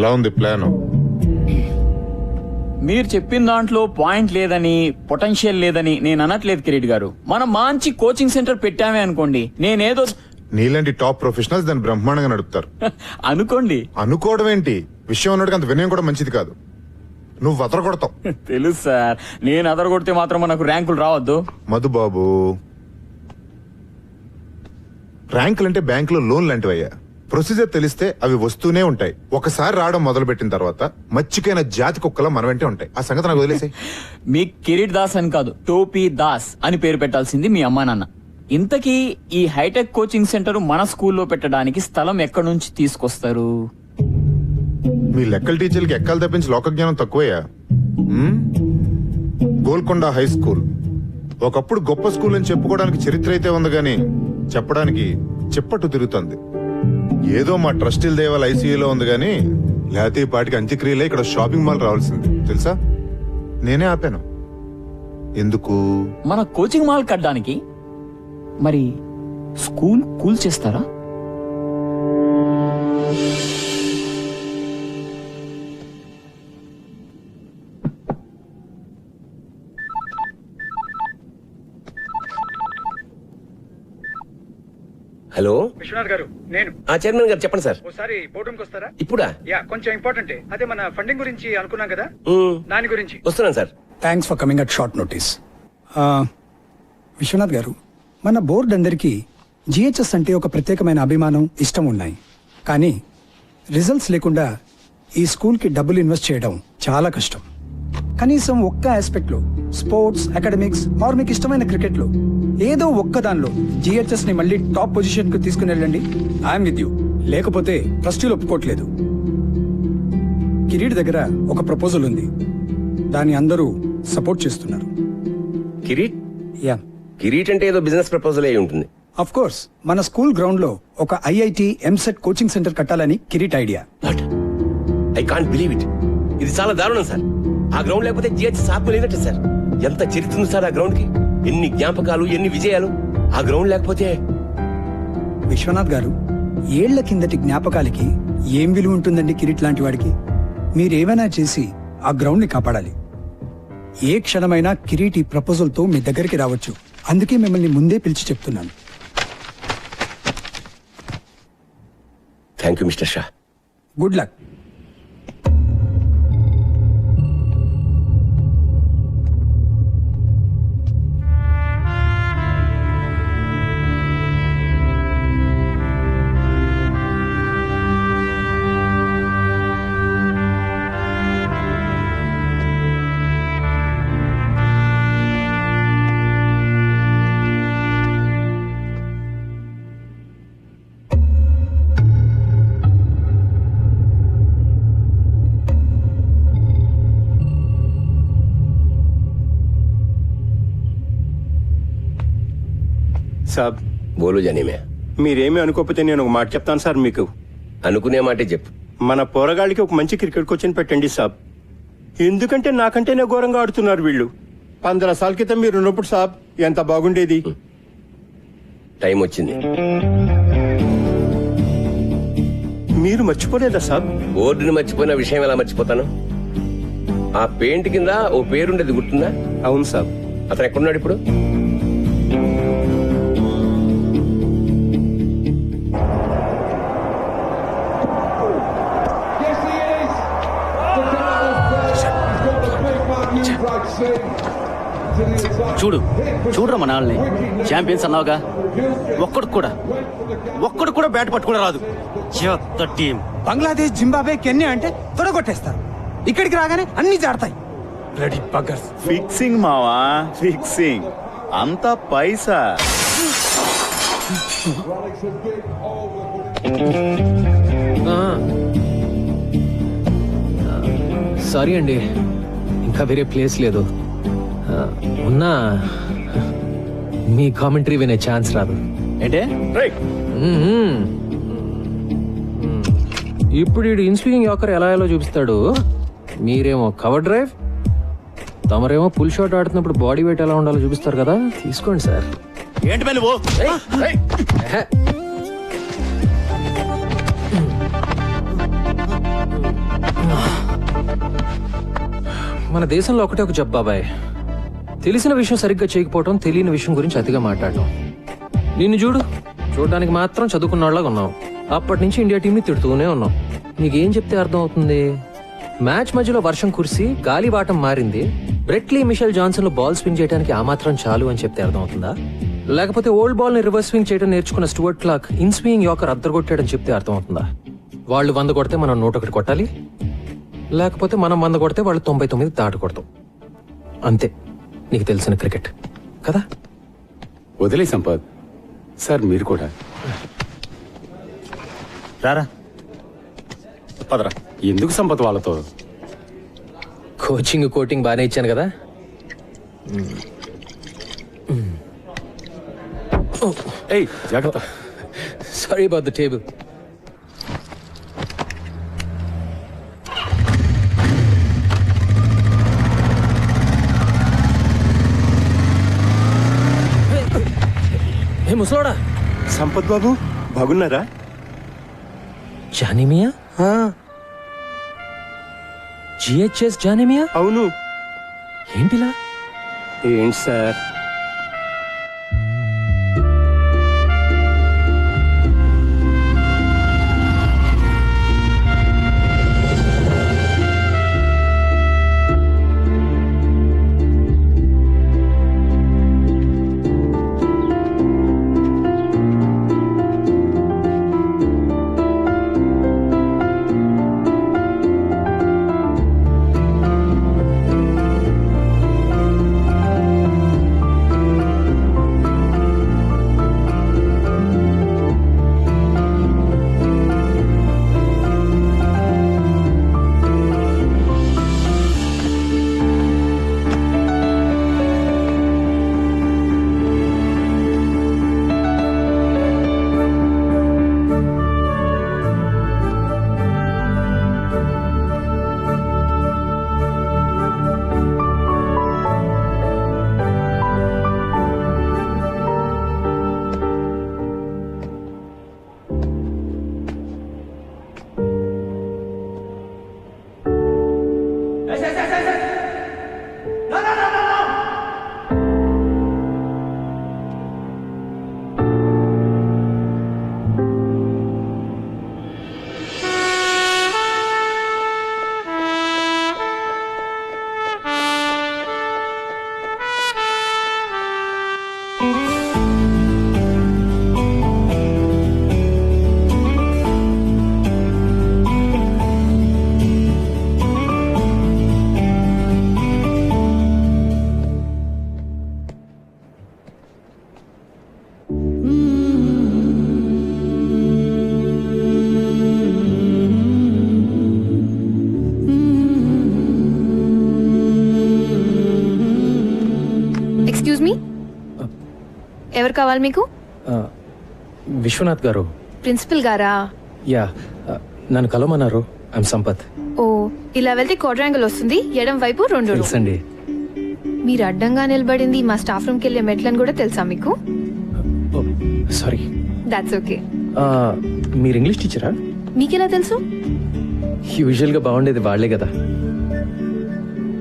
ఎలా ఉంది ప్లాన్? మీరు చెప్పిన దాంట్లో పాయింట్ లేదని, పొటెన్షియల్ లేదని నేను అనట్లేదు కిరీట్ గారు. మనం మంచి కోచింగ్ సెంటర్ పెట్టామే అనుకోండి, నేనేదో నీలాంటి టాప్ ప్రొఫెషనల్స్ దాన్ని బ్రహ్మాండంగా నడుపుతారు. అనుకోండి. అనుకోవడం ఏంటి, విషయం ఉన్నట్టుగా అంత వినయం కూడా మంచిది కాదు. నువ్వు వదలగొడతావు. తెలుసు సార్, నేను అదరగొడితే మాత్రం మనకు ర్యాంకులు రావద్దు. మధుబాబు, ర్యాంకులు అంటే బ్యాంకులో లోన్ లాంటివయ్యా. ప్రొసీజర్ తెలిస్తే అవి వస్తూనే ఉంటాయి. ఒకసారి రావడం మొదలు పెట్టిన తర్వాత మచ్చికైన జాతి కుక్కలా మన వెంటే ఉంటాయి. ఆ సంగతి నాకు వదిలేసాయి. మీ కిరీట్ దాస్ అని కాదు, టోపీ దాస్ అని పేరు పెట్టాల్సింది మీ అమ్మా నాన్న. ఇంతకీ ఈ హైటెక్ కోచింగ్ సెంటర్ మన స్కూల్లో పెట్టడానికి స్థలం ఎక్కడి నుంచి తీసుకొస్తారు? మీ లెక్కల టీచర్లకి ఎక్కలు తప్పించి లోక జ్ఞానం తక్కువయ్యా. గోల్కొండ హై స్కూల్ ఒకప్పుడు గొప్ప స్కూల్ అని చెప్పుకోవడానికి చరిత్ర అయితే ఉంది గాని చెప్పడానికి చెప్పట్టు తిరుగుతుంది. ఏదో మా ట్రస్టీల దేవాల ఐసీయూలో ఉంది గాని లేకపోతే ఈ పాటికి అంత్యక్రియలే ఇక్కడ షాపింగ్ మాల్ రావాల్సింది తెలుసా. నేనే ఆపాను. ఎందుకు? మన కోచింగ్ మాల్ కట్టడానికి. మరి స్కూల్ కూల్ చేస్తారా? హలో విశ్వనాథ్ గారు, నేను చైర్మన్ గారు చెప్పండి సార్. ఒకసారి బోర్డు రూమ్కి వస్తారా? ఇప్పుడా? యా, కొంచెం ఇంపార్టెంట్. అదే మన ఫండింగ్ గురించి అనుకున్నాం కదా, దాని గురించి. వస్తున్నాను sir. Thanks for coming at short notice. Vishwanath garu, మన బోర్డు అందరికీ జిహెచ్ఎస్ అంటే ఒక ప్రత్యేకమైన అభిమానం, ఇష్టం ఉన్నాయి. కానీ రిజల్ట్స్ లేకుండా ఈ స్కూల్కి డబ్బులు ఇన్వెస్ట్ చేయడం చాలా కష్టం. కనీసం ఒక్క ఆస్పెక్ట్లో, స్పోర్ట్స్, అకాడమిక్స్ ఆర్ మీకు ఇష్టమైన క్రికెట్లో ఏదో ఒక్క దానిలో జిహెచ్ఎస్ ని మళ్ళీ టాప్ పొజిషన్ కు తీసుకుని వెళ్ళండి. I'm with you. లేకపోతే ట్రస్టీలు ఒప్పుకోవట్లేదు. కిరీట్ దగ్గర ఒక ప్రపోజల్ ఉంది, దాన్ని అందరూ సపోర్ట్ చేస్తున్నారు. కిరీట్? యా, కిరీట్ అంటే ఏదో బిజినెస్ ప్రపోజల్ అయి ఉంటుంది. Of course. మన స్కూల్ గ్రౌండ్ లో ఒక ఐఐటి ఎంసెట్ కోచింగ్ సెంటర్ కట్టాలని Kireet idea. What? I can't believe it. ఇది చాలా దారుణం సార్. ఆ గ్రౌండ్ లేకపోతే జిహెచ్ఎస్ ఆత్మ లేనట్టు సార్. ఎంత చరిత్ర ఉంది సార్ ఆ గ్రౌండ్ కి. ఎన్ని జ్ఞాపకాలు, ఎన్ని విజయాలు. ఆ గ్రౌండ్ లేకపోతే. విశ్వనాథ్ గారు, ఏళ్ల కిందటి జ్ఞాపకాలకి ఏం విలువ ఉంటుందండి కిరీట్ లాంటి వాడికి? మీరేమైనా చేసి ఆ గ్రౌండ్ ని కాపాడాలి. ఏ క్షణమైనా కిరీట్ ఈ ప్రపోజల్ తో మీ దగ్గరికి రావచ్చు. అందుకే మిమ్మల్ని ముందే పిలిచి చెప్తున్నాను. Thank you mister Shah. Good luck. సాబ్, బోలు జనీమే. మీరేమీ అనుకోకపోతే నేను ఒక మాట చెప్తాను సార్ మీకు. అనుకునే మాటే చెప్పు. మన పోరగాళ్ళకి ఒక మంచి క్రికెట్ కోచింగ్ పెట్టండి సాబ్. ఎందుకంటే నాకంటేనే ఘోరంగా ఆడుతున్నారు వీళ్ళు. 15 సార్ల క్రితం మీరు ఉన్నప్పుడు సాబ్ ఎంత బాగుండేది. టైం వచ్చింది. మీరు మర్చిపోలేదా సాబ్? బోర్డుని మర్చిపోయిన విషయం ఎలా మర్చిపోతాను? ఆ పెయింట్ కింద ఓ పేరుండేది గుర్తుందా? అవును సాబ్. అతను ఎక్కడున్నాడు ఇప్పుడు? చూడరా మన వాళ్ళని. ఛాంపియన్స్ అన్నావుగా, ఒక్కడు కూడా బ్యాట్ పట్టుకుని రాదు. చెత్త టీం. బంగ్లాదేశ్, జింబాబే, కెన్యా అంటే తొడగొట్టేస్తారు. ఇక్కడికి రాగానే అన్ని జాడతాయి. బ్లడీ బగ్గర్స్. ఫిక్సింగ్ మావా, ఫిక్సింగ్. అంతా పైసా. సారీ అండి, ఇంకా వేరే ప్లేస్ లేదు. ఉన్నా మీ కామెంటరీ వినే ఛాన్స్ రాదు. ఏంటే? ఇప్పుడు ఈ ఇన్స్వింగ్ యాకర్ ఎలా ఎలా చూపిస్తాడు. మీరేమో కవర్ డ్రైవ్, తమరేమో పుల్ షాట్ ఆడుతున్నప్పుడు బాడీ వెయిట్ ఎలా ఉండాలో చూపిస్తారు కదా. తీసుకోండి సార్. ఏంటి పని నువ్వు? మన దేశంలో ఒకటే ఒక జబ్బు బాబాయ్, తెలిసిన విషయం సరిగ్గా చేయకపోవటం, తెలియని విషయం గురించి అతిగా మాట్లాడటం. నిన్ను చూడడానికి మాత్రం చదువుకున్న వాళ్ళగా ఉన్నావు. అప్పటి నుంచి ఇండియా టీంని తిడుతూనే ఉన్నావు. నీకేం చెప్తే అర్థం అవుతుంది? మ్యాచ్ మధ్యలో వర్షం కురిసి గాలివాటం మారింది, బ్రెట్లీ మిషెల్ జాన్సన్ లో బాల్ స్వింగ్ చేయడానికి ఆ మాత్రం చాలు అని చెప్తే అర్థం అవుతుందా? లేకపోతే ఓల్డ్ బాల్ ని రివర్స్ స్వింగ్ చేయడం నేర్చుకున్న Stuart Clark in swing yorker అద్దరగొట్టాడని చెప్తే అర్థం అవుతుందా? వాళ్ళు 100 కొడితే మనం 101 కొట్టాలి, లేకపోతే మనం 100 కొడితే వాళ్ళు 99 దాటి కొడతాం. అంతే నీకు తెలిసిన క్రికెట్ కదా. వదిలే సంపత్ సార్, మీరు కూడా రారా పదరా. ఎందుకు సంపత్ వాళ్ళతో? కోటింగ్ బాగానే ఇచ్చాను కదా. ఏయ్ జాగ్రత్త. Sorry about the table. ఏ ముసలోడా, సంపత్ బాబు బాగున్నారా? జానిమియా? జిహెచ్ఎస్ జానిమియా? అవును. ఏంటిలా? ఏంటి సార్? ఎక్స్క్యూజ్ మీ, ఎవరు కావాలి మీకు? విశ్వనాథ్ గారు. ప్రిన్సిపల్ గారా? యా, నన్ను కలవమన్నారు. ఐమ్ సంపత్. ఓ, ఇలా వెళ్తే క్వాడ్రాంగిల్ వస్తుంది, ఎడం వైపు 2 తెలుసండి. మీరు అడ్డంగా నిలబడింది మా స్టాఫ్ రూమ్కి వెళ్ళే మెట్లని కూడా తెలుసా మీకు? సారీ. That's okay. మీరు ఇంగ్లీష్ టీచరా? మీకెలా తెలుసు? యూజువల్ గా బాగుండేది వాళ్ళే కదా.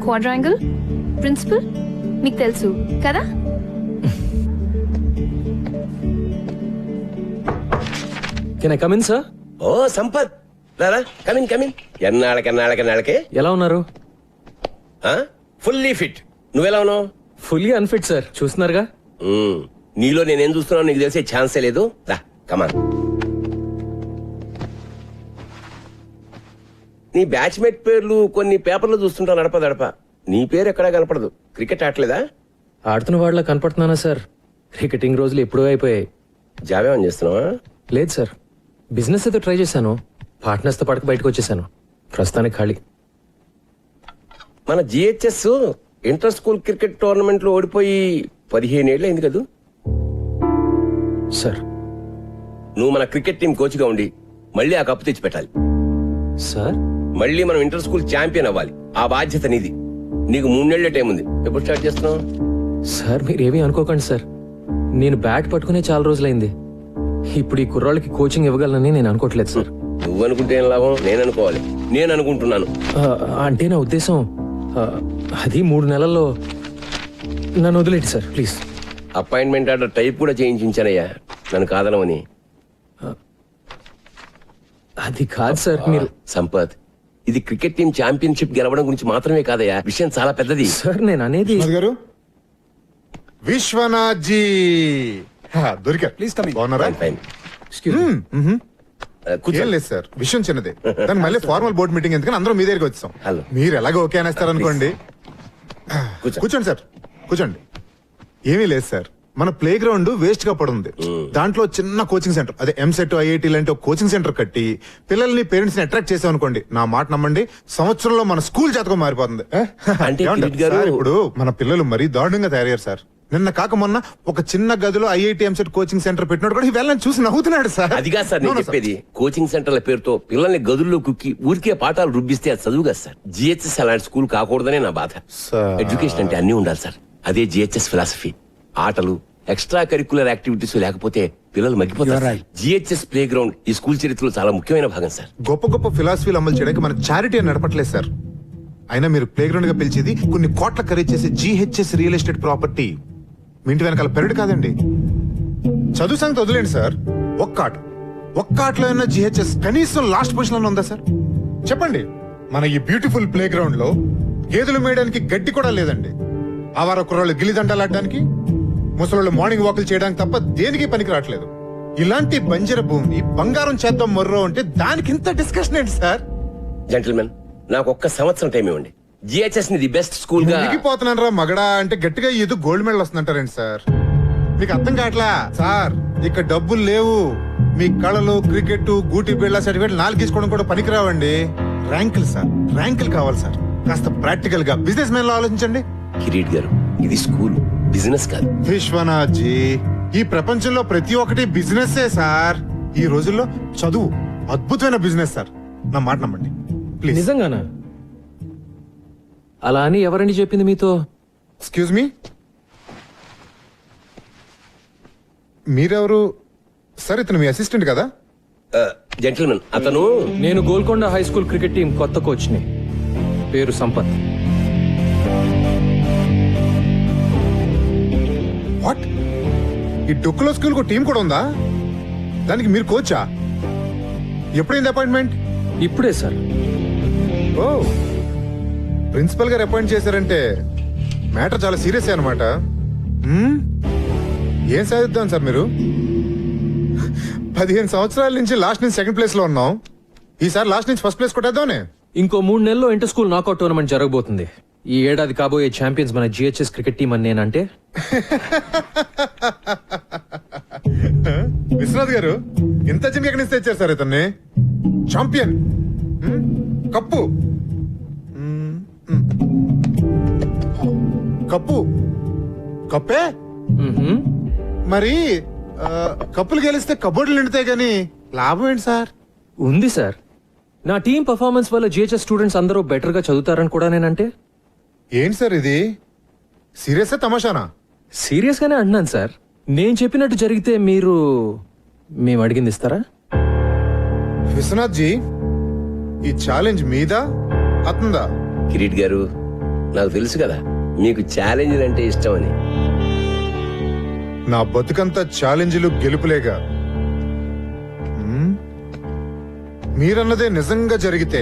క్వాడ్రాంగిల్, ప్రిన్సిపల్ మీకు తెలుసు కదా? Can I come in sir? ఓ సంపత్, రారా, కమిన్. ఎన్నాళ్ళకే ఎలా ఉన్నారు? Fully fit. నువ్వెలా ఉన్నావు? ఫుల్లీ అన్ఫిట్ సార్, చూస్తున్నారుగా. నీలో నేనేం చూస్తున్నావు నీకు తెలిసే ఛాన్సే లేదు. రా కమాన్. నీ బ్యాచ్మేట్ పేర్లు కొన్ని పేపర్లు చూస్తుంటా నడప. నీ పేరు ఎక్కడా కనపడదు. క్రికెట్ ఆడలేదా? ఆడుతున్న వాళ్ళ కనపడుతున్నానా సార్? క్రికెటింగ్ రోజులు ఎప్పుడూ అయిపోయాయి. జాబేమని చేస్తున్నావా? లేదు సార్, బిజినెస్ అయితే ట్రై చేశాను. పార్ట్నర్స్ తో పాటు బయటకు వచ్చేసాను. ప్రస్తుతానికి ఖాళీ. మన GHS inter school cricket tournament లో ఓడిపోయి 15 ఏళ్ళు అయింది కదా సార్. నువ్వు మన క్రికెట్ టీం కోచ్ గా ఉండి మళ్ళీ ఆ కప్పు తెచ్చి పెట్టాలి సార్. మళ్ళీ మనం ఇంటర్ స్కూల్ ఛాంపియన్ అవ్వాలి. ఆ బాధ్యత నీది. నీకు 3 నెలల టైం ఉంది. ఎప్పుడు స్టార్ట్ చేస్తున్నావు? సార్ మీరేమీ అనుకోకండి సార్, నేను బ్యాట్ పట్టుకునే చాలా రోజులైంది. ఇప్పుడు ఈ కుర్రాళ్ళకి కోచింగ్ ఇవ్వగలనని నేను అనుకోవట్లేదు సార్. నువ్వు అనుకుంటే ఏం లాభం? నేను అనుకోవాలి. నేను అనుకుంటున్నాను. అంటే నా ఉద్దేశం అది 3 నెలల్లో. నన్ను వదిలేండి sir please. Appointment order type కూడా చేయించానయ్యా నన్ను కాదనమని. అది కాదు సార్, మీరు సంపత్, ఇది క్రికెట్ టీం ఛాంపియన్షిప్ గెలవడం గురించి మాత్రమే కాదయ్యా, విషయం చాలా పెద్దది. సార్ నేను అనేది విశ్వనాథ్ గారు, విశ్వనాథ్ జీ దొరికారు. Please come in. బాగున్నారా? Fine, fine. Excuse me. ఏం లేదు సార్, విషయం చిన్నదే. దానికి మళ్ళీ ఫార్మల్ బోర్డు మీటింగ్ ఎందుకని అందరం మీ దగ్గరికి వచ్చాం. హలో. మీరు ఎలాగో ఓకే అనేస్తారు అనుకోండి. కూర్చో. కూర్చోండి సార్, కూర్చోండి. ఏమీ లేదు సార్, మన ప్లే గ్రౌండ్ వేస్ట్ గా పడుంది. దాంట్లో చిన్న కోచింగ్ సెంటర్, అదే ఎంసెట్ ఐఐటి లాంటి ఒక కోచింగ్ సెంటర్ కట్టి పిల్లల్ని పేరెంట్స్ ని అట్రాక్ట్ చేసాం అనుకోండి, నా మాట నమ్మండి, సంవత్సరంలో మన స్కూల్ జాతకం మారిపోతుంది. అంటే ఏమంటారు? కిరీట్ గారు- సార్, ఇప్పుడు మన పిల్లలు మరీ దారుణంగా తయారయ్యారు సార్. నిన్న కాక మొన్న ఒక చిన్న గదిలో ఐఐటి ఎంసెట్ కోచింగ్ సెంటర్ పెట్టినోడు కూడా వెళ్ళని చూసి నవ్వుతున్నాడు సార్. అది కాదు సార్ నేను అవునా సార్? చెప్పేది, కోచింగ్ సెంటర్ల పేరుతో పిల్లల్ని గదుల్లో కుక్కి ఊరికే పాఠాలు రుబ్బిస్తే అది చదువు కదా సార్. జిహెచ్ఎస్ అలాంటి స్కూల్ కాకూడదనే నా బాధ. సార్. ఎడ్యుకేషన్ అంటే అన్ని ఉండాలి సార్, అదే జిహెచ్ఎస్ ఫిలాసఫీ. ఆటలు, ఎక్స్ట్రా కరికులర్ యాక్టివిటీస్ లేకపోతే పిల్లలు మగ్గిపోతారు. జిహెచ్ఎస్ ప్లే గ్రౌండ్ ఈ స్కూల్ చరిత్రలో చాలా ముఖ్యమైన భాగం సార్. గొప్ప గొప్ప ఫిలాసఫీలు అమలు చేయడానికి మన చారిటీ అని నడపట్లేదు సార్. అయినా మీరు ప్లే గ్రౌండ్ గా పిలిచేది కొన్ని కోట్ల ఖరీదు చేసే జిహెచ్ఎస్ రియల్ ఎస్టేట్ ప్రాపర్టీ. మీ ఇంటి వెనకాల పెరడు కాదండి. చదువు సంగతి వదిలేండి సార్, ఒక్క ఆటలో ఉన్న జిహెచ్ఎస్ కనీసం లాస్ట్ పొజిషన్ లో ఉందా సార్? చెప్పండి. మన ఈ బ్యూటిఫుల్ ప్లే గ్రౌండ్ లో గేదెలు మేయడానికి గడ్డి కూడా లేదండి. ఆవార కుర్రాళ్ళు గిల్లిదండలాడడానికి, ముసలోళ్ళు మార్నింగ్ వాకులు చేయడానికి తప్ప దేనికి పనికి రావట్లేదు. ఇలాంటి బంజర భూమిని బంగారం చేద్దాం మొర్రో అంటే దానికి ఇంత డిస్కషన్ ఏంటి సార్? జెంటిల్మెన్, నాకు ఒక్క సంవత్సరం టైం ఇవ్వండి. జిహెచ్ఎస్ ని ది బెస్ట్ స్కూల్ గా మునిగిపోతున్నారా మగడా అంటే గట్టిగా ఏదో గోల్డ్ మెడల్ వస్తుందంటారండి సార్. మీకు అర్థం కావట్లా సార్, ఇక్కడ డబ్బులు లేవు. మీ కళలు, క్రికెట్, గూటి బిళ్ళ సర్టిఫికేట్ 4 తీసుకోవడం కూడా పనికిరావండి. ర్యాంకులు సార్, ర్యాంకులు కావాలి సార్. కాస్త ప్రాక్టికల్ గా బిజినెస్ మ్యాన్ లో ఆలోచించండి. కిరీట్ గారు, ఇది స్కూల్, బిజినెస్ కాదు. విశ్వనాథ్ జీ, ఈ ప్రపంచంలో ప్రతి ఒక్కటి బిజినెస్ సార్. ఈ రోజుల్లో చదువు అద్భుతమైన బిజినెస్ సార్, నా మాట నమ్మండి ప్లీజ్. నిజంగానా? అలా అని ఎవరండి చెప్పింది మీతో? ఎక్స్క్యూజ్ మీ, మీరెవరు సార్? ఇతను మీ అసిస్టెంట్ కదా? జెంటిల్మెన్, అతను నేను Golconda high school cricket team కొత్త కోచ్ని. పేరు సంపత్. వాట్? ఈ డొక్కులో స్కూల్ కు టీం కూడా ఉందా? దానికి మీరు కోచా? ఎప్పుడైంది అపాయింట్మెంట్? ఇప్పుడే సార్. ఓ, ప్రిన్సిపల్ గారు అపాయింట్ చేశారంటే మ్యాటర్ చాలా సీరియస్ అనమాట. ఏం సాధిద్దాం సార్ మీరు? 15 సంవత్సరాల నుంచి లాస్ట్ నుంచి సెకండ్ ప్లేస్ లో ఉన్నాం. ఈసారి లాస్ట్ నుంచి ఫస్ట్ ప్లేస్ కొట్టేద్దామనే. ఇంకో 3 నెలల్లో ఇంటర్ స్కూల్ నాకౌట్ టోర్నమెంట్ జరగబోతుంది. ఈ ఏడాది కాబోయే ఛాంపియన్స్ మన జిహెచ్ఎస్ క్రికెట్ టీం అని నేనంటే. విశ్వనాథ్ గారు, ఇంత చిన్న ఎక్కడి నుంచి తెచ్చారు సార్ ఇతన్ని? ఛాంపియన్, కప్పు, కప్పు, కప్పే. మ్మ్హ్మ్. మరి కప్పులు గెలిస్తే కబోర్డులు నిండుతాయి గాని లాభం ఏంటి సార్? ఉంది సార్. నా టీం పర్ఫార్మెన్స్ వల్ల జిహెచ్ఎస్ స్టూడెంట్స్ అందరూ బెటర్ గా చదువుతారని కూడా నేనంటే. ఏంటి సార్ ఇది? సీరియస్ తమాషానా? సీరియస్ గానే అంటున్నాను సార్. నేను చెప్పినట్టు జరిగితే మేము అడిగింది ఇస్తారా? విశ్వనాథ్ జీ, ఈ ఛాలెంజ్ మీదా అతందా? కిరీట్ గారు, నాకు తెలుసు కదా మీకు ఛాలెంజ్ అంటే ఇష్టం అని. నా బతుకంతా ఛాలెంజ్లు గెలుపులేగా. మీరన్నదే నిజంగా జరిగితే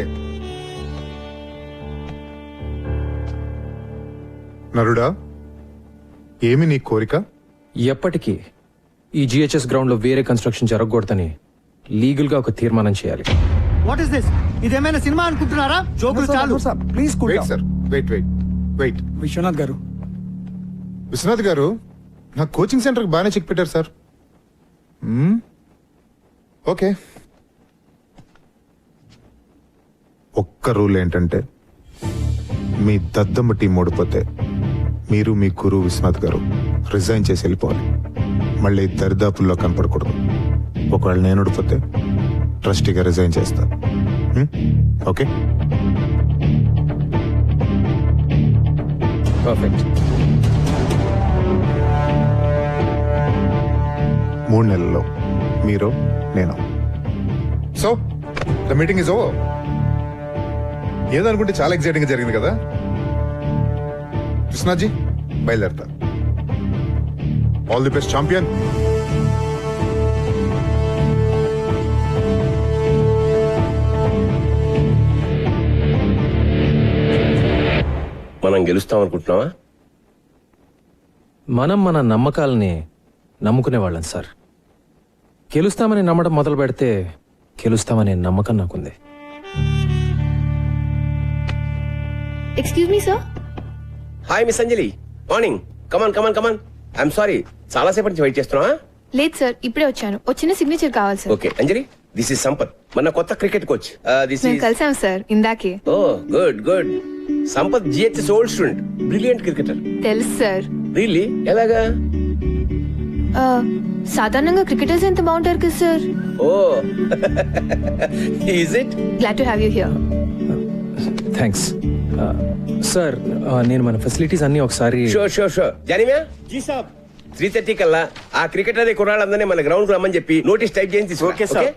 నరుడా, ఏమి నీ కోరిక? ఎప్పటికీ ఈ జిహెచ్ఎస్ గ్రౌండ్ లో వేరే కన్స్ట్రక్షన్ జరగకూడదని లీగల్ గా ఒక తీర్మానం చేయాలి. What is this? ఇదేమైనా సినిమా అనుకుంటున్నారా? జోకులు చాలు. Please wait sir, wait. Vishwanath garu, Vishwanath garu, నా కోచింగ్ సెంటర్ బాగానే చెక్ పెట్టారు సార్. ఓకే, ఒక్క రూల్ ఏంటంటే మీ దద్దమ్మ టీం ఓడిపోతే మీరు మీ గురువు విశ్వనాథ్ గారు రిజైన్ చేసి వెళ్ళిపోవాలి. మళ్ళీ దరిదాపుల్లో కనపడకూడదు. ఒకవేళ నేను ఓడిపోతే ట్రస్టీగా రిజైన్ చేస్తా. ఓకే? పర్ఫెక్ట్. 3 నెలల్లో మీరు, నేను. So the meeting is over. ఏదనుకుంటే చాలా ఎక్సైటింగ్ గా జరిగింది కదా? కృష్ణాజీ బయలుదేరతా. All the best champion. మనం గెలుస్తాం అనుకుంటున్నావా? మనం మన నమ్మకాలని నమ్ముకునేవాళ్ళం సార్. గెలుస్తామని నమ్మడం మొదలు పెడితే గెలుస్తామనే నమ్మకం నాకుంది. Excuse me sir. Hi miss Anjali, morning. Come on come on come on. I'm sorry, చాలా సేపటి నుంచి వెయిట్ చేస్తున్నావా? లేదు సార్, ఇప్పుడే వచ్చాను. వచ్చిన సిగ్నేచర్ కావాలి sir. Okay Anjali, this is Sampath, మన కొత్త క్రికెట్ కోచ్. దిస్ మేము ఇస్ కలిసాం సార్ ఇందాకే. Oh good good. Sampath GHS old student, brilliant cricketer. తెలుసు సార్. రియల్లీ? ఎలాగా? సాధారణంగా క్రికెటర్స్ ఎంత బాగుంటారు కదా sir. Oh is it? Glad to have you here. Thanks sir. నేను మన ఫెసిలిటీస్ అన్ని ఒకసారి. Sure sure sure. జానివా, జీ సాబ్. 3:30 కల్లా ఆ క్రికెటర్ కుర్రాళ్ళందరినీ మన గ్రౌండ్ కు రమ్మని చెప్పి నోటీస్ టైప్ చేసి తీసుకురా. ఓకే సాబ్.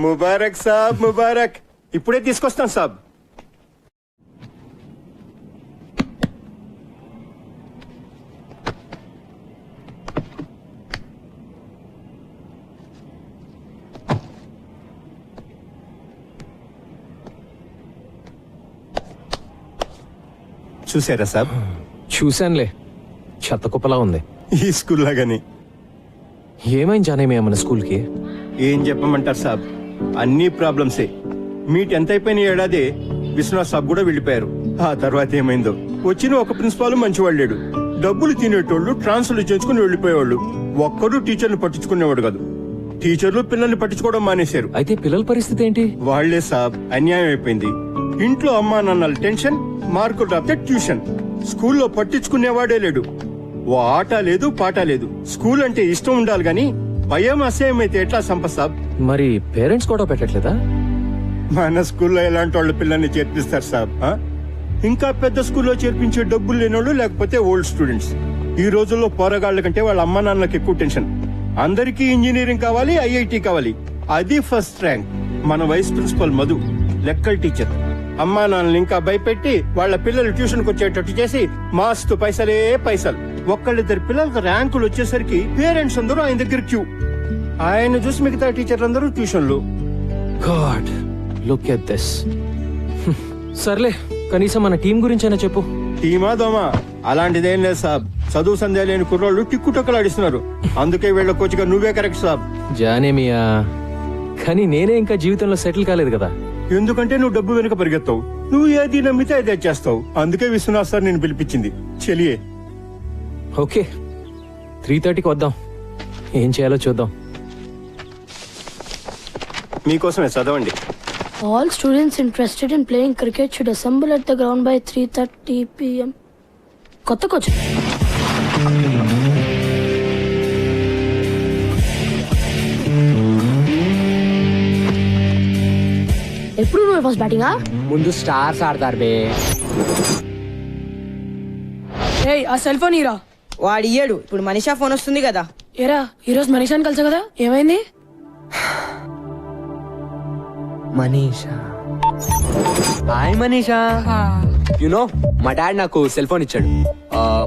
ముబారక్ సాబ్, ముబారక్. ఇప్పుడే తీసుకొస్తాను సాబ్. చూసారా సాబ్? చూశానులే, చెత్త కుప్పలా ఉంది. ఈ స్కూల్ లాగానే. ఏమైంది జానేమయ్య మన స్కూల్కి? ఏం చెప్పమంటారు సాబ్, అన్ని ప్రాబ్లమ్సే. మీ 10th అయిపోయిన ఏడాది విశ్వనాథ్ సాబ్ కూడా వెళ్ళిపోయారు. ఆ తర్వాత ఏమైందో. వచ్చిన ఒక ప్రిన్సిపాల్ మంచివాడు లేడు. డబ్బులు తినేటోళ్ళు ట్రాన్స్ఫర్లు చేసుకుని వెళ్ళిపోయేవాళ్ళు. ఒక్కడు టీచర్ని పట్టించుకునేవాడు కాదు. టీచర్లు పిల్లల్ని పట్టించుకోవడం మానేశారు. అయితే పిల్లల పరిస్థితి ఏంటి? వాళ్లే సాబ్, అన్యాయం అయిపోయింది. ఇంట్లో అమ్మా నాన్నల టెన్షన్, మార్కులు రాపితే ట్యూషన్. స్కూల్లో పట్టించుకునేవాడే లేడు. ఓ ఆట లేదు, పాట లేదు. స్కూల్ అంటే ఇష్టం ఉండాలి గాని భయం అసహ్యం అయితే ఎట్లా సంపత్ సాబ్? మరి పేరెంట్స్ కూడా పెట్టట్లేదా? మన స్కూల్లో ఎలాంటి వాళ్ళ పిల్లల్ని చేర్పిస్తారు సాబ్? ఇంకా పెద్ద స్కూల్లో చేర్పించే డబ్బులు లేనోళ్ళు, లేకపోతే ఓల్డ్ స్టూడెంట్స్. ఈ రోజుల్లో పోరగాళ్ల కంటే వాళ్ళ అమ్మా నాన్నలకు ఎక్కువ టెన్షన్. అందరికీ ఇంజనీరింగ్ కావాలి, ఐఐటి కావాలి. అది ఫస్ట్ ర్యాంక్. మన వైస్ ప్రిన్సిపల్ మధు లెక్కల టీచర్. అమ్మా నాన్నలు ఇంకా భయపెట్టి వాళ్ళ పిల్లలు ట్యూషన్ కు వచ్చేటట్టు చేసి మాస్తు పైసలే పైసలు. ఒక్కళ్ళిద్దరు పిల్లలకు ర్యాంకులు వచ్చేసరికి పేరెంట్స్ అందరూ ఆయన దగ్గర క్యూ. ఆయన చూసి మిగతా టీచర్లు అందరూ ట్యూషన్లు. God, look at this. సర్లే, కనీసం మన టీం గురించైనా చెప్పు. టీమా దోమా అలాంటిదేం లేదు సాబ్. చదువు సంధ్య లేని కుర్రోళ్ళు టిక్కుటొక్కలాడిస్తున్నారు. అందుకే వీళ్ళ కోచ్గా నువ్వే కరెక్ట్ సాబ్. జానేమియా, కానీ నేనే ఇంకా జీవితంలో సెటిల్ కాలేదు కదా. ఎందుకంటే నువ్వు డబ్బు వెనుక పరిగెత్తావు. నువ్వు ఏది నమ్మితే అదే చేస్తావు. అందుకే విశ్వనాథ్ సార్ నేను పిలిపించింది. చెలియే. ఓకే, 3:30కి వద్దాం. ఏం చేయాలో చూద్దాం. మీకోసమే చదవండి. All students interested in playing cricket should assemble at the ground by 3:30 p.m. కొత్త కోచ్. ఎప్పుడు నువ్వు ఫస్ట్ బ్యాటింగా? ముందు స్టార్స్ ఆడతారు బే. ఏయ్, ఆ సెల్ ఫోన్ ఇరా. వాడు ఇయ్యడు. ఇప్పుడు మనీషా ఫోన్ వస్తుంది కదా. ఏరా, ఈరోజు మనీషాని కలిసా కదా, ఏమైంది? మనీషా, హాయ్ మనీషా. యునో మా డాడ్ నాకు సెల్ ఫోన్ ఇచ్చాడు.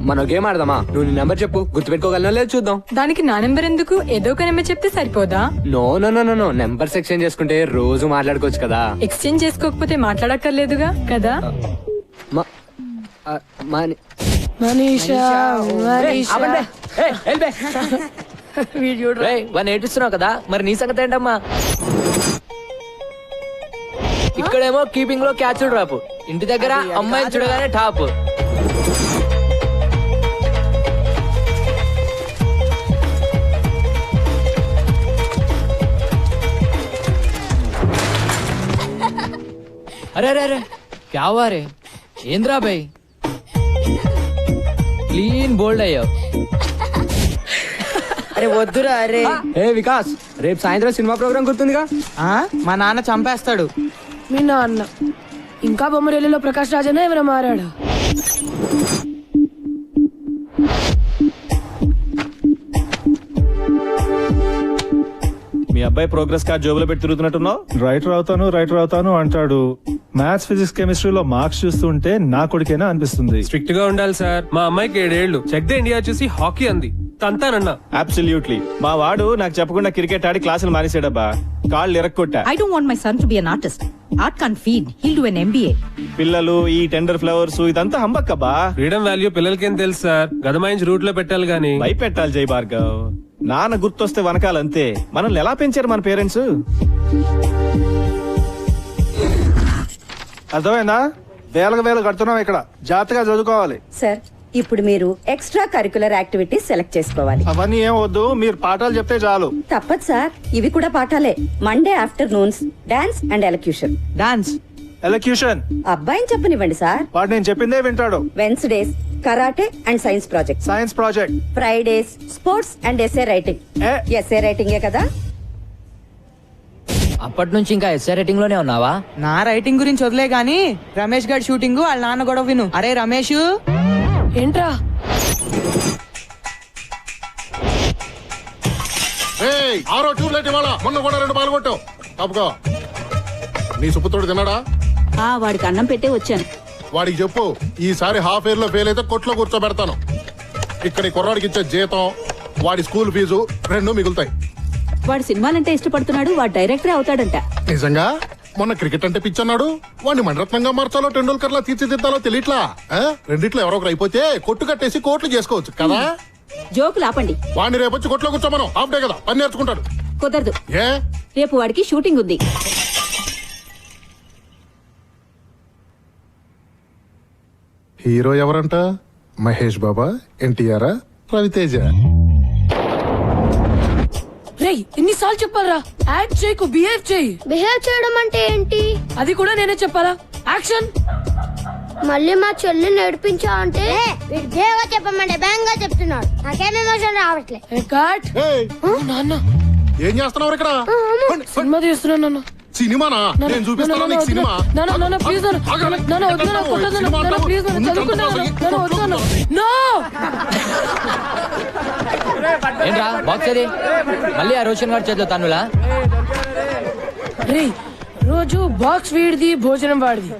మనం గేమ్ ఆడదామా? నువ్వు నీ నెంబర్ చెప్పు, గుర్తుపెట్టుకోగలనో లేదు చూద్దాం. దానికి నా నెంబర్ ఎందుకు? ఏదో ఒక నెంబర్ చెప్తే సరిపోదా? No no no no no, numbers exchange చేసుకుంటే రోజు మాట్లాడుకోవచ్చు కదా. ఎక్స్చేంజ్ చేసుకోకపోతే మాట్లాడక్కర్లేదుగా కదా. మనీషా, నేర్పిస్తున్నావు కదా, మరి నీ సంగతి ఏంటమ్మా? ఇక్కడేమో కీపింగ్ లో క్యాచ్ డ్రాప్, ఇంటి దగ్గర అమ్మాయిని చూడగానే టాప్. అరే అరే అరే, క్యా హువా రే? ఏంద్రా బై, క్లీన్ బోల్డ్ అయ్యావు. అరే వద్దురా. అరే ఏ వికాస్, రేపు సాయంత్రం సినిమా ప్రోగ్రామ్ గుర్తుందిగా? మా నాన్న చంపేస్తాడు. మీ నాన్న ఇంకా బొమ్మరేలిలో ప్రకాష్ రాజనే ఎవరైనా మారాడా? మీ అబ్బాయి ప్రోగ్రెస్ కార్డ్ జోబులో పెట్టి తిరుగుతున్నట్టున్నావు. రైటర్ అవుతాను అంటాడు. మ్యాథ్స్ ఫిజిక్స్ కెమిస్ట్రీలో మార్క్స్ చూస్తుంటే నా కొడుకేనా అనిపిస్తుంది. స్ట్రిక్ట్ గా ఉండాలి సార్. మా అమ్మాయికి 7 ఏళ్ళు. చెక్ ద ఇండియా చూసి హాకీ అంది. తంతానన్నా. అబ్సల్యూట్లీ. మా వాడు నాకు చెప్పకుండా క్రికెట్ ఆడి క్లాసులు మానేసాడబ్బా. కాళ్ళు ఇరక్కొట్టా. I don't want my son to be an artist. Art can't feed. He'll do an MBA. పిల్లలు ఈ టెండర్ ఫ్లవర్స్ ఇదంతా హంబక్కబ్బా. ఫ్రీడమ్ వాల్యూ పిల్లలకేం తెలుసు సార్. గదమాయించి రూట్ లో పెట్టాలి గానీ. భయపెట్టాలి జై భార్గవ్. నాన్న గుర్తొస్తే వనకాలంతే. మనల్ని ఎలా పెంచారు మన పేరెంట్స్? అర్థమైందా? వేలు కడుతున్నాం ఇక్కడ. జాగ్రత్తగా చదువుకోవాలి. సార్, ఇప్పుడు మీరు ఎక్స్ట్రా కరికులర్ యాక్టివిటీస్ సెలెక్ట్ చేసుకోవాలి. అవన్నీ ఏం వద్దు, మీరు పాఠాలు చెప్తే చాలు. తప్పదు సార్, ఇవి కూడా పాఠాలే. Monday afternoons dance and elocution. Dance, elocution అబ్బాయిని చెప్పనివ్వండి సార్. వాడు నేను చెప్పిందే వింటాడు. Wednesdays karate and science project. Science project. Fridays sports and SA writing. SA రైటింగే కదా? అప్పటి నుంచి ఇంకా ఎస్ఐ రైటింగ్ లోనే ఉన్నావా? నా రైటింగ్ గురించి వదిలే గాని రమేష్ గారి షూటింగ్ వాళ్ళ నాన్న గొడవ విను. అరే రమేష్, ఏంట్రా? ఆరో ట్యూబ్లైట్ ఇవాళ మొన్న కూడా 2 పాల్గొట్టావు. తప్పుకో. నీ సుపుత్రుడు తిన్నాడా? వాడికి అన్నం పెట్టే వచ్చాను. వాడికి చెప్పు, ఈసారి హాఫ్ ఇయర్ లో ఫెయిల్ అయితే కొట్లో కూర్చోబెడతాను. ఇక్కడ ఈ కుర్రాడికి ఇచ్చే జీతం, వాడి స్కూల్ ఫీజు 2 మిగులుతాయి. వాడు సినిమాలంటే ఇష్టపడుతున్నాడు. వాడు డైరెక్టరే అవుతాడంట. నిజంగా? మొన్న క్రికెట్ అంటే పిచ్చన్నాడు. వాడిని మణరత్నంగా మార్చాలో టెండూల్కర్ లా తీర్చిదిద్దాలో తెలియట్లా. రెండిట్లో ఎవరో ఒకరు అయిపోతే కొట్టు కట్టేసి కోట్లు చేసుకోవచ్చు కదా. జోకులు ఆపండి. వాడిని రేపొచ్చి కొట్లో కూర్చోమను. హాఫ్ డే కదా, పని నేర్చుకుంటాడు. కుదరదు. ఏ? రేపు వాడికి షూటింగ్ ఉంది. హీరో ఎవరంట? మహేష్ బాబా, ఎన్టీఆర్, రవితేజ? రేయ్, ఎన్నిసార్లు చెప్పాలరా? యాక్ట్ చేయకు, బిహేవ్ చేయి. బిహేవ్ చేయడం అంటే ఏంటి? అది కూడా నేనే చెప్పాలా? యాక్షన్. మళ్ళీ మా చెల్లి నడిపించా అంటే బిహేవ్ చెప్పమంటే బ్యాంగ్ గా చెప్తున్నాడు. నాకేం ఎమోషన్ రావట్లేదు. కట్. నాన్న ఏం చేస్తున్నావు ఇక్కడ? సినిమా తీస్తున్నాను నాన్న. సినిమానా? నేను చూపిస్తాను నీకు సినిమా. నాన్న ప్లీజ్ ఏంట్రా బాక్స్ అది? మళ్ళీ ఆ రోషన్ గారి చేతిలో తన్నులా? రే, రోజు బాక్స్ వీడిది, భోజనం వాడిది.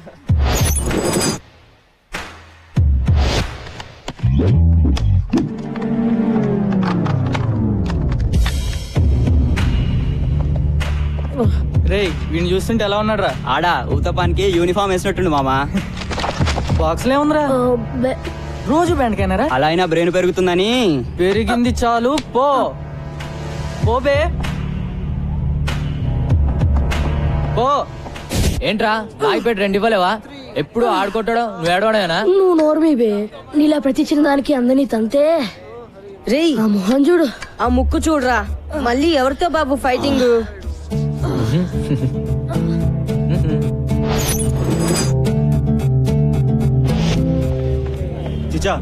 రే, వీడిని చూస్తుంటే ఎలా ఉన్నాడు రా? ఆడా ఊతపానికి యూనిఫామ్ వేసినట్టుండు మామా. బాక్స్ లో ఉందిరా. రోజు బ్యాండ్ కైనారా? అలా అయినా బ్రెయిన్ పెరుగుతుందని. పెరిగింది చాలు, పో పోబే పో. ఏంట్రా రాయిపేట 2 ఇవ్వలేవా? ఎప్పుడు ఆడుకుంటాడో నువ్వు ఏడవడమేనా? నువ్వు నోర్మీబే. నీలా ప్రతి చిన్న దానికి అందని తంతే. రేయ్, ఆ మొహం చూడు, ఆ ముక్కు చూడరా. మళ్ళీ ఎవరితో బాబు ఫైటింగ్? చిచ్చా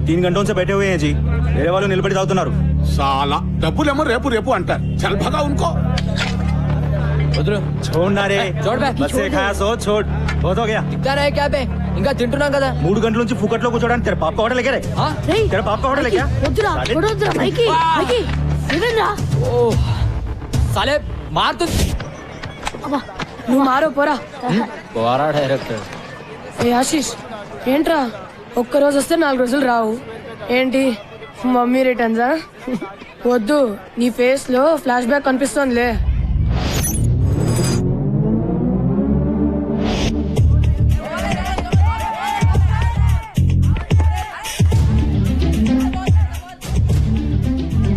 3 घंटों से बैठे हुए हैं जी. मेरे वालों నిలబడి తాగుతున్నారు. చాలా డబ్బులేమో రేపు రేపు అంటారు. చల్ భగా ఉన్కో. వదులు. छोड़ना रे. छोड़ बे. बस से खाया सो छोड़. बहुत हो गया. ఇక్కడే క్యాబే. ఇంకా తింటున్నాం కదా. 3 గంటల నుంచి ఫుకట్లో కూర్చోడానికి తెర పాప హోటల్ లేకే రే. తెర పాప హోటల్ లేకే. వద్దురా వద్దురా మైకి మైకి ఇదేంరా? ఓ సాలే మారుతు. అబ్బా, నువ్వు మారో పోరా. పోరా డైరెక్టర్. ఏ ఆశీష్, ఏంట్రా ఒక్కరోజు వస్తే 4 రోజులు రావు ఏంటి? మమ్మీ రిటర్న్సా? వద్దు, నీ ఫేస్ లో ఫ్లాష్ బ్యాక్ కనిపిస్తోందిలే.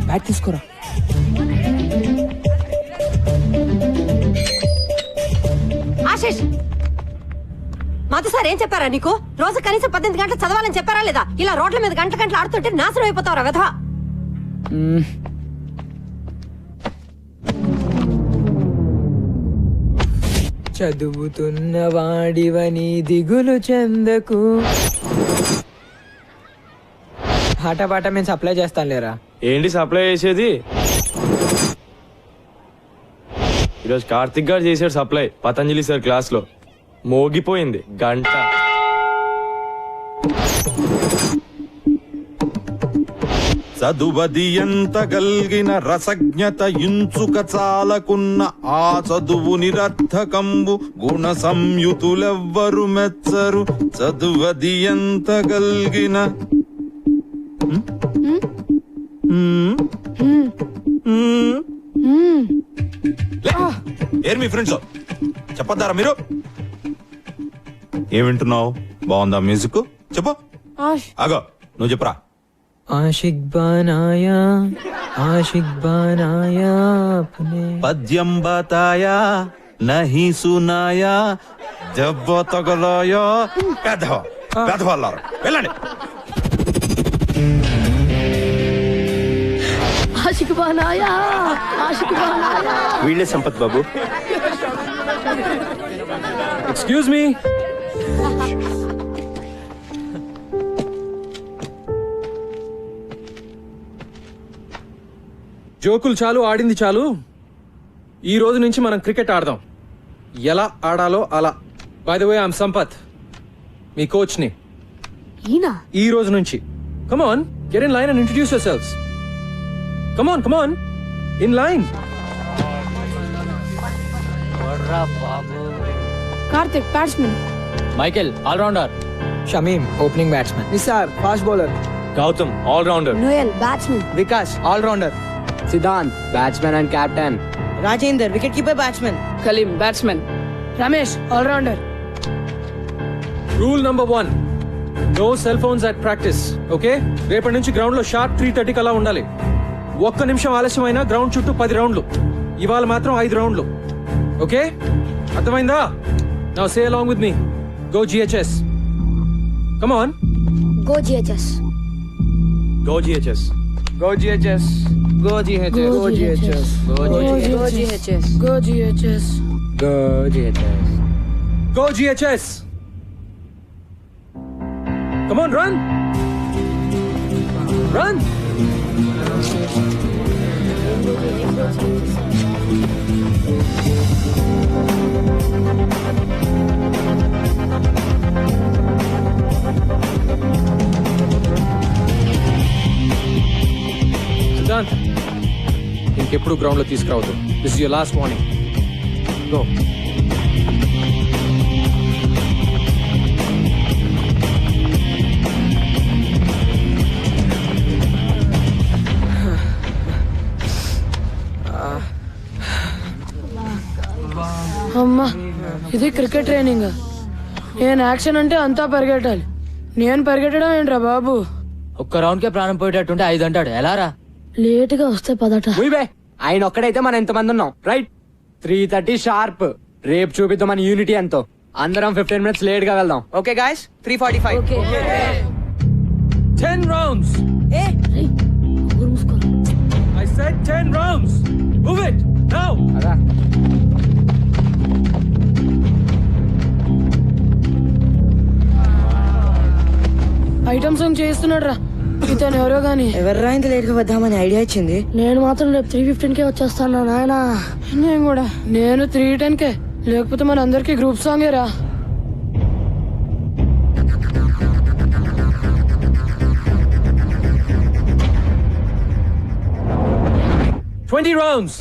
బ్యాట్ తీసుకోరా. ఆశీష్, మాతో సార్ ఏం చెప్పారా నీకు? రోజు కనీసం 18 గంటలు చదవాలని చెప్పారా లేదా? ఇలా రోడ్ల మీద గంటలు ఆడుతుంటే నాశనం అయిపోతావురా వెధవా. చదువుతున్న వాడివని దిగులు చెందకు. పాట మేము సప్లై చేస్తాం లేరా? ఏంటి సప్లై చేసేది? ఈరోజు కార్తిక్ గారు చేసాడు సప్లై పతంజలి సార్ క్లాస్ లో. మోగిపోయింది గంట. చదువది ఎంత గల్గిన రసజ్ఞత ఇంచుక చాలకున్న ఆ చదువు నిరర్థకంబు గుణ సంయుతులెవ్వరు మెచ్చరు చదువది ఎంత గల్గిన ఏర్ మీ ఫ్రెండ్స్ చెప్పొద్దారా మీరు? ఏం వింటున్నావు? బాగుందా మ్యూజిక్? చెప్పు. ఆగో నువ్వు చెప్పరా. ఆషిక్ బనాయా పద్యం బతాయా నహి సునాయా జబ్బ తగలాయా పెద్దవాళ్ళారు వెళ్ళండి. ఆషిక్ బనాయా ఆషిక్ బనాయా. వీళ్ళే సంపత్ బాబు. Excuse me. జోకులు చాలు, ఆడింది చాలు. ఈ రోజు నుంచి మనం క్రికెట్ ఆడదాం. ఎలా ఆడాలో అలా. By the way I'm Sampath, మీ కోచ్ ని. ఈ రోజు నుంచి come on, get in line and introduce yourselves. Come on in line. Karthik batsmen. Michael allrounder. Shamim opening batsmen. Nisar fast bowler. Gautam allrounder. Noel batsmen. Vikas allrounder. Siddhant batsmen and captain. Rajender wicket keeper batsmen. Kaleem batsmen. Ramesh allrounder. Rule number 1, no cell phones at practice. Okay, రేపటి నుంచి ground లో sharp 3:30 అలా ఉండాలి. ఒక్క నిమిషం ఆలస్యమైనా ground చుట్టూ 10 రౌండ్లు. ఇవాళ మాత్రం 5 రౌండ్లు. ఓకే, అర్థమైందా? Now say along with me. Go GHS. Come on. Go GHS. Go GHS. Go GHS. Go GHS. Go GHS. Go GHS. Go GHS. Go GHS. Come on, run. Run. Siddhant, ఇంకెప్పుడు ground లో తీసుకురావద్దు. This is your last warning. Go. అమ్మా, ఇది cricket training. నేను action అంటే అంతా పరిగెట్టాలి. నేను పరిగెట్టడం ఏంట్రా బాబు? ఒక్క రౌండ్ కే ప్రాణం పోయేటట్టుంటే 5 అంటాడు. ఎలా రా? లేటుగా వస్తే పదట. ఆయన ఒక్కడైతే మనం ఎంతమంది ఉన్నాం? Right, 3:30 sharp. రేపు చూపిద్దాం మన యూనిటీ ఎంతో. అందరం 15 minutes లేట్ గా వెళ్దాం. Okay guys, 3:45. 10 rounds. I said 10 rounds. Move it now. Item song చేస్తున్నాడు రా ఇతను. ఎవరో గాని ఎవర్రా ఇంత లేట్ గా వద్దామని ఐడియా ఇచ్చింది? నేను మాత్రం రేపు 3:15కే వచ్చేస్తాను నాయనా. నేను కూడా. నేను 3:10కే. లేకపోతే మన అందరికి గ్రూప్ సాంగే రా. Twenty rounds.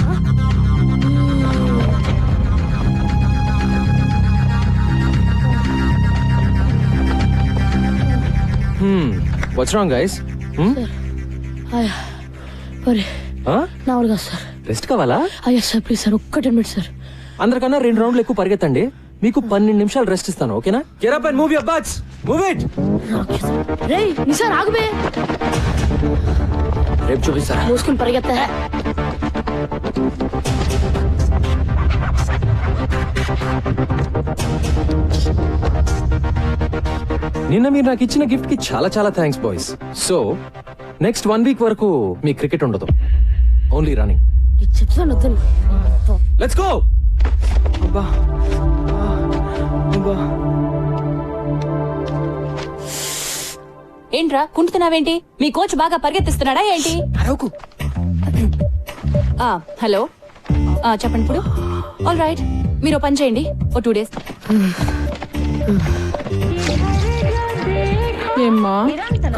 What's wrong, guys? నా వల్ల కాదు సార్. రెస్ట్ కావాలా? అయ్యా సార్, ప్లీజ్ సార్, ఒక్క 10 minutes సార్. అందరికన్నా 2 రౌండ్లు ఎక్కువ పరిగెత్తండి. మీకు 12 నిమిషాలు రెస్ట్ ఇస్తాను. ఓకేనా? Get up and move your butts. Move it. రేయ్ నిసార్ ఆగుబే. రేపు చూపిస్తారా? మూసుకుని పరిగెత్తా. నిన్న మీరు నాకు ఇచ్చిన గిఫ్ట్ కి చాలా చాలా thanks boys. So next 1 week వరకు మీ క్రికెట్ ఉండదు. Only running. చెప్తాను వద్దని. Let's go. అబ్బా అబ్బా. ఏంట్రా కుంటున్నావేంటి? మీ కోచ్ బాగా పరిగెత్తిస్తున్నాడా ఏంటి? హలో, చెప్పండి ఇప్పుడు. ఆల్ రైట్, మీరు పని చేయండి. ఓ 2 days. ఏమ్మా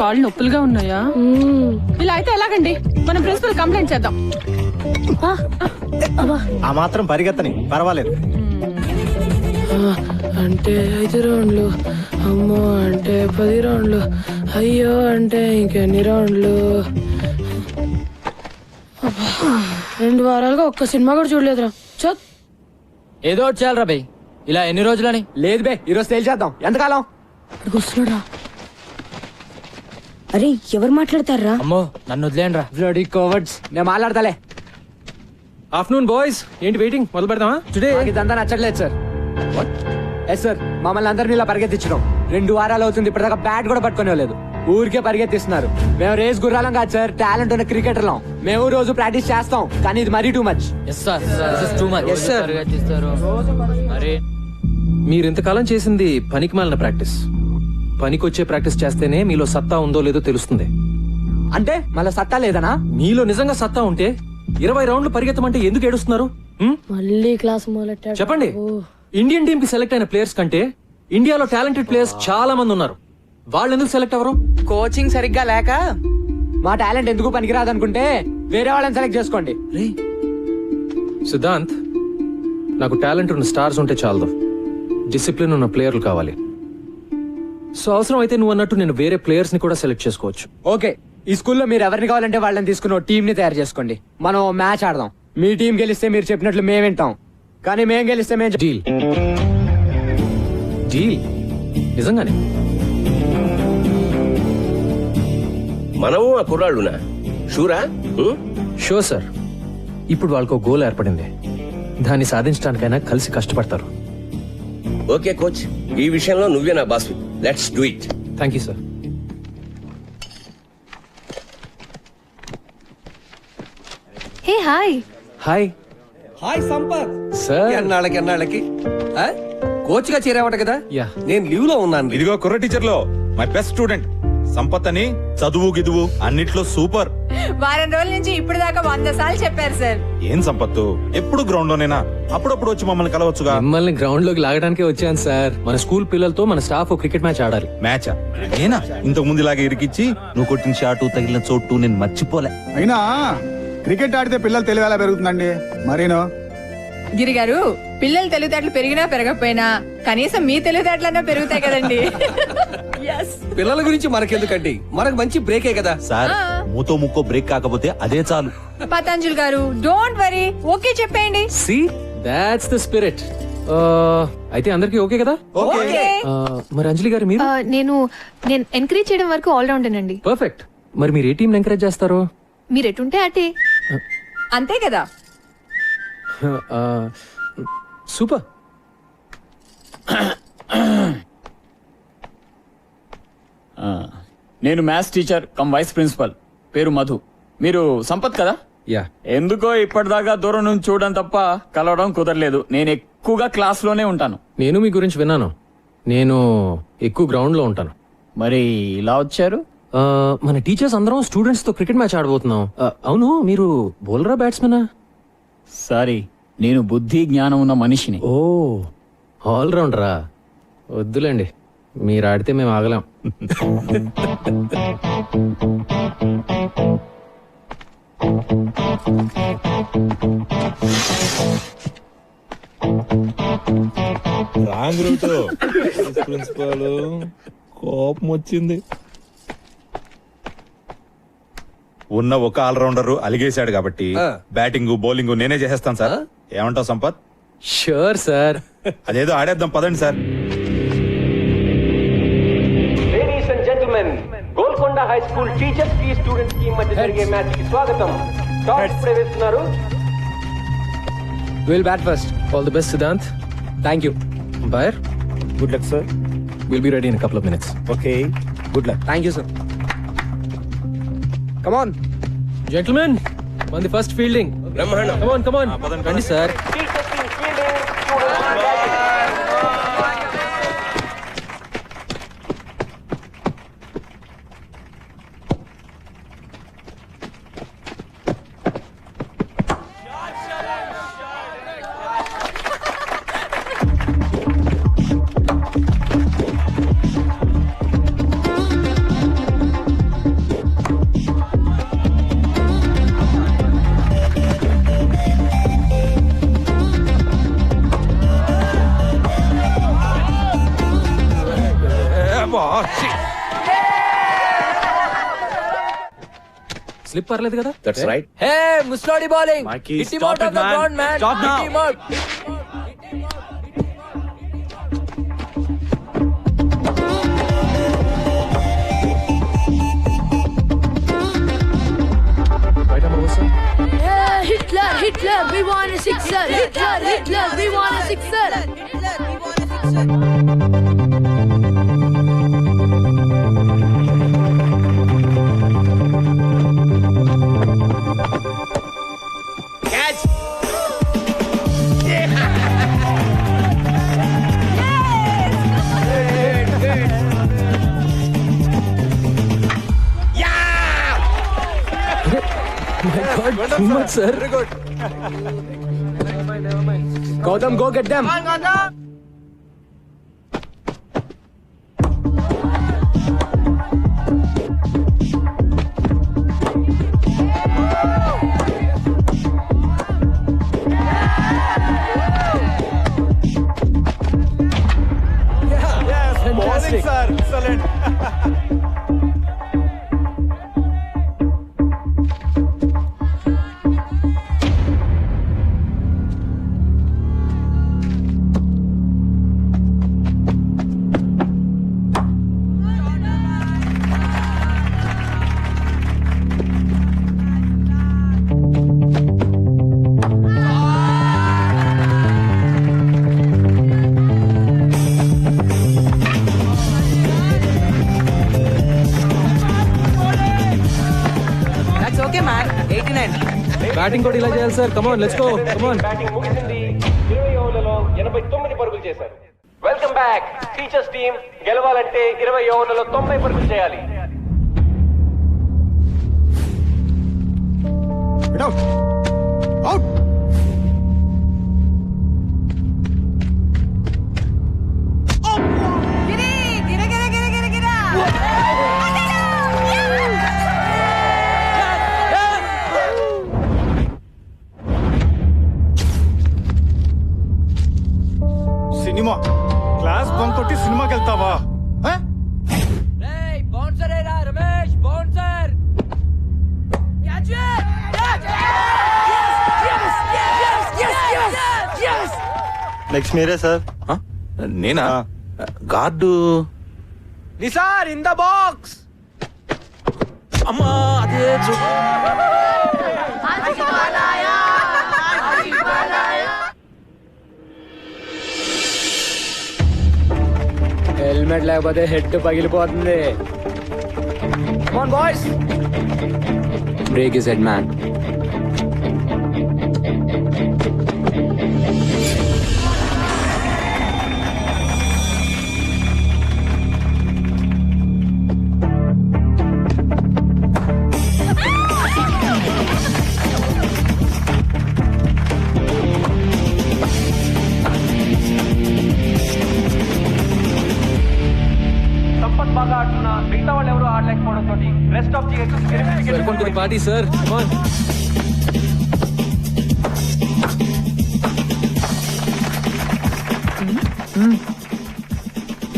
కాళ్ళు నొప్పులుగా ఉన్నాయా? ఇలా అయితే ఎలాగండి? మనం ప్రిన్సిపల్ కంప్లైంట్ చేద్దాం. ఆ మాత్రం పరిగెత్తని పర్వాలేదు. అంటే 5 రౌండ్లు, అమ్మో అంటే 10 రౌండ్లు, అయ్యో అంటే ఇంకెన్ని రౌండ్లు. 2 వారాలుగా ఒక్క సినిమా కూడా చూడలేదురా. చత్ ఏదో ఒకటి చేయాలరా బై. ఇలా ఎన్ని రోజులని? లేదు బే, ఈరోజు తేల్చేద్దాం. ఎంతకాలం? వస్తున్నాడా? అరే ఎవరు మాట్లాడతారా? అమ్మో నన్ను వదిలేండి రా. Bloody cowards. నేను మాట్లాడతాలే. ఆఫ్టర్నూన్ బాయ్స్, ఏంటి వెయిటింగ్? మొదలు పెడదామా? టుడే ఇదంతా నచ్చట్లేదు సార్. ఎస్ సార్, మమ్మల్ని అందరినీ ఇలా పరిగెత్తించడం 2 వారాలు అవుతుంది. ఇప్పటిదాకా బ్యాట్ కూడా పట్టుకునే లేదు. ఊరికే పరిగెత్తిస్తున్నారు. మేము రేస్ గుర్రాలం కాదు సార్, టాలెంట్ ఉన్న క్రికెటర్లం. మేము రోజు ప్రాక్టీస్ చేస్తాం, కానీ ఇది మరీ too much. Yes sir, too much. Yes sir, మరి మీరు ఇంతకాలం చేసింది పనికి మాలిన ప్రాక్టీస్. పనికొచ్చే ప్రాక్టీస్ చేస్తేనే మీలో సత్తా ఉందో లేదో తెలుస్తుంది. అంటే మళ్ళీ సత్తా లేదనా? మీలో నిజంగా సత్తా ఉంటే 20 రౌండ్లు పరిగెత్తమంటే ఎందుకు ఏడుస్తున్నారు? మళ్ళీ క్లాస్ మొదలెట్టాడు. చెప్పండి. ఇండియన్ టీమ్ కి సెలెక్ట్ అయిన ప్లేయర్స్ కంటే ఇండియాలో టాలెంటెడ్ ప్లేయర్స్ చాలా మంది ఉన్నారు. వాళ్ళు ఎందుకు సెలెక్ట్ అవ్వరు? కోచింగ్ సరిగ్గా లేక. మా టాలెంట్ ఎందుకు పనికిరాదు అనుకుంటే వేరే వాళ్ళని సెలెక్ట్ చేసుకోండి. సిద్ధాంత్, నాకు టాలెంట్ ఉన్న స్టార్స్ ఉంటే చాలదు, డిసిప్లిన్ ఉన్న ప్లేయర్లు కావాలి. సో అవసరం అయితే నువ్వు అన్నట్టు నేను వేరే ప్లేయర్స్ ని కూడా సెలెక్ట్ చేసుకోవచ్చు. ఓకే, ఈ స్కూల్లో మీరు ఎవరిని కావాలంటే వాళ్ళని తీసుకుని టీం ని తయారు చేసుకోండి. మనం మ్యాచ్ ఆడదాం. మీ టీం గెలిస్తే మీరు చెప్పినట్లు మేము వింటాం, కానీ మేము గెలిస్తే మేము డీల్. డీల్ నిజంగానే. మనము ఆ కుర్రాళ్ళునా? షూరా? Show sir. ఇప్పుడు వాళ్ళకు గోల్ ఏర్పడింది. దాన్ని సాధించడానికైనా కలిసి కష్టపడతారు. ఓకే కోచ్, ఈ విషయంలో నువ్వే నా boss. Let's do it. Thank you sir. Hey hi. Hi. Hi Sampath. Sir, ఎన్నాళ్ళకి కోచ్ గా చేరావట కదా? యా. నేను లీవ్ లో ఉన్నాను. ఇదిగో కుర్ర టీచర్ లో మై బెస్ట్ స్టూడెంట్ సంపత్ అని. చదువు గిదువు అన్నిట్లో సూపర్. వారం రోజుల నుంచి ఇప్పుడు దాకా 100 సార్లు చెప్పారు సార్. ఏం సంపత్తు, ఎప్పుడు గ్రౌండ్ లోనేనా? అప్పుడప్పుడు వచ్చి మమ్మల్ని కలవచ్చుగా. మిమ్మల్ని గ్రౌండ్ లోకి లాగడానికే వచ్చాను సార్. మన స్కూల్ పిల్లలతో మన స్టాఫ్ క్రికెట్ మ్యాచ్ ఆడాలి. మ్యాచా? నేనా? ఇంతకు ముందు ఇలాగే ఇరికిచ్చి నువ్వు కొట్టిన షాటు తగిలిన చోటు నేను మర్చిపోలే. అయినా క్రికెట్ ఆడితే పిల్లలు తెలివి ఎలా పెరుగుతుందండి? మరేనో గిరి గారు, పిల్లలు తెలివితేటలు పెరిగినా పెరగకపోయినా కనీసం మీ తెలివితేటలన్నా పెరుగుతాయి కదండి. పిల్లల గురించి మనకెందుకండి, మనకు మంచి బ్రేకే కదా సార్. మూతో ముక్కో బ్రేక్ కాకపోతే అదే చాలు. పతంజలి గారు, డోంట్ వరీ, ఓకే చెప్పేయండి. See that's the spirit. అయితే అందరికి ఓకే కదా? మరి అంజలి గారు మీరు? నేను ఎంకరేజ్ చేయడం వరకు ఆల్ రౌండేనండి. పర్ఫెక్ట్. మరి మీరు ఏ టీం ఎంకరేజ్ చేస్తారు? మీరు ఎటుంటే అటే. అంతే కదా. సూపర్. నేను maths teacher cum vice principal, పేరు మధు. మీరు సంపత్ కదా? యా. ఎందుకో ఇప్పటిదాకా దూరం నుంచి చూడడం తప్ప కలవడం కుదరలేదు. నేను ఎక్కువగా క్లాస్ లోనే ఉంటాను. నేను మీ గురించి విన్నాను. నేను ఎక్కువ గ్రౌండ్ లో ఉంటాను. మరి ఇలా వచ్చారు? మన టీచర్స్ అందరం స్టూడెంట్స్ తో క్రికెట్ మ్యాచ్ ఆడబోతున్నాం. అవును, మీరు బౌలరా బ్యాట్స్మెనా? సారీ, నేను బుద్ధి జ్ఞానం ఉన్న మనిషిని. ఓ, ఆల్ రౌండరా? వద్దులేండి, మీరు ఆడితే మేము ఆగలేం. Wrong route. ప్రిన్సిపల్ కోపం వచ్చింది. ఉన్న ఒక ఆల్రౌండర్ అలిగేశాడు కాబట్టి బ్యాటింగ్ బౌలింగ్ నేనే చేసేస్తాను సార్. ఏమంటావు సంపత్? Sure sir. అదేదో ఆడేద్దాం పదండి sir. Ladies and gentlemen, Golconda high school teachers కి స్టూడెంట్స్ కి మధ్య జరిగే మ్యాచ్ కి స్వాగతం. టాస్ ప్రవేశిస్తున్నారు. Will bat first. All the best Siddhant. Thank you. బైర్, good luck sir. Will be ready in couple of minutes. Okay, good luck. Thank you sir. Come on gentlemen, on the first fielding. బ్రహ్మాండం. Come on రండి sir. Teachers team fielding, students batting. Slip పర్లేదు కదా? That's right. హే ముస్లోడి bowling. Mikey, Hit him stop out it, of the man. ground, man. Stop Hit now. him out. Right arm over, sir. Yeah, Hitler, Hitler, we want a sixer. Hitler, Hitler, we want a sixer. Catch. My God, too much, sir. Very good. Gautam, go get them. Bowling, sir. Excellent. That's okay, man. 89. Batting కూడా ఇలా చేయాలి sir. Come on let's go. Come on. Batting ముగిసింది. 20 ఓవర్లలో 89 పరుగులు చేశారు. Welcome back. Teachers team గెలవాలంటే 20 ఓవర్లలో 90 పరుగులు చేయాలి. అవుట్. సినిమా క్లాస్ బంక్ కొట్టి సినిమాకి వెళ్తావా? Hey, bouncer era Ramesh, bouncer. Catch it! Yes! Next మీరే సార్. నేనా? Guard Nisar in the box. అమ్మా అదే హెల్మెట్ లేకపోతే హెడ్ పగిలిపోతుంది. Come on, boys. Break his head, man. Sampath బాగా ఆడుతున్నా మిగతా వాళ్ళు ఎవరు ఆడలేకపోవడంతో rest of welcome to the party sir. Come on.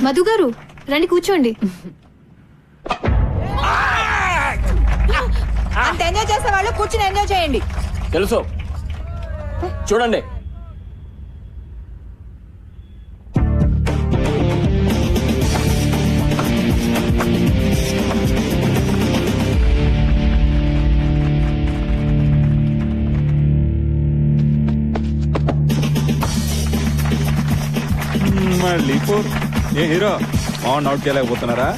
Madhu గారు రండి కూర్చోండి. అంత ఎంజాయ్ చేసే వాళ్ళు కూర్చుని ఎంజాయ్ చేయండి. తెలుసు చూడండి. మళ్ళీ ఫోర్. ఏ హీరో ఆన్ అవుట్ చేయలేకపోతున్నారా?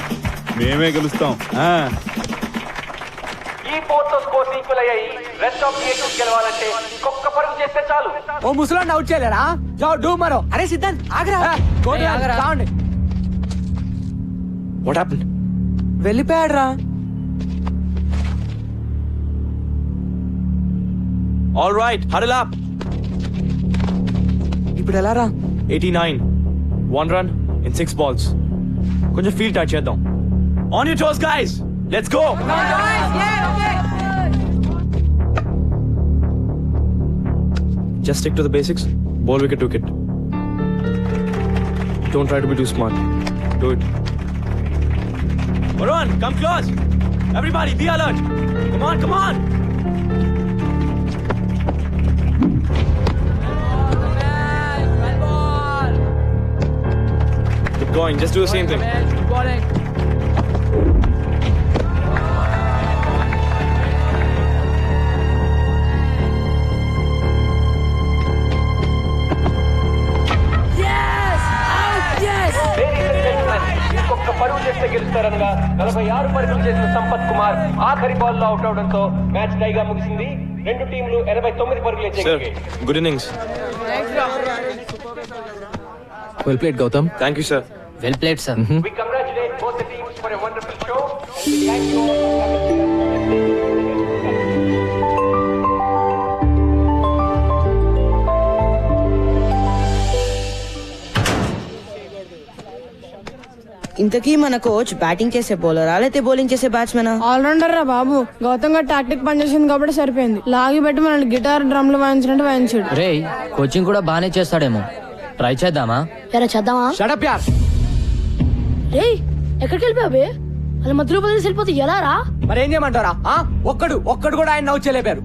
మేమే గెలుస్తాం. ఈ 4తో స్కోర్స్ ఈక్వల్ అయ్యాయి. రెస్ట్ ఆఫ్ టీమ్స్ గెలవాలంటే ఇంకొక పరుగు చేస్తే చాలు. ఓ ముసలాన్ని అవుట్ చేయలేరా? జావ్ డూ మరో. అరే సిద్ధాంత్ ఆగరా. రావండి. What happened? వెళ్ళిపోయాడు రా. All right, huddle up. ఇప్పుడు ఎలా రా? 89 1 run in 6 balls. కొంచెం ఫీల్డ్ టచ్ చేద్దాం. On your toes guys, let's go. Just stick to the basics. Ball wicket to wicket. Don't try to be too smart. Do it. Varun, come close. Everybody, be alert. Come on, come on. Keep going. Just do the same thing. ఇంకొక పరుగు చేస్తే గెలుస్తారనగా 46 పరుగులు చేసిన సంపత్ కుమార్ ఆఖరి ball లో out అవడంతో match టైగా ముగిసింది. రెండు టీంలు 89 పరుగులు Sir, చేశాయి. good innings. Well played Gautam. Thank you, sir. Well played sir. We congratulate both the teams for a wonderful show. Thank you. ఇంతకీ మన కోచ్ బ్యాటింగ్ చేసే బౌలరా లేకపోతే బౌలింగ్ చేసే బ్యాట్స్మెనా? ఆల్రౌండర్ రా బాబు. గౌతమ్ గారు టాక్టిక్ పనిచేసింది కాబట్టి సరిపోయింది. లాగి పెట్టి మనల్ని గిటార్ డ్రమ్లు వాయించినట్టు వాయించాడు. రే కోచింగ్ కూడా బానే చేస్తాడేమో. ట్రై చేద్దామా? చేద్దామా? షట్ అప్ యార్. రే ఎక్కడికి వెళ్ళిపోయావే? వాళ్ళ మధ్యలో బదిలేసి వెళ్ళిపోతే ఎలా రా? మరి ఏం చేయమంటారా? ఒక్కడు కూడా ఆయన నవ్వు చేయలేపారు.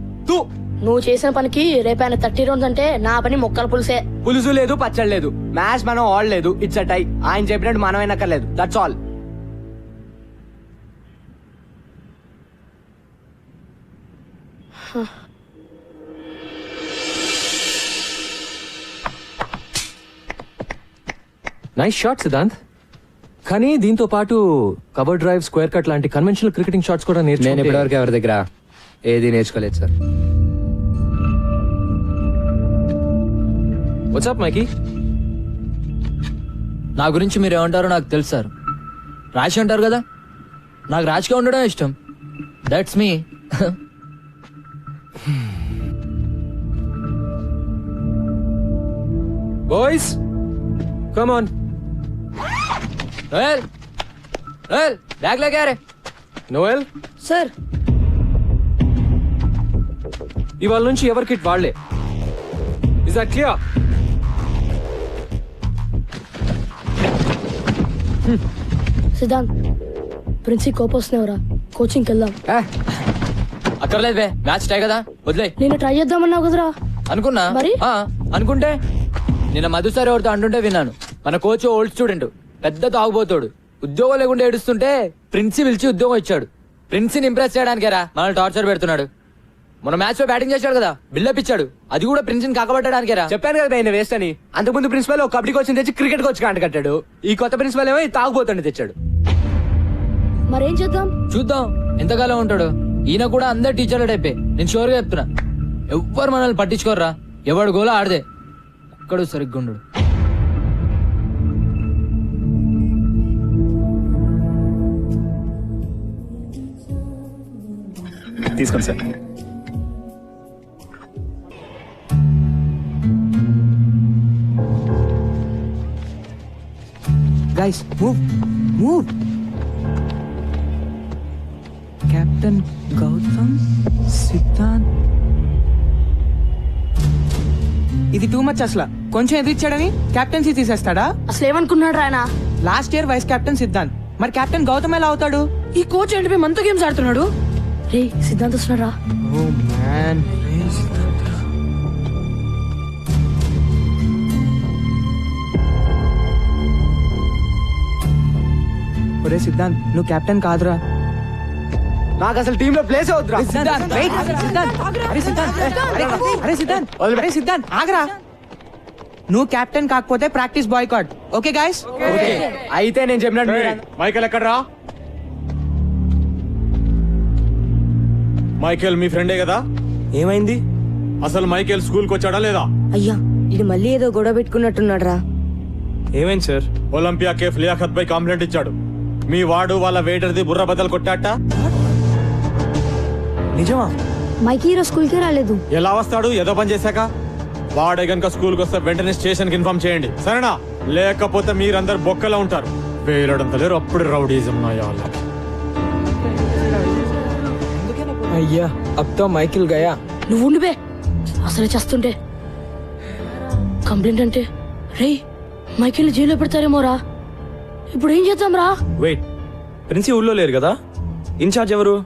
నువ్వు చేసిన పనికి రేపు ఆయన 30 రౌండ్స్ అంటే నా పని మొక్కల పులిసే. పులుసు లేదు, పచ్చడి లేదు, మ్యాచ్ మనం ఆడలేదు. It's a tie. ఆయన చెప్పినట్టు మనం అయినక్కర్లేదు. That's all. Nice shot Siddhant. కానీ దీంతో పాటు కవర్ డ్రైవ్, స్క్వేర్ కట్ లాంటి కన్వెన్షనల్ క్రికెటింగ్ షాట్స్ కూడా నేను ఇప్పటివరకు ఎవరి దగ్గర ఏది నేర్చుకోలేదు సార్. వాట్సాప్ మైకీ? నా గురించి మీరు ఏమంటారో నాకు తెలుసు సార్. రాశి అంటారు కదా, నాకు రాశిగా ఉండడం ఇష్టం. That's me. Boys come on. Bag లేకారే. నోయల్ సార్ ఇవాళ నుంచి ఎవరి కిట్ వాళ్లే. Is that clear? Siddhant princi కోపొస్తున్నావురా, కోచింగ్కి వెళ్దాం. అక్కర్లేదు బే, మ్యాచ్ టై కదా, వదిలే. నేను ట్రై చేద్దామన్నావు కదరా. అనుకున్నా మరి? అనుకుంటే నిన్న మధు సార్ ఎవరితో అంటుంటే విన్నాను. మన కోచ్ ఓల్డ్ స్టూడెంట్, పెద్ద తాగుబోతాడు. ఉద్యోగం లేకుండా ఏడుస్తుంటే ప్రిన్సి పిలిచి ఉద్యోగం ఇచ్చాడు. ప్రిన్సిని ఇంప్రెస్ చేయడానికేరా మనల్ని టార్చర్ పెడుతున్నాడు. మన మ్యాచ్ లో బ్యాటింగ్ చేశాడు కదా, బిల్డప్ ఇచ్చాడు. అది కూడా ప్రిన్సిని కాకబట్టడానికేరా. చెప్పాను కదా ఆయన వేస్ట్ అని. అంతకుముందు ప్రిన్సిపల్ ఒక కబడ్డీ కోచ్ తెచ్చి క్రికెట్ కోచ్ కాంట కట్టాడు. ఈ కొత్త ప్రిన్సిపల్ ఏమో తాగుబోతుండే తెచ్చాడు. మరేం చేద్దాం? చూద్దాం ఎంతకాలం ఉంటాడు. ఈయన కూడా అందరు టీచర్ల టైపే. నేను షూర్ గా చెప్తున్నా, ఎవ్వరు మనల్ని పట్టించుకోర్రా. ఎవడు గోలా ఆడదే, ఒక్కడు సరిగ్గా ఉండడు. తీసుకోండి sir. Guys move move. Captain Gautam, Siddhant. ఇది టూ మచ్ అసలు. కొంచెం ఎదిరిచ్చాడని కెప్టెన్సీ తీసేస్తాడా? అసలు ఏమనుకున్నాడు ఆయన? Last year vice captain Siddhant, మరి కెప్టెన్ గౌతమ్ ఎలా అవుతాడు? ఈ కోచ్ ఏంటి మనతో గేమ్స్ ఆడుతున్నాడు? రే సిద్ధాంత్ వస్తున్నాడా? Oh man. ఒరే సిద్ధాంత్, నువ్వు కెప్టెన్ కాదురా. నాకు అసలు టీమ్ లో ప్లేస్ అవుతురా. అరే సిద్ధాంత్ ఆగరా. నువ్వు కెప్టెన్ కాకపోతే ప్రాక్టీస్ బాయ్కాట్. Okay guys? అయితే నేను చెప్పినట్టు మైకేల్ ఎక్కడ్రా? మైకేల్ మీ ఫ్రెండే కదా? ఏమైంది? అసలు మైకేల్ స్కూల్ కి వచ్చాడా లేదా? అయ్యా ఇది మళ్ళీ ఏదో గొడవ పెట్టుకున్నట్టున్నాడు రా. ఏమైంది సార్? ఒలింపియా కేఫ్ లియాఖత్ పై కంప్లైంట్ ఇచ్చాడు. మీ వాడు వాళ్ళ వెయిటర్ది బుర్ర బద్దలు కొట్టాట. నిజమా? మైకి ఈరోజు స్కూల్కి రాలేదు. ఎలా వస్తాడు? ఏదో పని చేశాక. వాడే గనుక స్కూల్ కి వస్తే వెంటనే స్టేషన్ కి ఇన్ఫార్మ్ చేయండి, సరేనా? లేకపోతే మీరందరు బొక్కలో ఉంటారు. వేలడంత లేరు, అప్పుడు రౌడీజం నాయాల. అయ్యా అబ్తో మైకిల్ గయా. నువ్వు ఉండిపే, అసలే చేస్తుంటే కంప్లైంట్ అంటే. రే మైకిల్ జైల్లో పెడతారేమో రా. ఇప్పుడు ఏం చేద్దాం రా? వెయిట్, ప్రిన్సి ఊళ్ళో లేరు కదా, ఇన్ఛార్జ్ ఎవరు?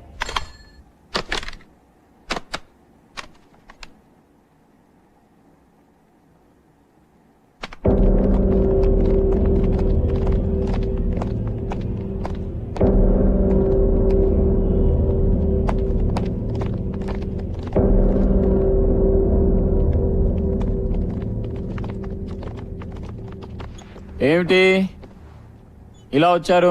ఏమిటి ఇలా వచ్చారు?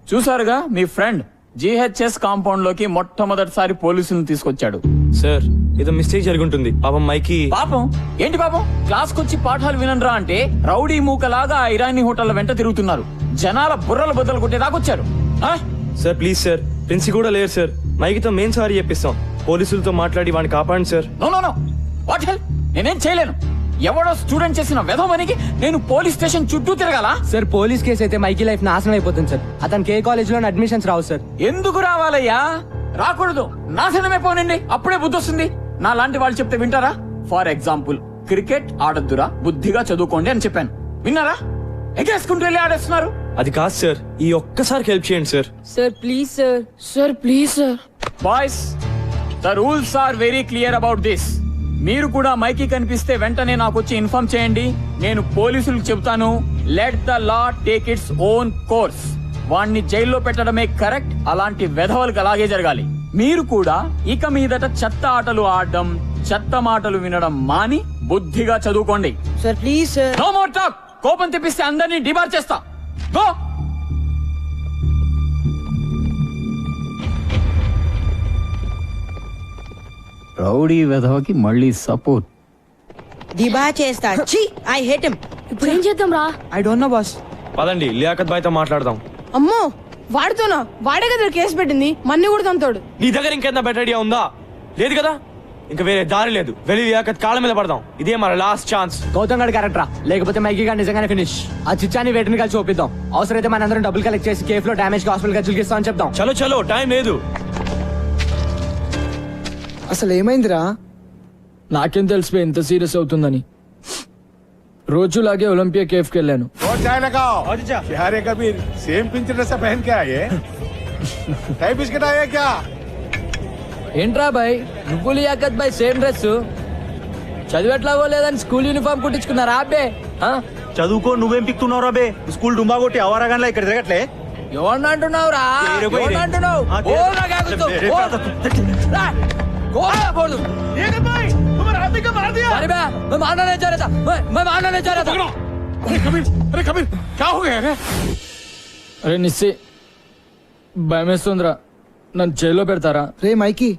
చూసారుగా మీ ఫ్రెండ్ జిహెచ్ఎస్ కాంపౌండ్ లోకి మొట్టమొదటిసారి పోలీసులను తీసుకొచ్చాడు. సార్ ఏదో మిస్టేక్ జరుగుంటుంది. పాపం మైకి. పాపం ఏంటి పాపం? క్లాస్ కొచ్చి పాఠాలు వినరా అంటే రౌడీ మూకలాగా ఐరానీ హోటల్ వెంట తిరుగుతున్నారు. జనాల బుర్రలు బద్దలు కొట్టే దాకొచ్చారు. సార్ ప్లీజ్ సార్, ప్రిన్సి కూడా లేరు సార్. మైకితో మెయిన్ సారీ చెప్పిస్తాం. పోలీసులతో మాట్లాడి వాడిని కాపాడండి sir. No no no, what hell? నేనేం చేయలేను. ఎవడో స్టూడెంట్ చేసిన వెధవనికి నేను పోలీస్ స్టేషన్ చుట్టూ తిరగాల? సార్ పోలీస్ కేసు అయితే మైకి లైఫ్ నాశనం అయిపోతుంది సార్. అతనికి ఏ కాలేజ్ లో అడ్మిషన్స్ రావు సార్. ఎందుకు రావాలయ్యా? రాకూడదు, నాశనమే పోనండి, అప్పుడే బుద్ధి వస్తుంది. నా లాంటి వాళ్ళు చెప్తే వింటారా? ఫర్ ఎగ్జాంపుల్, క్రికెట్ ఆడద్దురా, బుద్ధిగా చదువుకోండి అని చెప్పాను. విన్నారా? ఎగేసుకుంటూ వెళ్ళి ఆడేస్తున్నారు. అది కాదు సార్, ఈ ఒక్కసారి హెల్ప్ చేయండి sir. Sir please sir. Sir please sir. Boys, the rules are very clear about this. మీరు కూడా మైకి కనిపిస్తే వెంటనే నాకు వచ్చి ఇన్ఫార్మ్ చేయండి. నేను పోలీసులకు చెబుతాను. Let the law take its own course. వాణ్ణి జైల్లో పెట్టడమే కరెక్ట్. అలాంటి వెధవలకు అలాగే జరగాలి. మీరు కూడా ఇక మీదట చెత్త ఆటలు ఆడడం, చెత్త మాటలు వినడం మాని బుద్ధిగా చదువుకోండి. Sir please sir. No more talk. కోపం తెప్పిస్తే అందరినీ డిబార్ చేస్తా. గో. రౌడీ వెధవకి మళ్ళీ సపోర్ట్. దిబా చేస్తా. I hate him. ఇప్పుడు ఏం చేద్దాం రా? I don't know boss. పదండి లియాకత్ బాయ్తో మాట్లాడదాం. అమ్మో, వాడితోనా? వాడే కదా కేసు పెట్టింది, మన్ని కూడా తంతాడు. నీ దగ్గర ఇంకేంత బెటర్ ఐడియా ఉందా? లేదు కదా, ఇంకా వేరే దారి లేదు. వెళ్ళి లియాకత్ కాళ్ళ మీద పడదాం. ఇదే మన లాస్ట్ ఛాన్స్. గౌతమ్ గడ్ క్యారెక్టరా, లేకపోతే మైకి గారు నిజంగానే ఫినిష్. ఆ చిచ్చాని వేటిని కలిసి చూపిద్దాం. అవసరమైతే మనందరం డబ్బులు కలెక్ట్ చేసి కేఫ్ లో డామేజ్ హాస్పిటల్ ఖర్చులు ఇస్తామని చెప్దాం. చలో చలో, టైం లేదు. అసలు ఏమైందిరా? నాకేం తెలిసిపోయి ఎంత సీరియస్ అవుతుందని. రోజులాగే ఒలింపియా కేఫ్ కి వెళ్ళాను. ఏంట్రా బాయ్, నువ్వు లియాకత్ బాయ్ సేమ్ డ్రెస్? చదివేట్లాగో లేదని స్కూల్ యూనిఫామ్ కుట్టించుకున్నారా అబ్బే? చదువుకో, నువ్వేం పిక్తున్నావు రాబే? స్కూల్ డుంబా కొట్టి అవరాగానే ఇక్కడ తిరగట్లే. ఎవరిని అంటున్నావురా? ఎవరిని అంటున్నావు? అరే నిస్సి, భయమేస్తుందిరా. నన్ను జైల్లో పెడతారా? రే మైకి,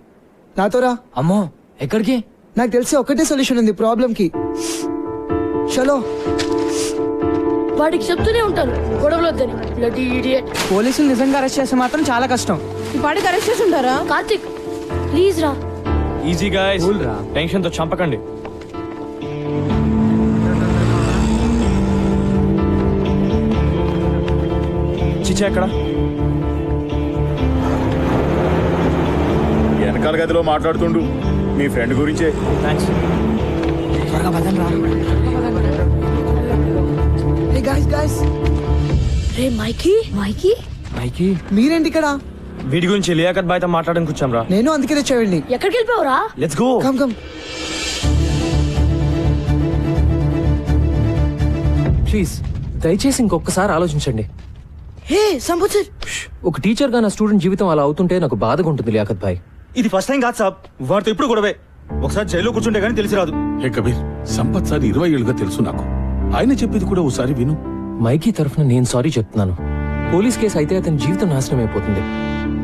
నాతోరా. అమ్మో, ఎక్కడికి? నాకు తెలిసి ఒకటే సొల్యూషన్ ఉంది ప్రాబ్లం కి. చలో. వాడికి చెప్తూనే ఉంటాను గొడవలు వద్దని. Bloody idiot. పోలీసులు నిజంగా అరెస్ట్ చేస్తే మాత్రం చాలా కష్టం. ఈ పాడికి అరెస్ట్ చేసి ఉంటారా? కార్తిక్ ప్లీజ్ రా. ఈజీ గాయ్స్, టెన్షన్ తో చంపకండి. చిచ్చా ఎక్కడ? వెనకాల గదిలో మాట్లాడుతుండు మీ ఫ్రెండ్ గురించే. థ్యాంక్స్. రే మైకి. మైకి మైకి మీరేంటి ఇక్కడ? వీడి గురించి లియాకత్ బాయ్తో మాట్లాడడానికి వచ్చాం రా. నేను అందుకే తెచ్చేవాడిని. ఎక్కడికి వెళ్ళిపోవరా? Let's go. Come come. Please దయచేసి ఇంకొకసారి ఆలోచించండి. హే సంబుచర్, ఒక టీచర్ గా నా స్టూడెంట్ జీవితం అలా అవుతుంటే నాకు బాధగా ఉంటుంది లియాకత్ భాయ్. ఇది ఫస్ట్ టైం కాదు సాబ్, వాడితో ఇప్పుడు గొడవే. ఒకసారి జైల్లో కూర్చుంటే గానీ తెలిసి రాదు. హే కబీర్, సంపత్ సార్ 20 ఏళ్ళుగా తెలుసు నాకు. ఆయన చెప్పేది కూడా ఒకసారి విను. మైకి తరఫున నేను సారీ చెప్తున్నాను. పోలీస్ కేసు అయితే అతని జీవితం నాశనం అయిపోతుంది.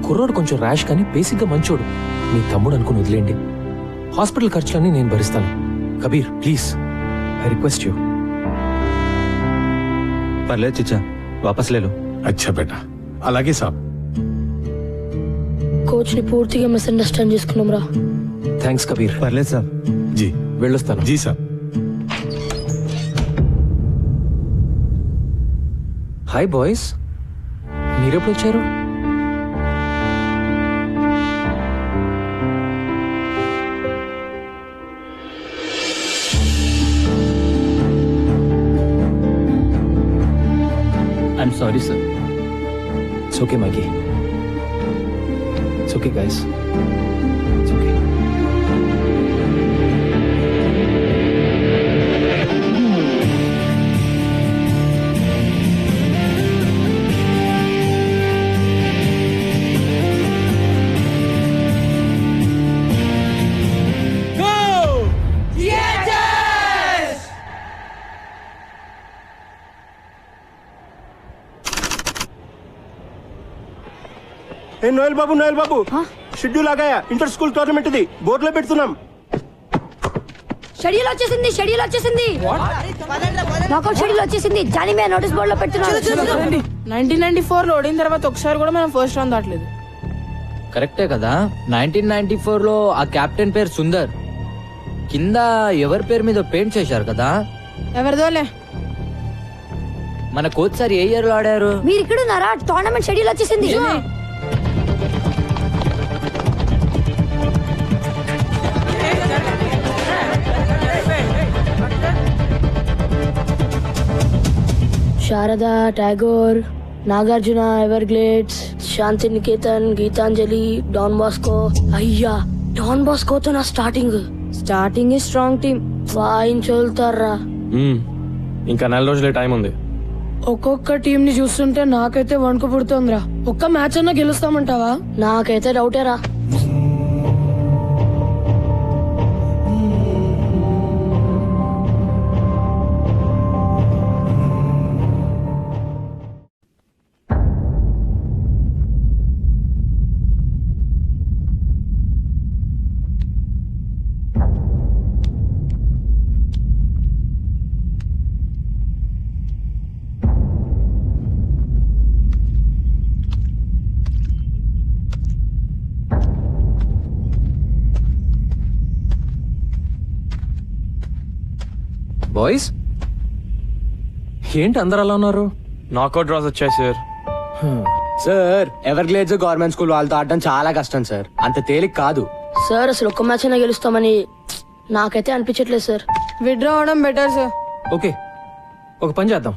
కుర్రోడు కొంచెం ర్యాష్ కానీ బేసిక్ గా మంచోడు. మీ తమ్ముడు అనుకుని వదిలేండి. హాస్పిటల్ ఖర్చులన్నీ నేను భరిస్తాను. Kabir please, I request you. పర్లేదు చిచ్చా, వాపస్ లేలో. అచ్చా బేటా, అలాగే సాబ్. కోచ్ ని పూర్తిగా మిస్అండర్స్టాండ్ చేసుకున్నాం రా. థ్యాంక్స్ కబీర్. పర్లేదు సాబ్. జీ వెళ్ళొస్తాను. జీ సాబ్. హాయ్ బాయ్స్, మీరెప్పుడు వచ్చారు? I'm sorry sir. It's okay Mikey. Okay guys. ఏ నోయల్ బాబు షెడ్యూల్ ఆగాయా? ఇంటర్ స్కూల్ టోర్నమెంట్ ఇది బోర్డులో పెడుతున్నాం. షెడ్యూల్ వచ్చేసింది నాకౌట్ షెడ్యూల్ వచ్చేసింది. జానీ మే నోటీస్ బోర్డులో పెడుతున్నాడు. 1994 లో ఓడిన తర్వాత ఒకసారి కూడా మనం ఫస్ట్ రౌండ్ దాటలేదు. కరెక్టే కదా. 1994 లో ఆ కెప్టెన్ పేరు సుందర్. కింద ఎవరి పేరు మీద పెయింట్ చేశారు కదా. ఎవరిదోలే. మన కోచ్ సార్ ఏ ఇయర్ లో ఆడారు? మీరు ఇక్కడ ఉన్నారా? టోర్నమెంట్ షెడ్యూల్ వచ్చేసింది. శారదా, టాగోర్, నాగార్జున, ఎవర్గ్లేడ్స్, శాంతి నికేతన్, గీతాంజలి, డాన్ బాస్కో. అయ్యా, డాన్ బాస్కోతో నా స్టార్టింగ్ స్ట్రాంగ్ టీమ్ వాయించోల్తారా. ఇంకా 4 రోజులే టైం ఉంది. ఒక్కొక్క టీం ని చూస్తుంటే నాకైతే వణుకు పుడుతోందిరా. ఒక్క మ్యాచ్ అన్నా గెలుస్తామంటావా? నాకైతే డౌటేరా. బాయ్స్, ఏంటి అందరు అలా ఉన్నారు? నాకౌట్ డ్రాస్ వచ్చాయి sir. Sir, Everglades government school వాళ్ళతో ఆడడం చాలా కష్టం సార్. అంత తేలిక కాదు సార్. అసలు ఒక్క మ్యాచ్ అయినా గెలుస్తామని నాకైతే అనిపించట్లేదు సార్. విత్డ్రా అవడం బెటర్ సార్. ఓకే, ఒక పని చేద్దాం.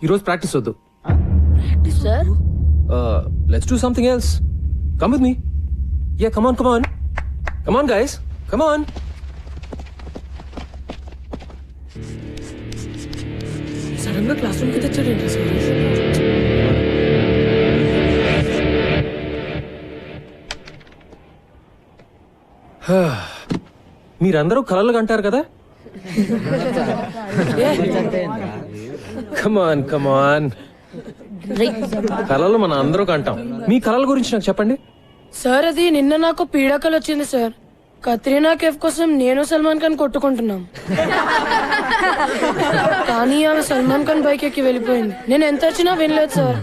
ఈరోజు ప్రాక్టీస్ వద్దు. Sir, let's do something else. Come with me. Yeah, come on guys, come on. Sudden గా క్లాస్ రూమ్ కి తెచ్చాడు సార్. మీరందరూ కలలు కంటారు కదా. కమాన్ కలలు మన అందరూ కంటాం. మీ కలల గురించి నాకు చెప్పండి. సార్, అది నిన్న నాకు పీడకలు వచ్చింది సార్. కత్రీనా కేఫ్ కోసం నేను సల్మాన్ ఖాన్ కొట్టుకుంటున్నాం. కానీ ఆమె సల్మాన్ ఖాన్ బైక్ ఎక్కి వెళ్ళిపోయింది. నేను ఎంత వచ్చినా వినలేదు సార్.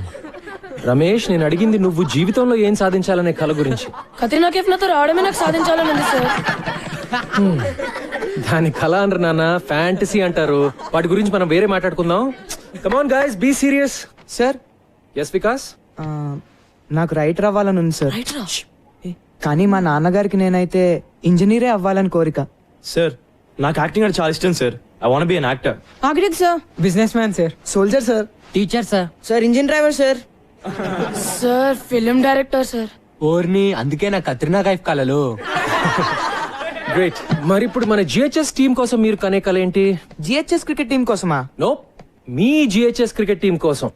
రమేష్, నేను అడిగింది నువ్వు జీవితంలో ఏం సాధించాలనే కల గురించి. కత్రీనా కేఫ్ నాతో రావడమే నాకు సాధించాలని ఉంది సార్. దాని కళ అంటారు నాన్న, ఫ్యాంటసీ అంటారు. వాటి గురించి మనం వేరే మాట్లాడుకుందాం. Come on guys, be serious. Sir. Yes Vikas. నాకు రైటర్ అవ్వాలని ఉంది సార్. కానీ మా నాన్నగారికి నేనైతే ఇంజనీరే అవ్వాలని కోరిక. సార్, నాకు యాక్టింగ్ అంటే చాలా ఇష్టం sir. I want be an actor. Architect sir. Business man sir. Soldier sir. Teacher sir. Sir, engine driver sir. Sir, film director sir. ఓర్ని, అందుకే నా కత్రినా కైఫ్ కలలు. గ్రేట్. మరి ఇప్పుడు మన జిహెచ్ఎస్ టీం కోసం మీరు కనే కల ఏంటి? జిహెచ్ఎస్ క్రికెట్ టీం కోసమా? నో, మీ జిహెచ్ఎస్ క్రికెట్ టీం కోసం.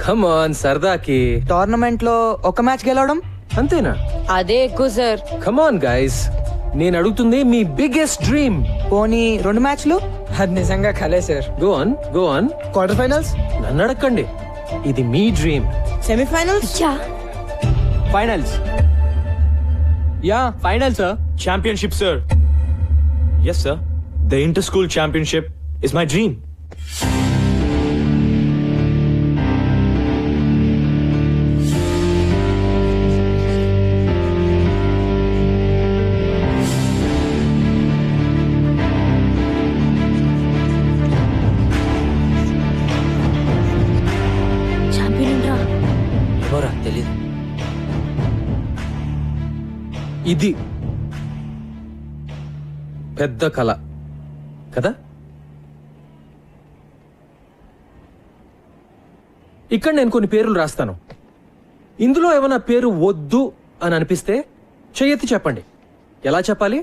కమ్ ఆన్, సరదాకి. టోర్నమెంట్ లో ఒక మ్యాచ్ గెలవడం అంతేనా? అదే ఎక్కువ సార్. కమ్ ఆన్ గైస్, నేను అడుగుతుంది మీ బిగ్గెస్ట్ డ్రీమ్. పోనీ 2 మ్యాచ్లు? అది నిజంగా కలే sir. Go on. Quarter finals? నన్ను అడగండి, ఇది మీ dream. Semifinals? Finals? Ya, final sir. Championship, sir. Yes, sir. The inter-school championship is my dream. ఎవరా తెలీదు. ఇది పెద్ద కళ కదా. ఇక్కడ నేను కొన్ని పేర్లు రాస్తాను. ఇందులో ఏమైనా పేరు వద్దు అని అనిపిస్తే చెయ్యెత్తి చెప్పండి. ఎలా చెప్పాలి?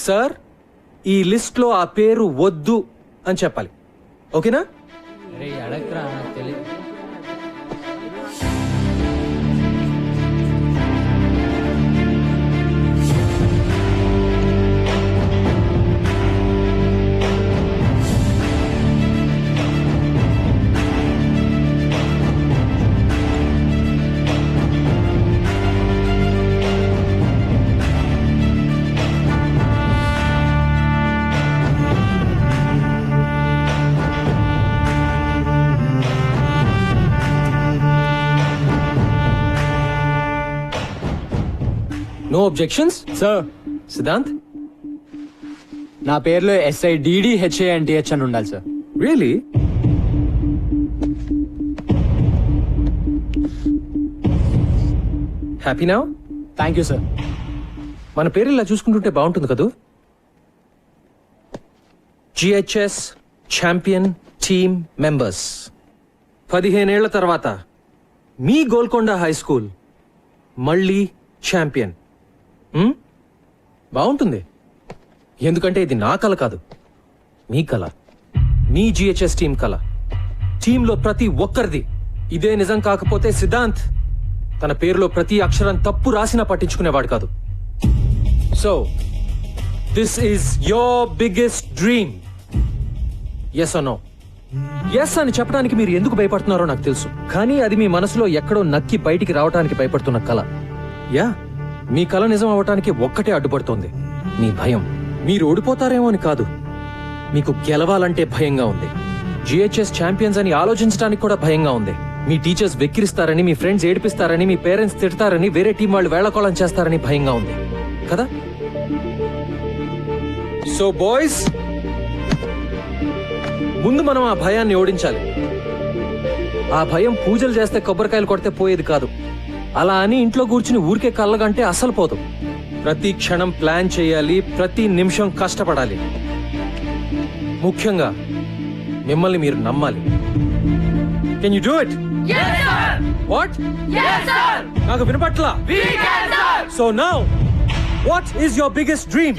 సార్, ఈ లిస్ట్ లో ఆ పేరు వద్దు అని చెప్పాలి. ఓకేనా? No objections sir. సిద్ధాంత్, నా పేరులో SIDDHANTH అని ఉండాలి sir. Really? Happy now? Thank you sir. మన పేరు ఇలా చూసుకుంటుంటే బాగుంటుంది కదూ. GHS champion team members. 15 ఏళ్ల తర్వాత మీ గోల్కొండ హై స్కూల్ మళ్ళీ ఛాంపియన్. బాగుంటుంది. ఎందుకంటే ఇది నా కల కాదు, మీ కల, మీ GHS టీం కల. టీంలో ప్రతి ఒక్కరిది. ఇదే నిజం కాకపోతే సిద్ధాంత్ తన పేరులో ప్రతి అక్షరం తప్పు రాసినా పట్టించుకునేవాడు కాదు. So this is your biggest dream. Yes or no? Yes అని చెప్పడానికి మీరు ఎందుకు భయపడుతున్నారో నాకు తెలుసు, కానీ అది మీ మనసులో ఎక్కడో నక్కి బయటికి రావడానికి భయపడుతున్న కల. యా, మీ కల నిజం అవటానికి ఒక్కటే అడ్డుపడుతోంది, మీ భయం. మీరు ఓడిపోతారేమో అని కాదు, మీకు గెలవాలంటే భయంగా ఉంది. GHS ఛాంపియన్స్ అని ఆలోచించడానికి కూడా భయంగా ఉంది. మీ టీచర్స్ వెక్కిరిస్తారని, మీ ఫ్రెండ్స్ ఏడిపిస్తారని, మీ పేరెంట్స్ తిడతారని, వేరే టీం వాళ్ళు వేళకోళం చేస్తారని భయంగా ఉంది కదా. సో బాయ్స్, ముందు మనం ఆ భయాన్ని ఓడించాలి. ఆ భయం పూజలు చేస్తే కొబ్బరికాయలు కొడితే పోయేది కాదు. అలా అని ఇంట్లో కూర్చుని ఊరికే కళ్ళగంటే అస్సలు పోదు. ప్రతి క్షణం ప్లాన్ చేయాలి, ప్రతి నిమిషం కష్టపడాలి. ముఖ్యంగా మిమ్మల్ని మీరు నమ్మాలి. Can you do it? What? నాకు వినపట్లా. So now what is your biggest dream?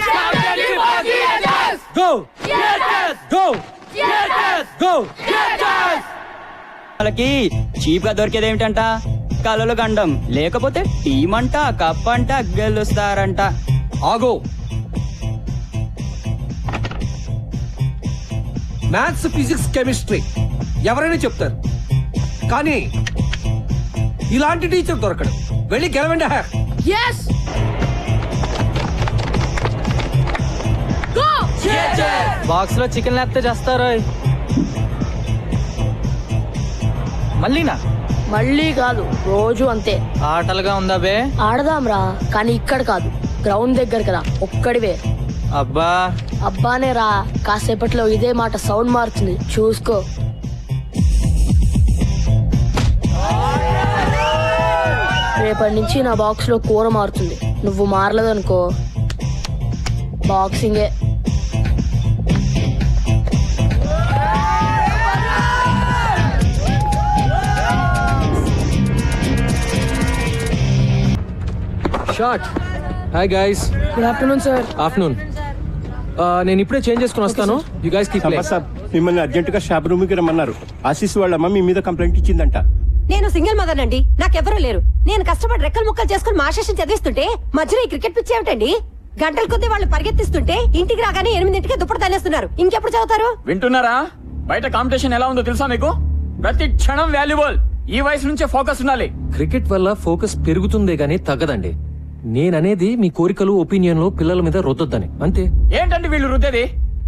Go go go. వాళ్ళకి చీప్ గా దొరికేది ఏమిటంట? కలలు గండం, లేకపోతే టీం అంట, కప్ అంట, గెలుస్తారంట. ఆగో. మ్యాథ్స్, ఫిజిక్స్, కెమిస్ట్రీ ఎవరైనా చెప్తారు, కానీ ఇలాంటి టీచర్ దొరకడు. వెళ్ళి గెలవండి. బాక్స్ లో చికెన్ లేకపోతే చేస్తారు. మళ్ళీనా? మళ్ళీ కాదు, రోజు అంతే. ఆటలుగా ఉందా బే? ఆడదాంరా, కానీ ఇక్కడ కాదు, గ్రౌండ్ దగ్గర కదా, ఒక్కడివే. అబ్బా అబ్బానే రా, కాసేపట్లో ఇదే మాట సౌండ్ మారుతుంది, చూసుకో. రేపటి నుంచి నా బాక్స్ లో కూర మారుతుంది. నువ్వు మారలేదనుకో బాక్సింగే. Shot. Hi guys. Good afternoon sir. Afternoon. నేను ఇప్పుడే చేంజ్ చేసుకుని వస్తాను. You guys keep playing. Sir, మిమ్మల్ని అర్జెంట్ గా షాప్ రూమ్ కి రమ్మన్నారు. ఆశీస్ వాళ్ళ అమ్మ మీ మీద కంప్లైంట్ ఇచ్చిందంట. నేను సింగిల్ మదర్ అండి, నాకెవరూ లేరు. నేను కష్టపడి రెక్కలు ముక్కలు చేసుకుని మా శేషం చదివిస్తుంటే మధ్యలో ఈ క్రికెట్ పిచ్చి ఏమిటండి? గంటల కొద్దీ వాళ్ళు పరిగెత్తిస్తుంటే ఇంటికి రాగానే 8ంటికే దుప్పటి తనేస్తున్నారు. ఇంకెప్పుడు చదువుతారు? వింటున్నారా? బయట కాంపిటీషన్ ఎలా ఉందో తెలుసా మీకు? ప్రతి క్షణం వాల్యుబుల్. ఈ వయసు నుంచే ఫోకస్ ఉండాలి. క్రికెట్ వల్ల ఫోకస్ పెరుగుతుందే గానీ తగ్గదండి. నేననేది మీ కోరికలు, ఒపీనియన్లు పిల్లల మీద రుద్దొద్దని, అంతే. ఏంటండి వీళ్ళు రుద్దేది?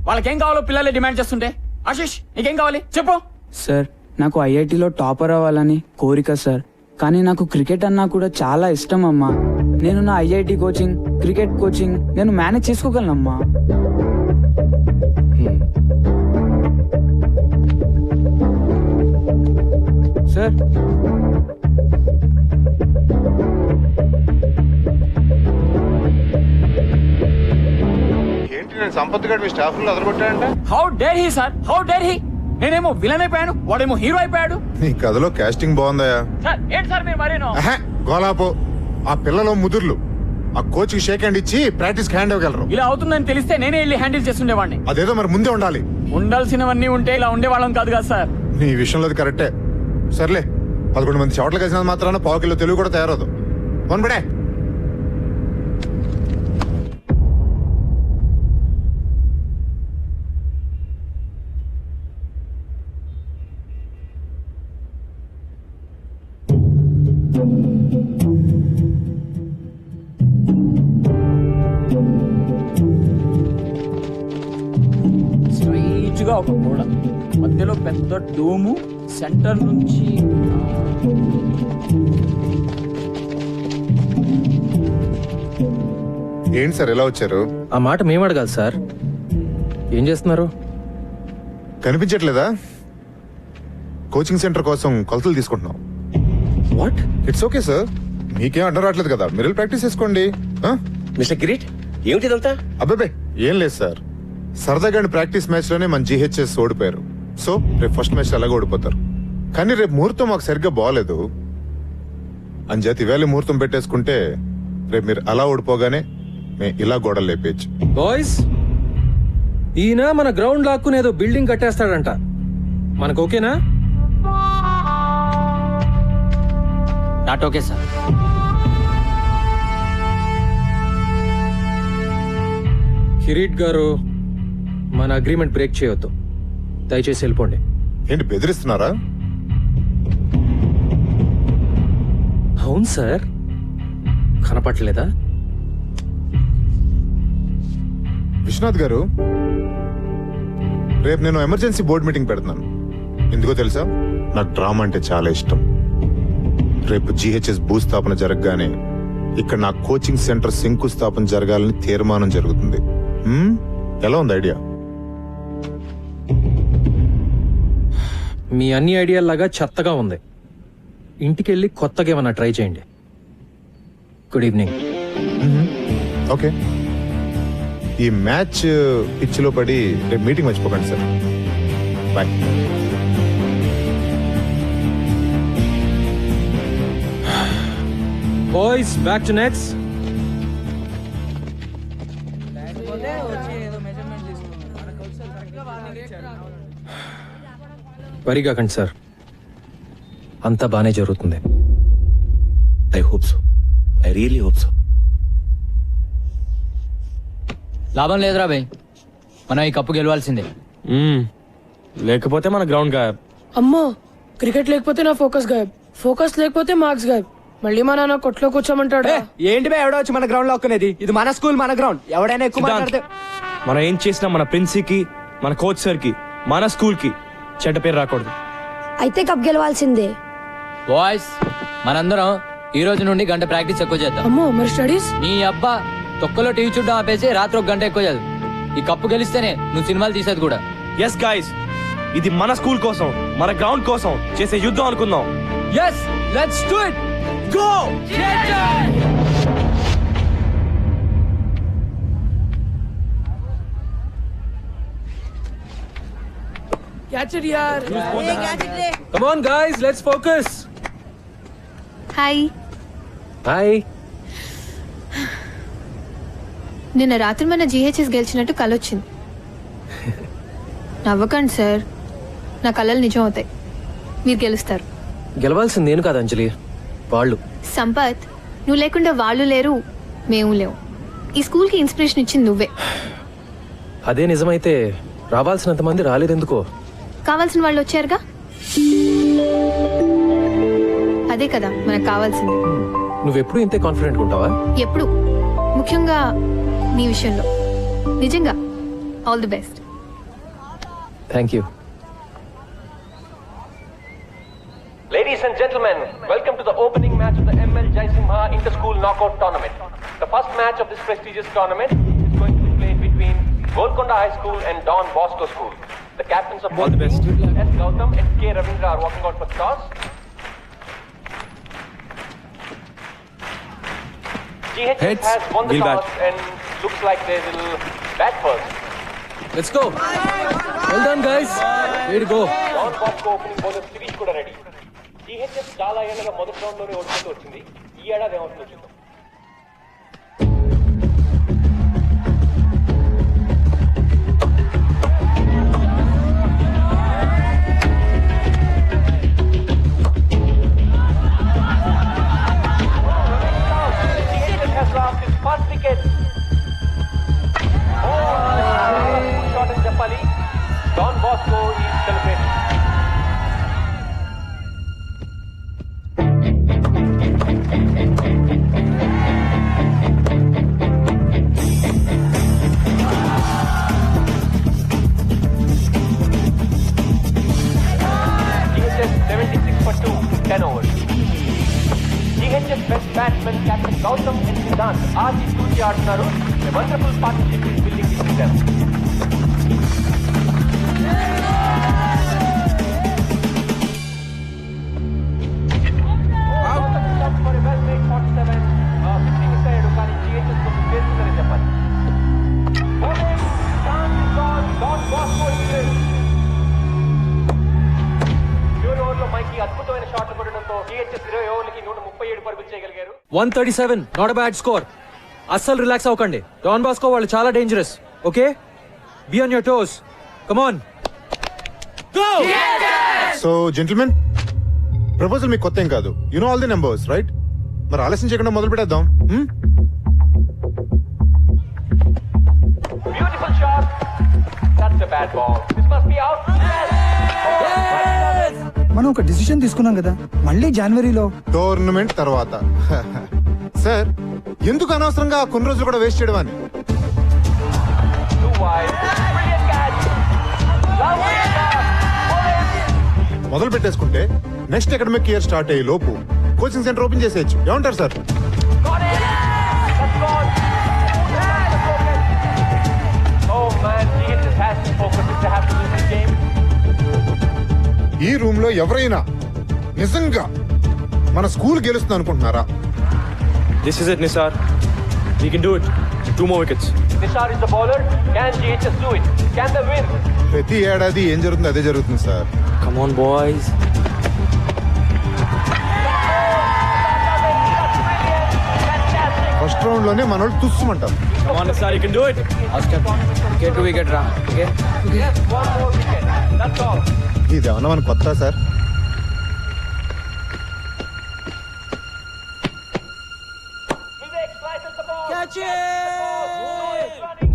వాళ్ళకేం కావాలో పిల్లలే డిమాండ్ చేస్తుంటే. ఆశీష్, నీకేం కావాలి చెప్పు. సార్, నాకు IITలో టాపర్ అవ్వాలని కోరిక సార్, కానీ నాకు క్రికెట్ అన్నా కూడా చాలా ఇష్టం అమ్మా. నేను నా IIT కోచింగ్, క్రికెట్ కోచింగ్ నేను మేనేజ్ చేసుకోగలనమ్మా. సార్, ఏంటి నేను సంపత్ గారు మీ స్టాఫ్ లో అదరగొట్టాడంట? How dare he sir, how dare he. నేనేమో విలన్ అయిపోయాను, వాడేమో హీరో అయిపోయాడు. నీ కథలో కాస్టింగ్ బాగుందయా? సార్ ఏంటి సార్ మీరు మరేనో? గోలాపో ఆ పిల్లలు ముదుర్లు ఆ కోచ్ కి షేక్ హ్యాండ్ ఇచ్చి ప్రాక్టీస్ హ్యాండ్ ఇవ్వగలరు. ఇలా అవుతుందని తెలిస్తే నేనే వెళ్ళి హ్యాండిల్ చేస్తుండేవాడిని. అదేదో మరి ముందే ఉండాలి. ఉండాల్సినవన్నీ ఉంటే ఇలా ఉండేవాళ్ళం కాదు కదా సార్. నీ విషయంలో అది కరెక్టే. సర్లే 11 మంది చోట్ల కలిసినంత మాత్రాన పావు కిలో తెలుగు కూడా తయారవుదు. వన్బడే స్ట్రైట్ గా ఒక గోడ, మధ్యలో పెద్ద డోము, సెంటర్ నుంచి ఏంటి సార్ ఎలా వచ్చారు? ఆ మాట మేము అడగాలి సార్. ఏం చేస్తున్నారు? కనిపించట్లేదా? కోచింగ్ సెంటర్ కోసం కొలతలు తీసుకుంటున్నాం. వాట్? ఇట్స్ ఓకే సార్, మీకేం అడ్డం రావట్లేదు కదా, మీరు ప్రాక్టీస్ చేసుకోండి. మిస్టర్ కిరీట్ ఏమిటిదంతా? అబ్బాబే ఏం లేదు సార్, సరదాగా ప్రాక్టీస్ మ్యాచ్ లోనే మన జీహెచ్ఎస్ ఓడిపోయారు. సో రేపు ఫస్ట్ మ్యాచ్ అలాగే ఓడిపోతారు. కానీ రేపు ముహూర్తం మాకు సరిగ్గా బాగలేదు అని చేతి వేళ ముహూర్తం పెట్టేసుకుంటే రేపు మీరు అలా ఓడిపోగానే మేము ఇలా గోడలు లేపేయచ్చు. బాయ్స్, ఈయన మన గ్రౌండ్ లాక్కుని ఏదో బిల్డింగ్ కట్టేస్తాడంట. మనకు ఓకేనా? Not okay sir. కిరీట్ గారు, మన అగ్రిమెంట్ బ్రేక్ చేయొద్దు. దయచేసి వెళ్ళిపోండి. ఏంటి బెదిరిస్తున్నారా? అవును సార్, కనపట్లేదా? విశ్వనాథ్ గారు, రేపు నేను ఎమర్జెన్సీ బోర్డు మీటింగ్ పెడుతున్నాను. ఎందుకో తెలుసా, నాకు డ్రామా అంటే చాలా ఇష్టం. రేపు జీహెచ్ఎస్ భూస్థాపన జరగగానే ఇక్కడ నా కోచింగ్ సెంటర్ శంకుస్థాపన జరగాలని తీర్మానం జరుగుతుంది. ఎలా ఉంది ఐడియా? మీ అన్ని ఐడియాలాగా చెత్తగా ఉంది. ఇంటికెళ్ళి కొత్తగా ఏమన్నా ట్రై చేయండి. Good evening. ఓకే, ఈ మ్యాచ్ పిచ్చిలో పడి రేపు మీటింగ్ మర్చిపోకండి sir. Bye. Boys, back to nets. వరిగాకండి సార్, అంతా బానే జరుగుతుంది. I hope so, I really hope so. లాభం లేదురా భయ్, మనం ఈ కప్పు గెలవాల్సిందే. లేకపోతే మన గ్రౌండ్ గాయబ్. అమ్మో, క్రికెట్ లేకపోతే నా ఫోకస్ గాయబ్, ఫోకస్ లేకపోతే మార్క్స్ గాయబ్. మళ్ళీ మా నాన్న కొట్లో కూర్చోమంటాడు. ఏంటి బే ఎవడో వచ్చి మన గ్రౌండ్ లో ఒక్కనేది? ఇది మన స్కూల్, మన గ్రౌండ్. ఎవడైనా ఎక్కువ మాట్లాడితే మనం ఏం చేసినా మన ప్రిన్సికి, మన కోచ్ సార్ కి, మన స్కూల్ కి చెడ్డ పేరు రాకూడదు. అయితే కప్ గెలవాల్సిందే. బాయ్స్, మనందరం ఈ రోజు నుండి గంట ప్రాక్టీస్ ఎక్కువ చేద్దాం. అమ్మో, మరి స్టడీస్? నీ అబ్బా, తొక్కలో టీవీ చూడడం ఆపేసి రాత్రి 1 గంట ఎక్కువ చదువు. ఈ కప్పు గెలిస్తేనే నువ్వు సినిమాలు తీసేది కూడా. ఎస్ గైస్, ఇది మన స్కూల్ కోసం, మన గ్రౌండ్ కోసం చేసే యుద్ధం అనుకుందాం. Yes, let's do it. Go! Catch it యార్. Come on guys, let's focus. Hi. Hi. నిన్న రాత్రి మన జీహెచ్ఎస్ గెలిచినట్టు కలొచ్చింది. నవ్వకండి సార్, నా కళలు నిజం అవుతాయి. మీరు గెలుస్తారు. గెలవాల్సింది నేను కాదు అంజలి, వాళ్ళు. సంపత్, నువ్వు లేకుండా వాళ్ళు లేరు, మేము లేవు. ఈ స్కూల్కి ఇన్స్పిరేషన్ ఇచ్చింది నువ్వే. అదే నిజమైతే రావాల్సినంత మంది రాలేదెందుకో? కావాల్సిన వాళ్ళు వచ్చారుగా, అదే కదా మనకు కావాల్సింది. నువ్వెప్పుడు ఇంతే కాన్ఫిడెంట్ ఉంటావా? ఎప్పుడు, ముఖ్యంగా నీ విషయంలో. నిజంగా all the best. Thank you. Ladies and gentlemen, welcome to the opening match of the ML Jaisimha Inter-School Knockout Tournament. The first match of this prestigious tournament is going to be played between Golconda High School and Don Bosco School. The captains of both teams, S. Gautam and K. Ravindra, are walking out for the toss. GHS has won the toss and looks like they will bat first. Let's go. Well done guys. Way to go. Don Bosco opening bowler Sirish kuda ready. GHS చాలా ఏళ్ళగా మొదటి round లోనే ఓడిపోతూ వచ్చింది. ఈ ఏడాది ఏమవుతుందో చూద్దాం. Has lost his first wicket. Shot in Japali. Don Bosco is celebrating. DHS 76 for 2, 10 overs. DHS best batsman Captain Gautam and Siddhant आज इस टूर के आड़नारू a wonderful partnership is building between them. For a well-made 47, 15 side Ukani DHS को face करे Japan. Bowling, chance is gone. Don Bosco is in. చివరి ఓవర్లో మైకి అద్భుతమైన షాట్లు కొట్టడంతో DHS 20 ఓవర్లకి 137 పరుగులు చేయగలిగారు. 137 నాట్ బ్యాడ్ స్కోర్. అస్సలు రిలాక్స్ అవ్వకండి. డాన్ బాస్కో వాళ్ళు చాలా dangerous. Okay, be on your toes. Come on, go. So gentlemen, proposal మీకు కొత్త ఏం కాదు. You know all the numbers right? మరి ఆలస్యం చేయకుండా మొదలు పెట్టేద్దాం. Beautiful shot. That's a bad ball. This must be out. మనం ఒక డిసిషన్ తీసుకున్నాం కదా, మళ్ళీ జనవరిలో టోర్నమెంట్ తర్వాత. సార్, ఎందుకు అనవసరంగా కొన్ని రోజులు కూడా వేస్ట్ చేయడం అని? మొదలు పెట్టేసుకుంటే నెక్స్ట్ అకాడమిక్ ఇయర్ స్టార్ట్ అయ్యే లోపు కోచింగ్ సెంటర్ ఓపెన్ చేసేయచ్చు. ఏమంటారు సార్? ఈ రూమ్ లో ఎవరైనా నిజంగా మన స్కూల్ గెలుస్తుంది అనుకుంటున్నారా? This is it, Nisar. We can do it. 2 more wickets. Nisar is the bowler. Can GHS do it? Can they win? ప్రతి ఏడాది ఏం జరుగుతుంది అదే జరుగుతుంది sir. Come on, boys. First round లోనే మన వాళ్ళు తుస్సుమంటారు. Come on, Nisar, you can do it. Wicket to wicket రా. Okay, One more wicket. That's all. ఇది ఏమన్నా మన కొత్త సార్? Vivek slices the ball. Catch it!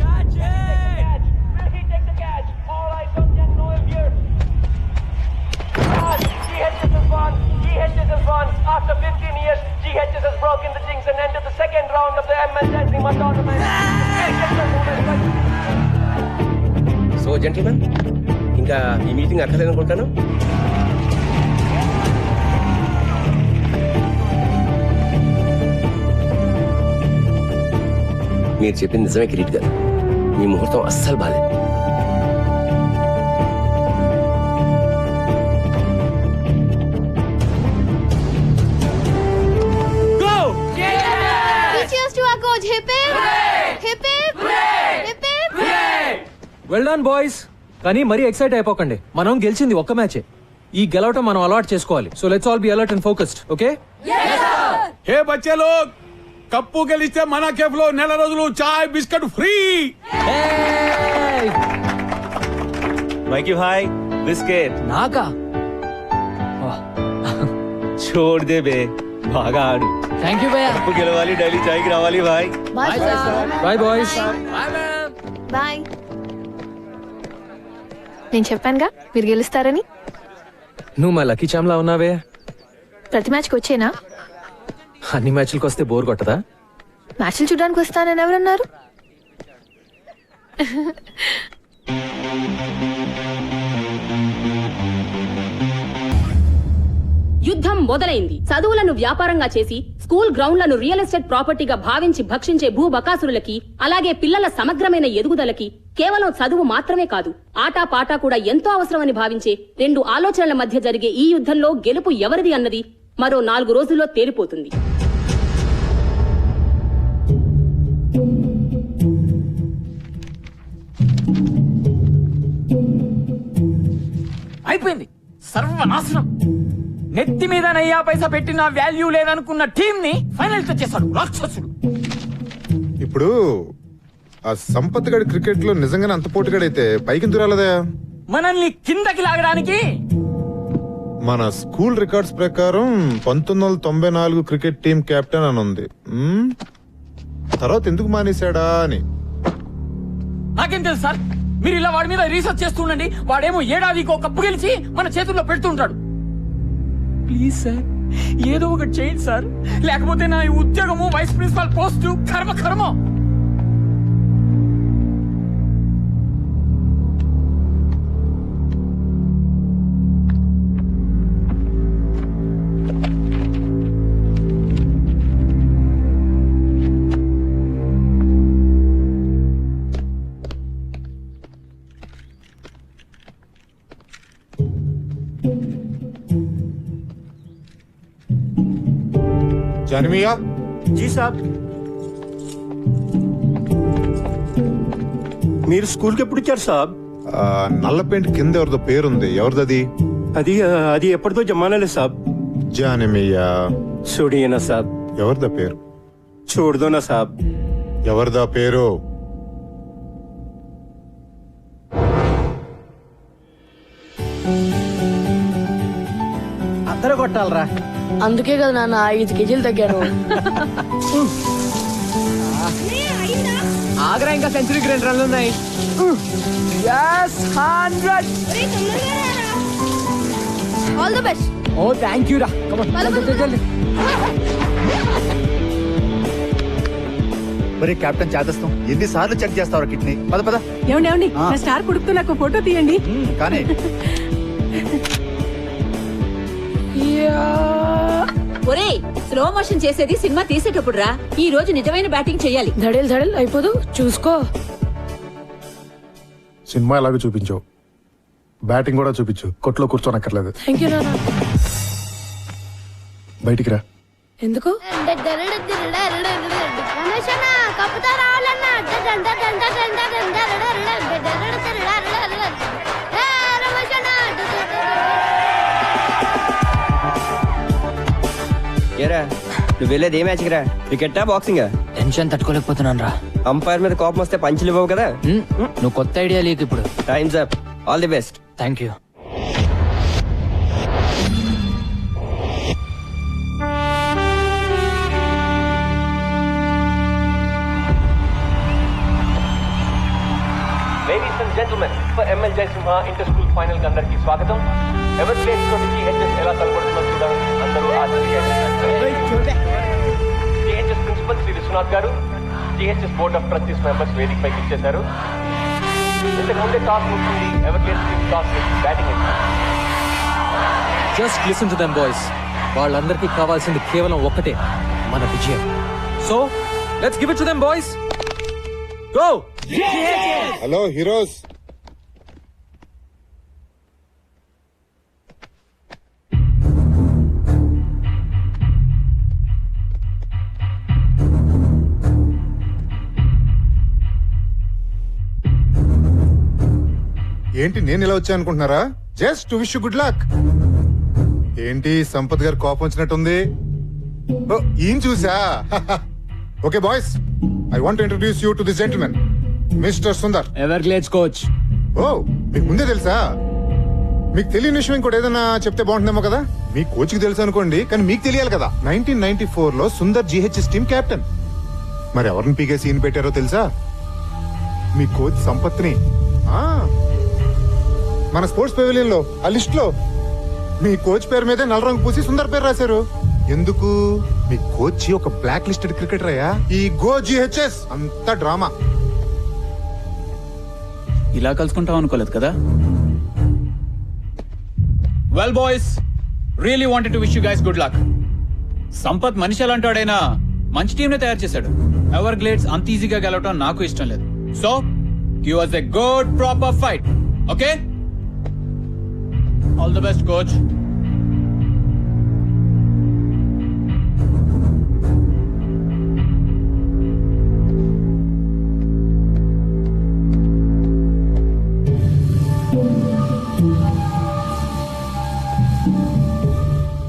Catch it! Will he take the catch? All eyes on Jan Noel here. GHS has won. GHS has won. After 15 years, GHS has broken the jinx and entered the second round of the ML Jaisinghma tournament. So gentlemen, ఇంకా ఈ meeting అక్కర్లేదనుకుంటాను. మీరు చెప్పింది నిజమే కిరీట్ గారు. మీ ముహూర్తం అస్సలు బాలేదు. Cheers to our coach. Hip hip. Hip hip. Hip hip. Well done boys. కానీ మరీ ఎక్సైట్ అయిపోకండి. మనం గెలిచింది ఒక్క మ్యాచే. ఈ గెలవటం మనం అలవాటు చేసుకోవాలి. So let's all be alert and focused. Okay? Hey బచ్చే లోగ్, కప్పు గెలిస్తే మన కేఫ్ లో నెల రోజులు చాయ్ biscuit free. Mikey bhai, biscuit. నాకా? छोड़ दे बे, బాగా ఆడు. థ్యాంక్ యూ భయ్యా. కప్పు గెలవాలి, డైలీ చాయ్కి రావాలి భాయ్. Bye, sir. Bye boys. Bye. నేను చెప్పానుగా మీరు గెలుస్తారని. నువ్వు మా లక్కీ చామ్లా ఉన్నావే. ప్రతి మ్యాచ్కి వచ్చేనా? అన్ని మ్యాచ్లకు వస్తే బోర్ కొట్టదా? మ్యాచ్లు చూడడానికి వస్తానని ఎవరన్నారు? యుద్ధం మొదలైంది. చదువులను వ్యాపారంగా చేసి స్కూల్ గ్రౌండ్లను రియల్ ఎస్టేట్ ప్రాపర్టీగా భావించి భక్షించే భూబకాసురులకి, అలాగే పిల్లల సమగ్రమైన ఎదుగుదలకి కేవలం చదువు మాత్రమే కాదు, ఆటా పాటా కూడా ఎంతో అవసరమని భావించే 2 ఆలోచనల మధ్య జరిగే ఈ యుద్ధంలో గెలుపు ఎవరిది అన్నది మరో 4 రోజుల్లో తేలిపోతుంది. అయిపోయింది. సర్వనాశనం. నెత్తి మీద నయ్యా పైసా పెట్టిన వాల్యూ లేదనుకున్న టీం ని ఫైనల్ తెచ్చేశాడు రాక్షసుడు. ఇప్పుడు ఆ సంపత్ గడి క్రికెట్ లో నిజంగానే అంత పోటీగాడైతే పైకి రాలేదా? మనల్ని కిందకి లాగడానికి మన స్కూల్ రికార్డ్స్ ప్రకారం 1994 క్రికెట్ టీం కెప్టెన్ అని ఉంది. తర్వాత ఎందుకు మానేశాడా అని. నాకేం తెలుసు సార్, మీరు ఇలా వాడి మీద రీసెర్చ్ చేస్తుండండి. వాడేమో ఏడాదికి ఒక కప్పు గెలిచి మన చేతుల్లో పెడుతుంటాడు. ప్లీజ్ సార్, ఏదో ఒకటి చేయండి సార్, లేకపోతే నా ఈ ఉద్యోగము వైస్ ప్రిన్సిపాల్ పోస్టు కర్మ కర్మ. జానమియా జీ సాబ్. మీరు స్కూల్కి ఎప్పుడు వచ్చారు సాబ్? నల్ల పెయింట్ కింద ఎవరిదో పేరుంది, ఎవరిదది? అది ఎప్పటిదో జమానాలే సాబ్. జానమియా చూడియనా సాబ్. ఎవరిదా పేరు? చూడదోనా సాబ్. ఎవరిదా పేరు? అందరూ కొట్టాలరా. అందుకే కదా నాన్న 5 కేజీలు తగ్గాను. ఆగ్రా ఇంకా సెంచరీకి 2 రన్లు ఉన్నాయి. All the best. Oh thank you రా. మరి కెప్టెన్ చేదస్తాం ఎన్నిసార్లు చెక్ చేస్తావు కిడ్నీ? పద పద. ఏమండి నా స్టార్ కొడుకుతో నాకు ఫోటో తీయండి. కానీ ఒరే, స్లో మోషన్ చేసేది సినిమా తీసేటప్పుడు రా. ఈ రోజు నిజమైన బ్యాటింగ్ చెయ్యాలి. ధడేల్ ధడేల్ అయిపోదు, చూసుకో. సినిమా ఎలాగో చూపించావు, బ్యాటింగ్ కూడా చూపించు. కొట్లో కూర్చోనక్కర్లేదు. థ్యాంక్ యూ నాన్న. బయటికి రా. ఎందుకు? రమేషన్నా కప్పుతా రావాలన్నా. ఏరా నువ్వు వెళ్ళేది ఏ మ్యాచ్ రా? క్రికెటా బాక్సింగ్? టెన్షన్ తట్టుకోలేకపోతున్నాను రా. అంపైర్ మీద కోపం వస్తే పంచులు ఇవ్వవు కదా. నువ్వు కొత్త ఐడియా లేక ఇప్పుడు. Times up. All the best. Thank you. Ladies and gentlemen, for ML Jaisimha inter-school final కి అందరికీ స్వాగతం. ఎవర్గ్లేడ్స్ తోటి GHS ఎలా తలపడుతుందో చూడాలి. అందరూ GHS ప్రిన్సిపల్ శ్రీ విశ్వనాథ్ గారు, GHS board of trustees members వేదిక పైకి ఇచ్చేశారు. ఇంతకు ముందే టాస్ ముగిసింది. ఎవర్గ్లేడ్స్ టీమ్ టాస్ చేసి బ్యాటింగ్ ఇచ్చారు. Just listen to them boys. వాళ్ళందరికీ కావాల్సింది కేవలం ఒక్కటే, మన విజయం. So let's give it to them boys. Go. Hello heroes. ఏంటి నేను ఇలా వచ్చా అనుకుంటున్నారా? Just to wish you good luck. ఏంటి సంపత్ గారు కోపం వచ్చినట్టుంది? ఈయన చూసా. Okay boys, I want introduce you to this gentlemen, mister Sundar. Everglades coach. ఓ, మీకు ముందే తెలుసా? మీకు తెలియని విషయం ఇంకోటి ఏదైనా చెప్తే బాగుంటుందేమో కదా. మీ కోచ్ కి తెలుసు అనుకోండి, కానీ మీకు తెలియాలి కదా. 1994 లో సుందర్ GHS టీమ్ కెప్టెన్. మరి ఎవరిని పీకే సీన్ పెట్టారో తెలుసా? మీ కోచ్ సంపత్ని. మన స్పోర్ట్స్ పెవిలియన్ లో ఆ లిస్ట్ లో మీ కోచ్ పేరు మీదే నల్ల రంగు పూసి సుందర్ పేరు రాశారు. ఎందుకు? మీ కోచ్ ఒక బ్లాక్ లిస్టెడ్ క్రికెటర్ అయ్యా. ఈ గో GHS అంతా డ్రామా. ఇలా కలుసుకుంటాం అనుకోలేదు కదా. Well boys, really wanted to wish you guys good luck. Sampath మనిషి అలాంటాడైనా మంచి టీం ని తయారు చేశాడు. ఎవర్గ్లేడ్స్ అంత ఈజీగా గెలవటం నాకు ఇష్టం లేదు. So give us a good proper fight. Okay? All the best, coach.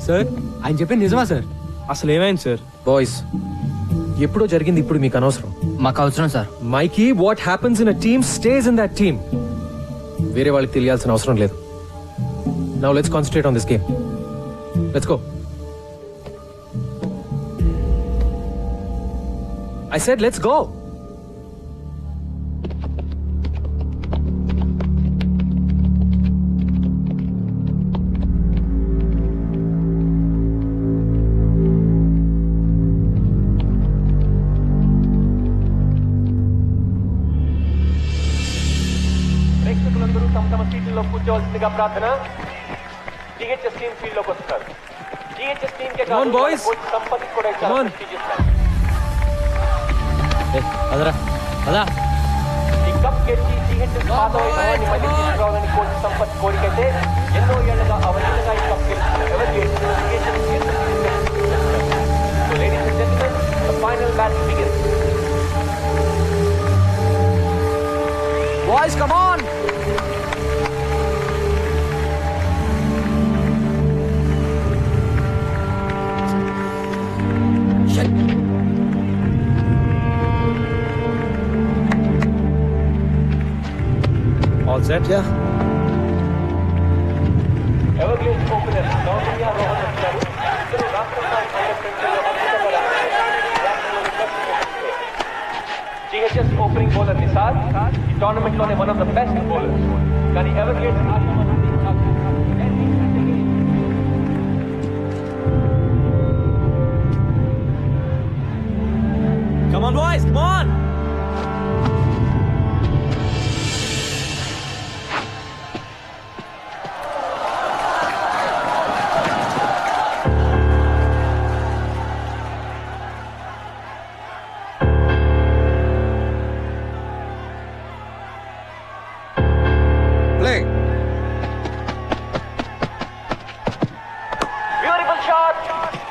Sir ఆయన చెప్పింది నిజమా సార్? అసలు ఏమైంది సార్? బాయ్స్, ఎప్పుడో జరిగింది ఇప్పుడు మీకు అనవసరం. మాకు అవసరం sir. Mikey, what happens in a team stays in that team. వేరే వాళ్ళకి తెలియాల్సిన అవసరం లేదు. Now let's concentrate on this game. Let's go. I said let's go. ప్రేక్షకులందరూ తమ తమ సీట్లలో కూర్చోవలసిందిగా ప్రార్థన. GHS టీం ఫీల్డ్ లోకి వస్తున్నారు. GHS team K Come on, boys. సంపత్తి కూడా Come on. అదరా అదా ఈ కప్ గెలిచి GHS పాతవైన మళ్ళీ తీసుకురావాలని కోచ్ సంపత్ కోరికైతే ఎన్నో ఏళ్లుగా అవలీలగా ఈ కప్ గెలుచుకున్న ఎవరు ladies and gentlemen, the final match begins. Boys come on. All set? Yeah. Evergreens opener గౌతమ్య రోహన్ వచ్చారు. ఇద్దరు రాష్ట్ర స్థాయి అండర్ 20లో అద్భుతంగా GHS ఓపెనింగ్ బౌలర్ నిసార్ ఈ టోర్నమెంట్ లోనే one of the best bowlers. కానీ ఎవర్గ్రీన్స్ Come on, boys, come on! Play. Beautiful shot.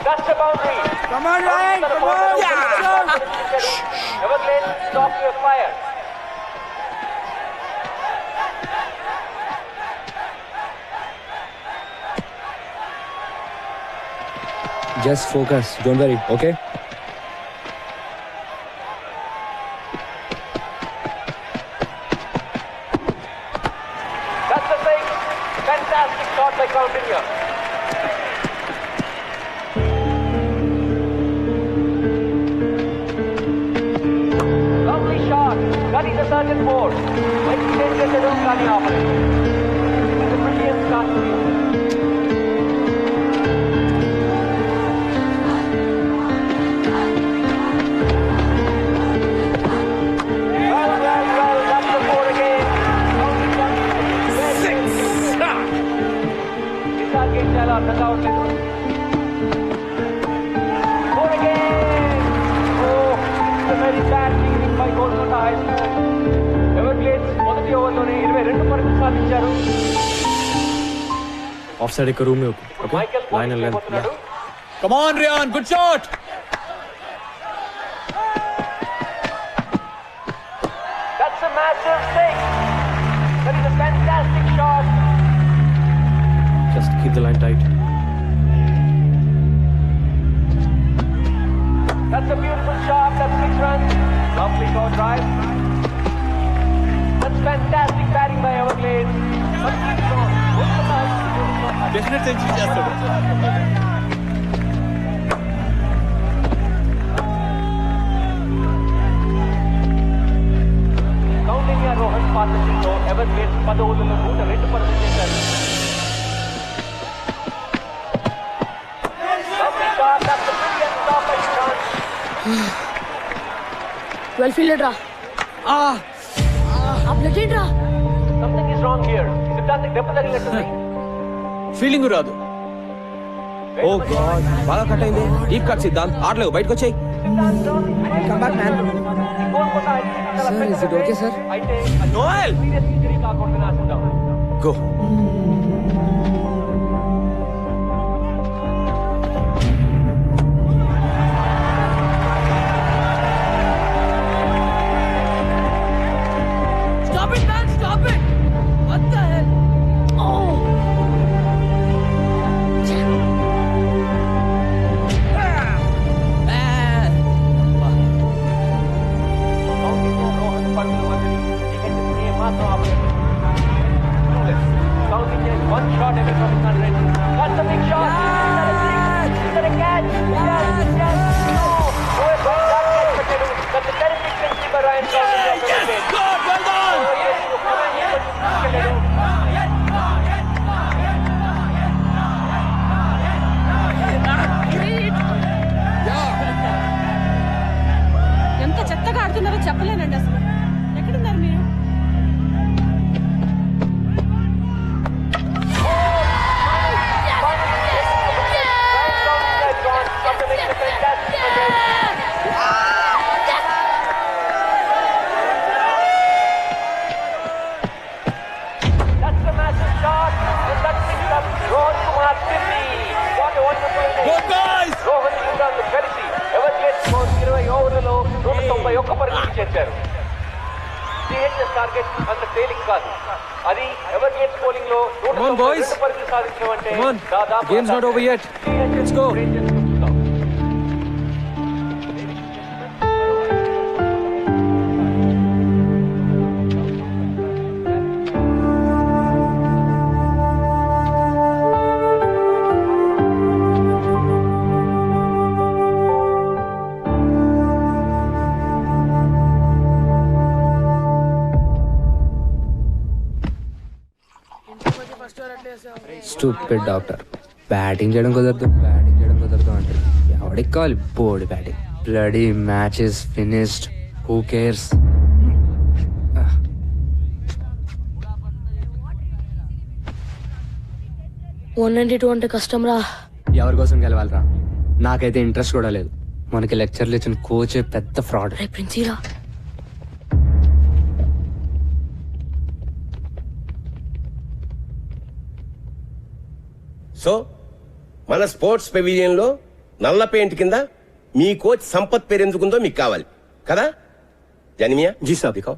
That's a boundary. Come on, Ryan. Come on. Everglades, stop your fire. Just focus. Don't worry, okay? That's the thing. Fantastic shot by Coutinho. Lovely shot. That is a certain board. When he didn't get the room, got the opposite. It's a brilliant start to you. Well, that's the board again. Nisar game chala aర్థం కావట్లేదు. Board again. Oh, it's a very bad leading by Golconda High School. Everglades మొదటి ఓవర్లోనే 22 పరుగులు సాధించారు. Offside एक room में okay? Michael Line and length. పోతున్నాడు. Come on, Ryan, good shot! That's a massive six. That is a fantastic shot. Just keep the line tight. That's a beautiful shot. That's 6 runs. Lovely short drive. That's fantastic batting by Everglades. Definite century చేస్తాడు. కౌండిన్య రోహన్ పార్ట్నర్షిప్లో ఎవర్గ్రేడ్స్ 10 ఓవర్లలో 102 పరుగులు చేశారు. Lovely shot. That's a brilliant stop by Sean. Well fielded రా. ఆ blood ఏంట్రా? Something is wrong here. Siddharth దెబ్బ తగిలినట్టుంది. Feeling రాదు. ఓ God, బాగా కట్ అయింది. డీప్ కట్ సిద్ధాంత్, ఆడలేవు, బయటకు వచ్చాయి. Come back, man. Sir, is it okay, sir? అయితే నోయల్, సీరియస్ ఇంజరీ కాకుండా ఆశిద్దాం. Go. Stop it, man! Stop it! What the hell? Oh! తిరుగుతున్నారో చెప్పలేనండి అసలు. ఎక్కడున్నారు మీరు? చేశారు. సిహెచ్ఎస్ టార్గెట్ అంత తేలిక కాదు. అది ఎవర్గేట్స్ బౌలింగ్ లో 192 పరుగులు సాధించడం అంటే దాదాపు games not over yet. Let's go. Stupid doctor. Batting చేయడం కుదరదు అంటే ఎవడికి కావాలి board batting. Bloody match is finished. Who cares? 192 అంటే కష్టం రా. ఎవరి కోసం గెలవాలరా? నాకైతే ఇంట్రెస్ట్ కూడా లేదు. మనకి లెక్చర్లు ఇచ్చిన కోచ్ పెద్ద ఫ్రాడ్. ప్రిన్సీరా సో మన స్పోర్ట్స్ పెవిలియన్ లో నల్ల పెయింట్ కింద మీ కోచ్ సంపత్ పేరు ఎందుకుందో మీకు కావాలి కదా? జానిమియా జీ సాబ్ దిఖాओ.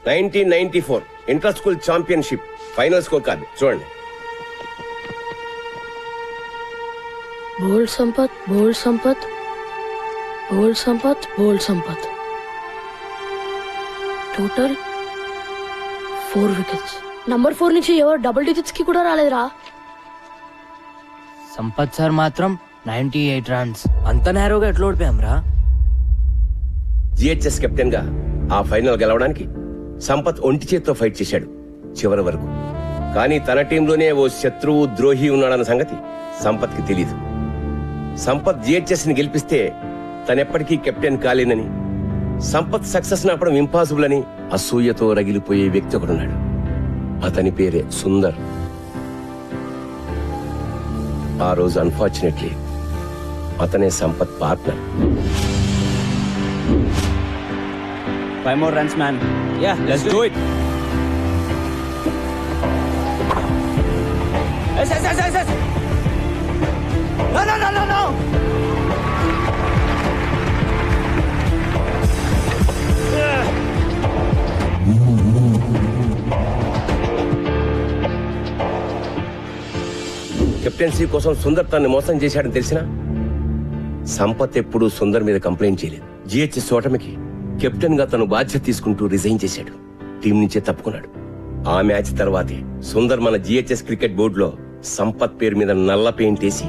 1994 inter school championship final score card చూడండి. Bowled Sampath, bowled Sampath, bowled Sampath, bowled Sampath. Total 4 wickets. Number 4 నుంచి ఎవరు డబుల్ డిజిట్స్ కి కూడా రాలేదురా. సంపత్ సార్ మాత్రం 98 రన్స్. అంత నేరోగా ఎట్లా ఓడిపోయాం రా? జిహెచ్ఎస్ కెప్టెన్ గా ఆ ఫైనల్ గెలవడానికి సంపత్ ఒంటి చేత్తో ఫైట్ చేశాడు చివరి వరకు. కానీ తన టీంలోనే ఓ శత్రువు ద్రోహి ఉన్నాడన్న సంగతి సంపత్ కి తెలీదు. సంపత్ జిహెచ్ఎస్ ని గెలిపిస్తే తనెప్పటికీ కెప్టెన్ కాలేనని, సంపత్ సక్సెస్ నాపడం ఇంపాసిబుల్ అని అసూయతో రగిలిపోయే వ్యక్తి ఒకడున్నాడు. అతని పేరే సుందర్. ఆ రోజు అన్ఫార్చునేట్లీ అతనే Sampath partner. 5 more runs, man. Yeah, let's do it. Yes. No. Captaincy కోసం సుందర్ తనని మోసం చేశాడని తెలిసినా సంపత్ ఎప్పుడూ సుందర్ మీద కంప్లైంట్ చేయలేదు. జిహెచ్ఎస్ ఓటమికి కెప్టెన్ గా తను బాధ్యత తీసుకుంటూ రిజైన్ చేశాడు. టీం నుంచే తప్పుకున్నాడు. ఆ మ్యాచ్ తర్వాతే సుందర్ మన జిహెచ్ఎస్ క్రికెట్ బోర్డులో సంపత్ పేరు మీద నల్ల పెయింట్ వేసి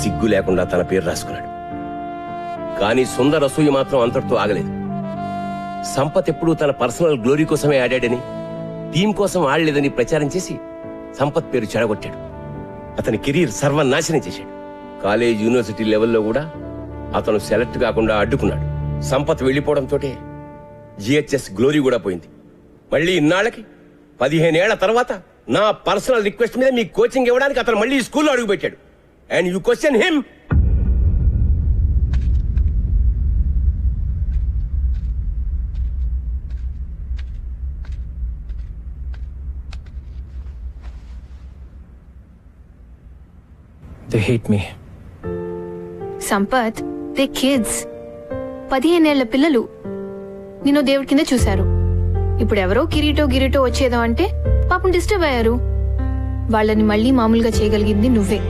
సిగ్గు లేకుండా తన పేరు రాసుకున్నాడు. కానీ సుందర్ అసూయ మాత్రం అంతటితో ఆగలేదు. సంపత్ ఎప్పుడూ తన పర్సనల్ గ్లోరీ కోసమే ఆడాడని, టీం కోసం ఆడలేదని ప్రచారం చేసి సంపత్ పేరు చెడగొట్టాడు. అతని కెరీర్ సర్వనాశనం చేశాడు. కాలేజ్, యూనివర్సిటీ లెవెల్లో కూడా అతను సెలెక్ట్ కాకుండా అడ్డుకున్నాడు. సంపత్ వెళ్లిపోవడంతో జిహెచ్ఎస్ గ్లోరీ కూడా పోయింది. మళ్ళీ ఇన్నాళ్ళకి 15 ఏళ్ల తర్వాత నా పర్సనల్ రిక్వెస్ట్ మీద మీ కోచింగ్ ఇవ్వడానికి అతను మళ్ళీ స్కూల్లో అడుగుపెట్టాడు. And you question him. They hate me. Sampath, they kids. 15 ఏళ్ల పిల్లలు నిన్ను దేవుడి కింద చూశారు. ఇప్పుడు ఎవరో కిరీటో వచ్చేదో అంటే పాపం డిస్టర్బ్ అయ్యారు. వాళ్ళని మళ్ళీ మామూలుగా చేయగలిగింది నువ్వే.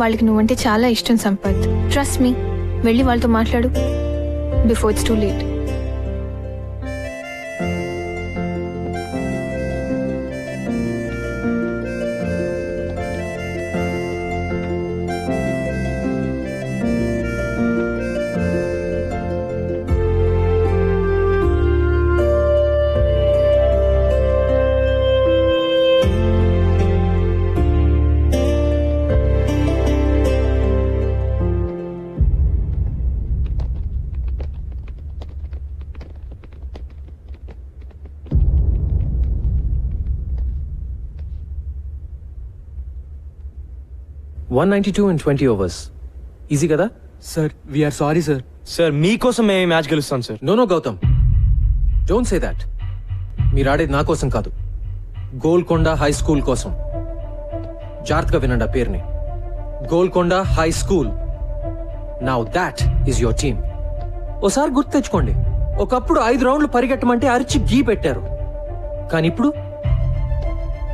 వాళ్ళకి నువ్వంటే చాలా ఇష్టం సంపత్. Trust me. వెళ్ళి వాళ్ళతో మాట్లాడు before it's too late. 192 in 20 overs. Easy కదా? Sir we're sorry sir. Sir మీకోసం మేము మ్యాచ్ గెలుస్తాం sir. No Gautam, don't say that. మీరు ఆడేది నా కోసం కాదు, గోల్కొండ హై స్కూల్ కోసం. జాగ్రత్తగా వినండి ఆ పేరుని, Golconda high school. Now that is your team. ఓసారి గుర్తు తెచ్చుకోండి, ఒకప్పుడు 5 రౌండ్లు పరిగెట్టమంటే అరిచి గీ పెట్టారు, కానీ ఇప్పుడు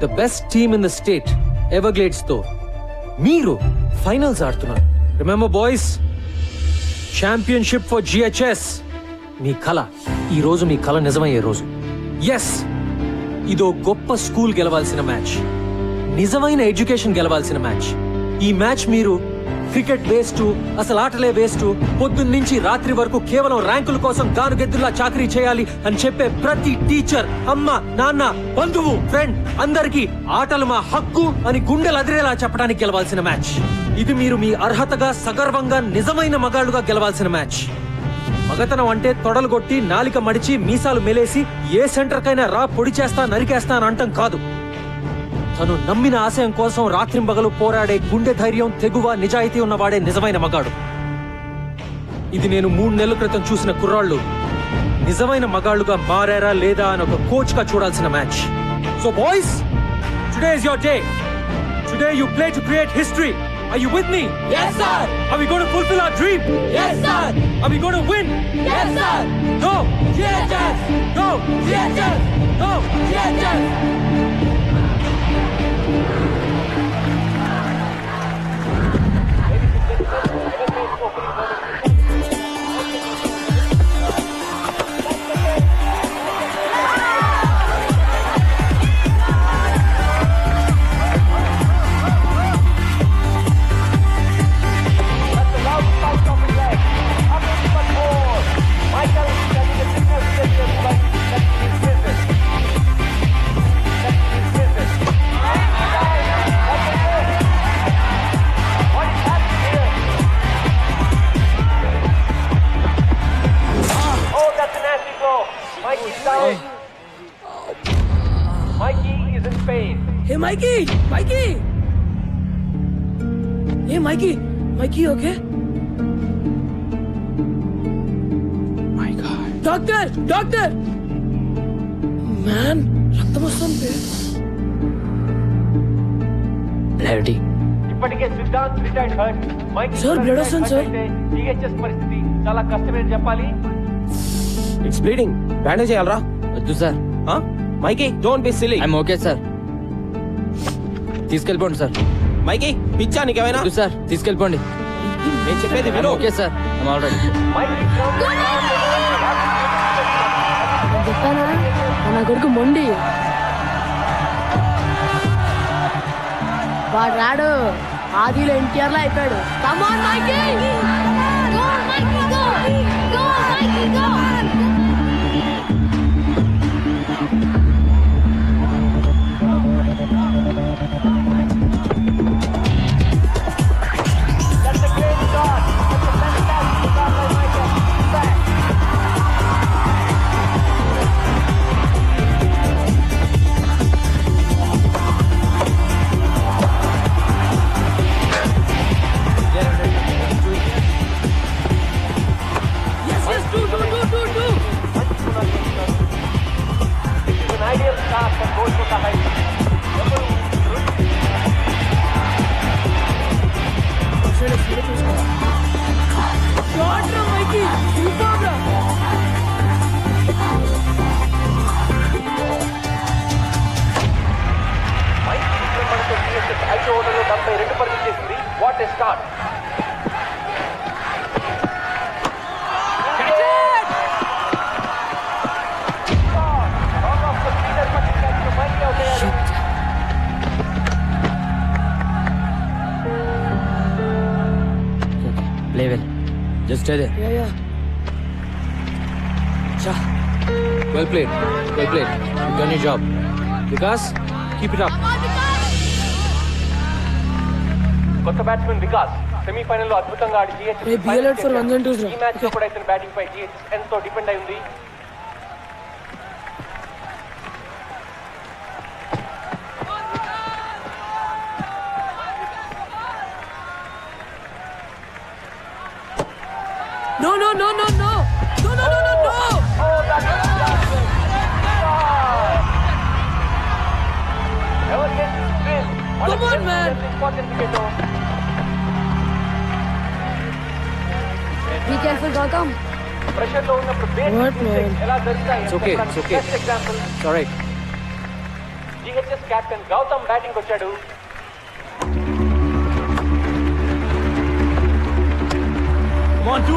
the best team in the state Everglades తో మీరు ఫైనల్స్ ఆడుతున్నారు. Remember boys, championship for GHS. మీ కళ ఈ రోజు మీ కళ నిజమయ్యే రోజు. ఎస్, ఇదో గొప్ప స్కూల్ గెలవాల్సిన మ్యాచ్, నిజమైన ఎడ్యుకేషన్ గెలవాల్సిన మ్యాచ్. ఈ మ్యాచ్ మీరు క్రికెట్ వేస్ట్, అసలు ఆటలే వేస్ట్, పొద్దున్నుంచి రాత్రి వరకు కేవలం ర్యాంకుల కోసం గానుగెద్దులా చాకరీ చేయాలి అని చెప్పే ప్రతి టీచర్, అమ్మ, నాన్న, బంధువు, ఫ్రెండ్ అందరికీ ఆటలు మా హక్కు అని గుండెలు అదిరేలా చెప్పడానికి గెలవాల్సిన మ్యాచ్. ఇది మీరు మీ అర్హతగా సగర్వంగా నిజమైన మగాళ్ళుగా గెలవాల్సిన మ్యాచ్. మగతనం అంటే తొడలు కొట్టి నాలిక మడిచి మీసాలు మెలేసి ఏ సెంటర్ కైనా రా పొడి చేస్తా నరికేస్తా అని అంటం కాదు. తను నమ్మిన ఆశయం కోసం రాత్రింబగలు పోరాడే గుండె ధైర్యం, తెగువ, నిజాయితీ ఉన్నవాడే నిజమైన మగాడు. ఇది నేను 3 నెలల క్రితం చూసిన కుర్రాళ్ళు నిజమైన మగాళ్ళుగా మారారా లేదా అని ఒక కోచ్ గా చూడాల్సిన match. So boys, today is your day. Today you play to create history. Are you with me? Yes, sir. Are we going to fulfill our dream? Yes, sir. Are we going to win? Yes, sir. Go! GHS. Go! GHS. Go! GHS. Mikey is in pain. Hey, Mikey! Mikey! Hey, Mikey! Mikey, okay? My God. Doctor! Doctor! Man, రక్తం వస్తుంది. Clarity. ఇప్పటికే Siddhant retired hurt. మైకీ Sir, blood వస్తుంది, sir. GHS పరిస్థితి చాలా కష్టమని చెప్పాలి. It's bleeding. Bandage చేయాలరా? వద్దు sir. Mikey, don't be silly. I'm okay sir. తీసుకెళ్ళిపోండి సార్. మైకీ, పిచ్చా నీకేమైనా? వద్దు సార్, తీసుకెళ్ళిపోండి. నేను చెప్పేది విను. Okay sir, I'm all right. చెప్పానా నా కొడుకు మొండి. వాడు రాడు, ఆదిలో ఎన్టీఆర్ లో అయిపోయాడు. Come on, Mikey! Go, Mikey, go! Go, Mikey, go! What a start! Play well. Just stay there. Yeah. Well played. Well played. You've done your job. Vikas, keep it up. కొత్త బ్యాట్స్మెన్ వికాస్ సెమీఫైనల్ లో అద్భుతంగా ఆడి GHS ఈ match లో కూడా ఇతని batting పై GHS ఎంతో depend అయి ఉంది. No, no, no, no, no. No, no, no, no, no. Come on, man. Be careful, Gautam. What, man? It's okay. Sorry. GHS captain Gautam batting వచ్చాడు. Come on, do.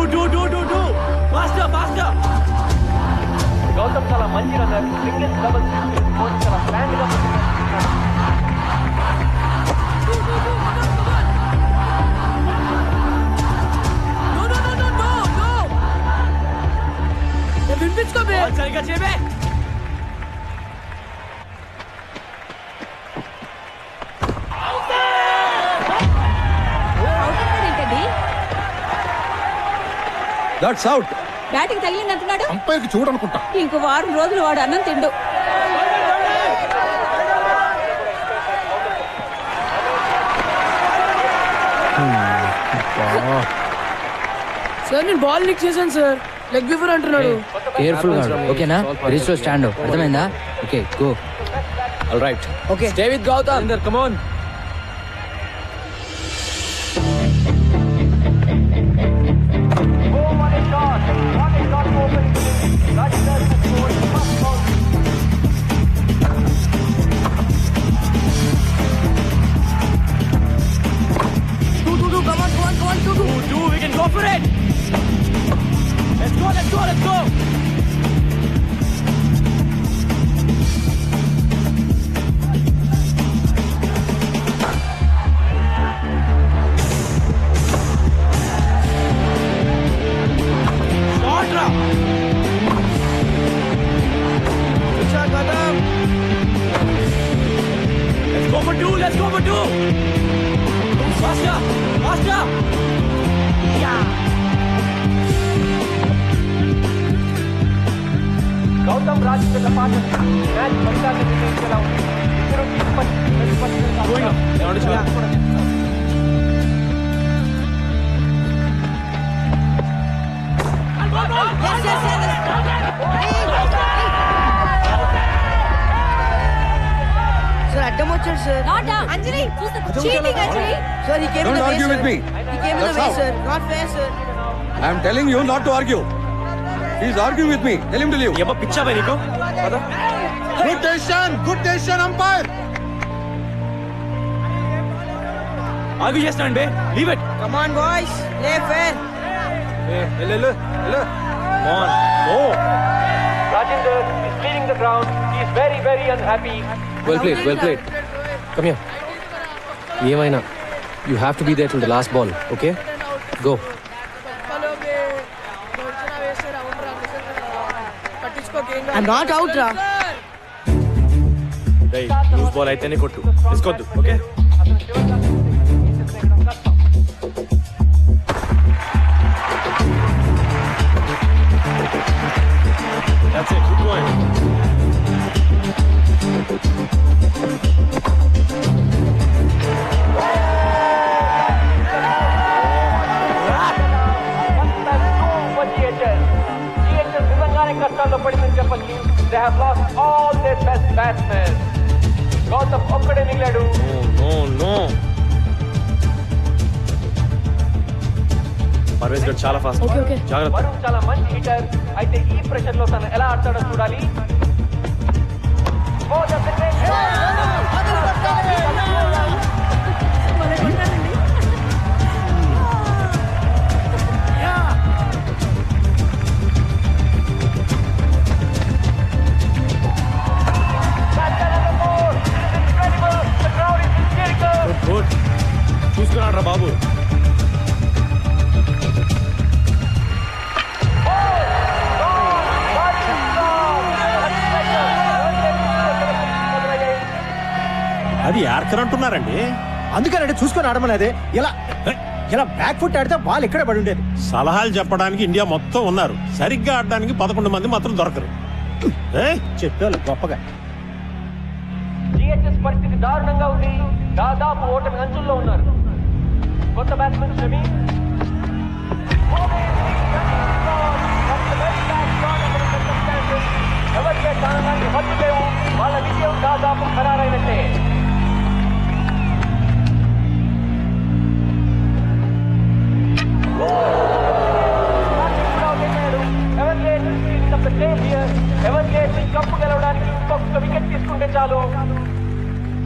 Faster. Gautam చాలా మంచి runner. Singles doubles చాలా plan గా వినిపించుకో బే. సరిగా చేయబే. That's out. Batting తగిలిందంటున్నాడు. అంపైర్కి చూడనుకుంటా. ఇంకో వారం రోజులు వాడు అన్నం తిండు. సార్ నేను బాల్ లిక్ చేశాను సార్. లెగ్ బిఫోర్ అంటున్నాడు. కేర్ఫుల్ గా ఓకేనా? రీచ్ లో స్టాండ్ అర్థమైందా? Okay go. All right. Okay stay with Gautam. Come on. We can go for it. Let's go. Let's go for two. Faster. Yeah. Gautam Raj పిల్ల పాట మ్యాచ్ ఫలితాన్ని నిర్ణయించేలా ఉంది. ఇద్దరు సార్ అడ్డం వచ్చాడు సార్. అంజలి చీటింగ్ అంజలి. సార్ ఈ game Don't argue with me. ఈ game That's how. Sir not fair sir. I am telling you not to argue. He's arguing with me. Tell him to leave. ఏమో పిచ్చా by నీకు? Good decision, umpire. ఆగు చేస్తాను బే. Leave it. Come on boys play fair. వెళ్ళు. Come on. Go. Rajinder is leaving the ground. He is very, very unhappy. Well played. Come here. ఏమైనా you have to be there till the last ball, okay? Go. I'm not out రా. Die loose ball అయితేనే కొట్టు. తీసుకోద్దు. Okay? That's it. Keep going. GHS నిజంగానే కష్టాల్లో పడిందని చెప్పచ్చు. They have lost all their best batsmen. Gautam ఒక్కడే మిగిలాడు. No. Parvez గారు చాలా ఫాస్ట్. జాగ్రత్త. వరుణ్ చాలా మంచి హిటర్. అయితే ఈ ప్రెషర్ లో తను ఎలా ఆడతాడో చూడాలి. Oh, that's a great good. చూసుకున్నాడు రా బాబు. అది యార్కర్ అంటున్నారండి. అందుకనంటే చూసుకొని ఆడమనేది. ఇలా బ్యాక్ ఫుట్ ఆడితే బాల్ ఎక్కడ పడి ఉండేది. సలహాలు చెప్పడానికి ఇండియా మొత్తం ఉన్నారు. సరిగ్గా ఆడడానికి 11 మంది మాత్రం దొరకరు. చెప్పాలి గొప్పగా. GHS పరిస్థితి దారుణంగా ఉంది. దాదాపు ఓటమి అంచుల్లో ఉన్నారు. కొత్త బ్యాట్స్మెన్ షమీ వాళ్ళ విజయం దాదాపు ఖరారైనట్టే. కప్పు గెలవడానికి ఇంకొక వికెట్ తీసుకుంటే చాలు.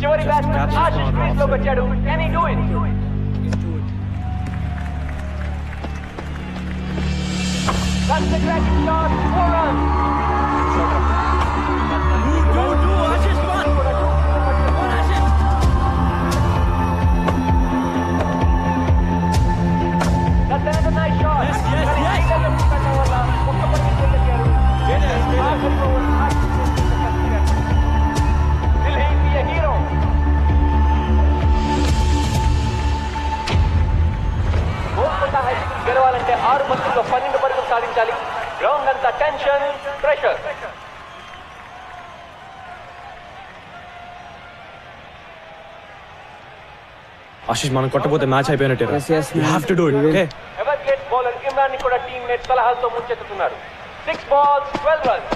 చివరి బ్యాట్స్మెన్ ఆశిష్ క్రీజ్ లోకి వచ్చాడు. Can he do it? That's the cracking shot. 4 runs. Ashish, come on. Ashish. That's another nice shot. Yes. Will he be a hero? Golconda high school గెలవాలంటే 6 బంతుల్లో 12 పరుగులు సాధించాలి. గ్రౌండ్ అంతా టెన్షన్, ప్రెషర్. ఆశిష్ మనం కొట్టపోతే మ్యాచ్ అయిపోయినట్టే. You have to do it, okay? ఎవర్గేట్ bowler Imran ని కూడా టీమ్మేట్ సలహాలతో ముంచెత్తుతున్నారు. 6 balls, 12 runs.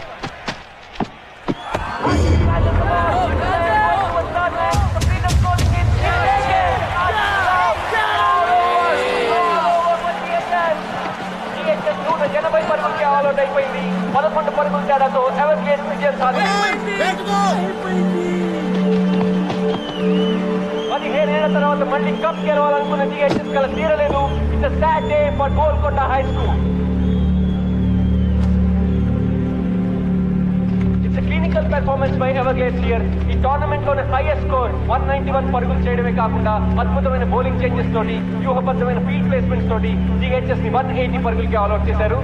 ఎనభై పరుగులకి ఆల్అౌట్ అయిపోయింది. 11 పరుగుల తేడాతో ఎవర్గేట్ విజయం సాధించింది. 17 ఏళ్ల తర్వాత మళ్ళీ కప్ గెలవాలనుకున్న జిహెచ్ఎస్ కల తీరలేదు. It's a sad day for Golconda high school. Clinical performance by Everglades here. ఈ టోర్నమెంట్ లోనే హైయెస్ట్ స్కోర్ 191 పరుగులు చేయడమే కాకుండా అద్భుతమైన బౌలింగ్ చేంజెస్ తోటి, వ్యూహబద్ధమైన ఫీల్డ్ ప్లేస్మెంట్స్ తోటి జిహెచ్ఎస్ ని 180 పరుగులకి ఆల్అౌట్ చేశారు.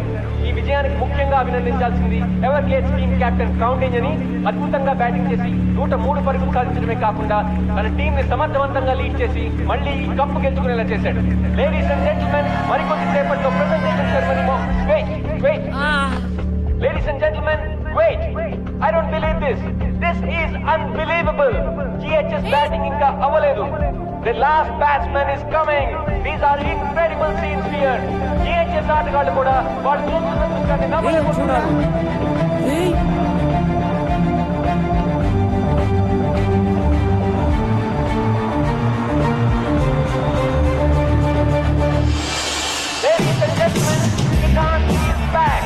ఈ విజయానికి ముఖ్యంగా అభినందించాల్సింది ఎవర్గ్లేడ్స్ టీమ్ కెప్టెన్ క్రౌండేజ్ అని. అద్భుతంగా బ్యాటింగ్ చేసి 103 పరుగులు సాధించడమే కాకుండా తన టీమ్ ని సమర్థవంతంగా లీడ్ చేసి మళ్ళీ ఈ కప్పు గెలుచుకునేలా చేశాడు. లేడీస్ అండ్ జెంటిల్మెన్, మరికొద్ది సేపట్లో presentation ceremony. Ladies and gentlemen, wait. I don't believe this. This is unbelievable. GHS batting inka avaledu. The last batsman is coming. These are incredible scenes here. GHS ఆటగాళ్ళు కూడా వాళ్ళు చూస్తున్న దృశ్యాన్ని నమ్మలేకపోతున్నారు. Ladies and gentlemen, Siddharth is back.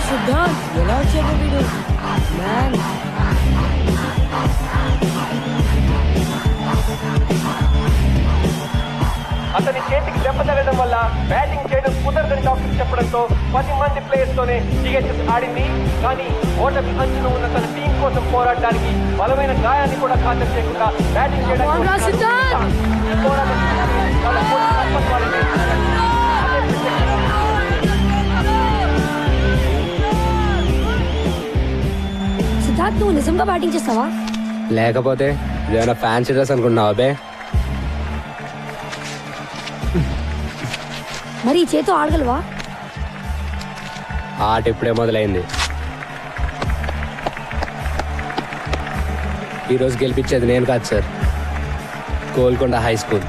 Siddharth ఎలా వచ్చాడు వీడు? Man అతని చేతికి దెబ్బ తగలడం వల్ల బ్యాటింగ్ చేయడం కుదరదని డాక్టర్ చెప్పడంతో 10 మంది ప్లేయర్స్ తోనే జిహెచ్ఎస్ ఆడింది. కానీ ఓటమి అంచున ఉన్న తన టీం కోసం పోరాడడానికి బలమైన గాయాన్ని కూడా ఖాతరు చేయకుండా బ్యాటింగ్ చేయడానికి సిద్ధార్థ్, నువ్వు నిజంగా బ్యాటింగ్ చేస్తావా? లేకపోతే ఏమైనా ఫ్యాన్సీ డ్రెస్ అనుకున్నావా బే? మరి ఈ చేతో ఆడగలవా? ఆట ఇప్పుడే మొదలైంది. ఈరోజు గెలిపించేది నేను కాదు sir, Golconda high school.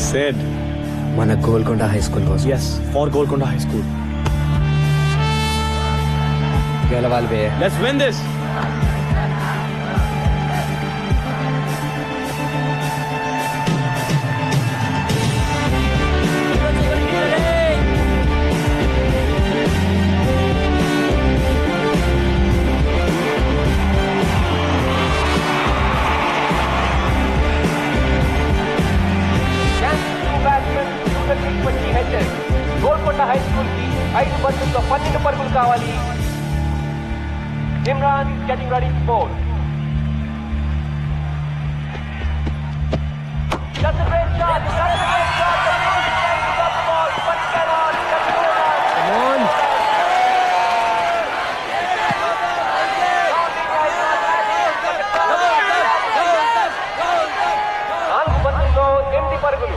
Said మన గోల్కొండ హై స్కూల్ కోసం. yes for Golconda High School. గెలవాలి బే. Let's win this. Golconda high school కి 5 బంతుల్లో 12 పరుగులు కావాలి. Imran getting ready to bowl. That's a great shot. That's a great shot. The ball, but cannot. Come on. నాలుగు బంతుల్లో 8 పరుగులు.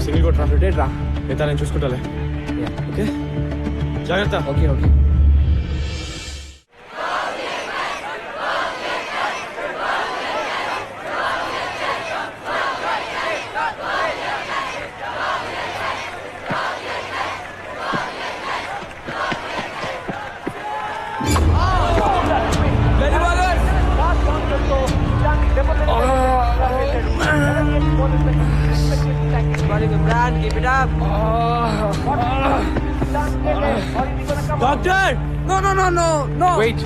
సింగిల్ కొట్రా రా మిగతా నేను చూసుకుంటాలే ఓకే జాగ్రత్త okay okay doctor no no no no no wait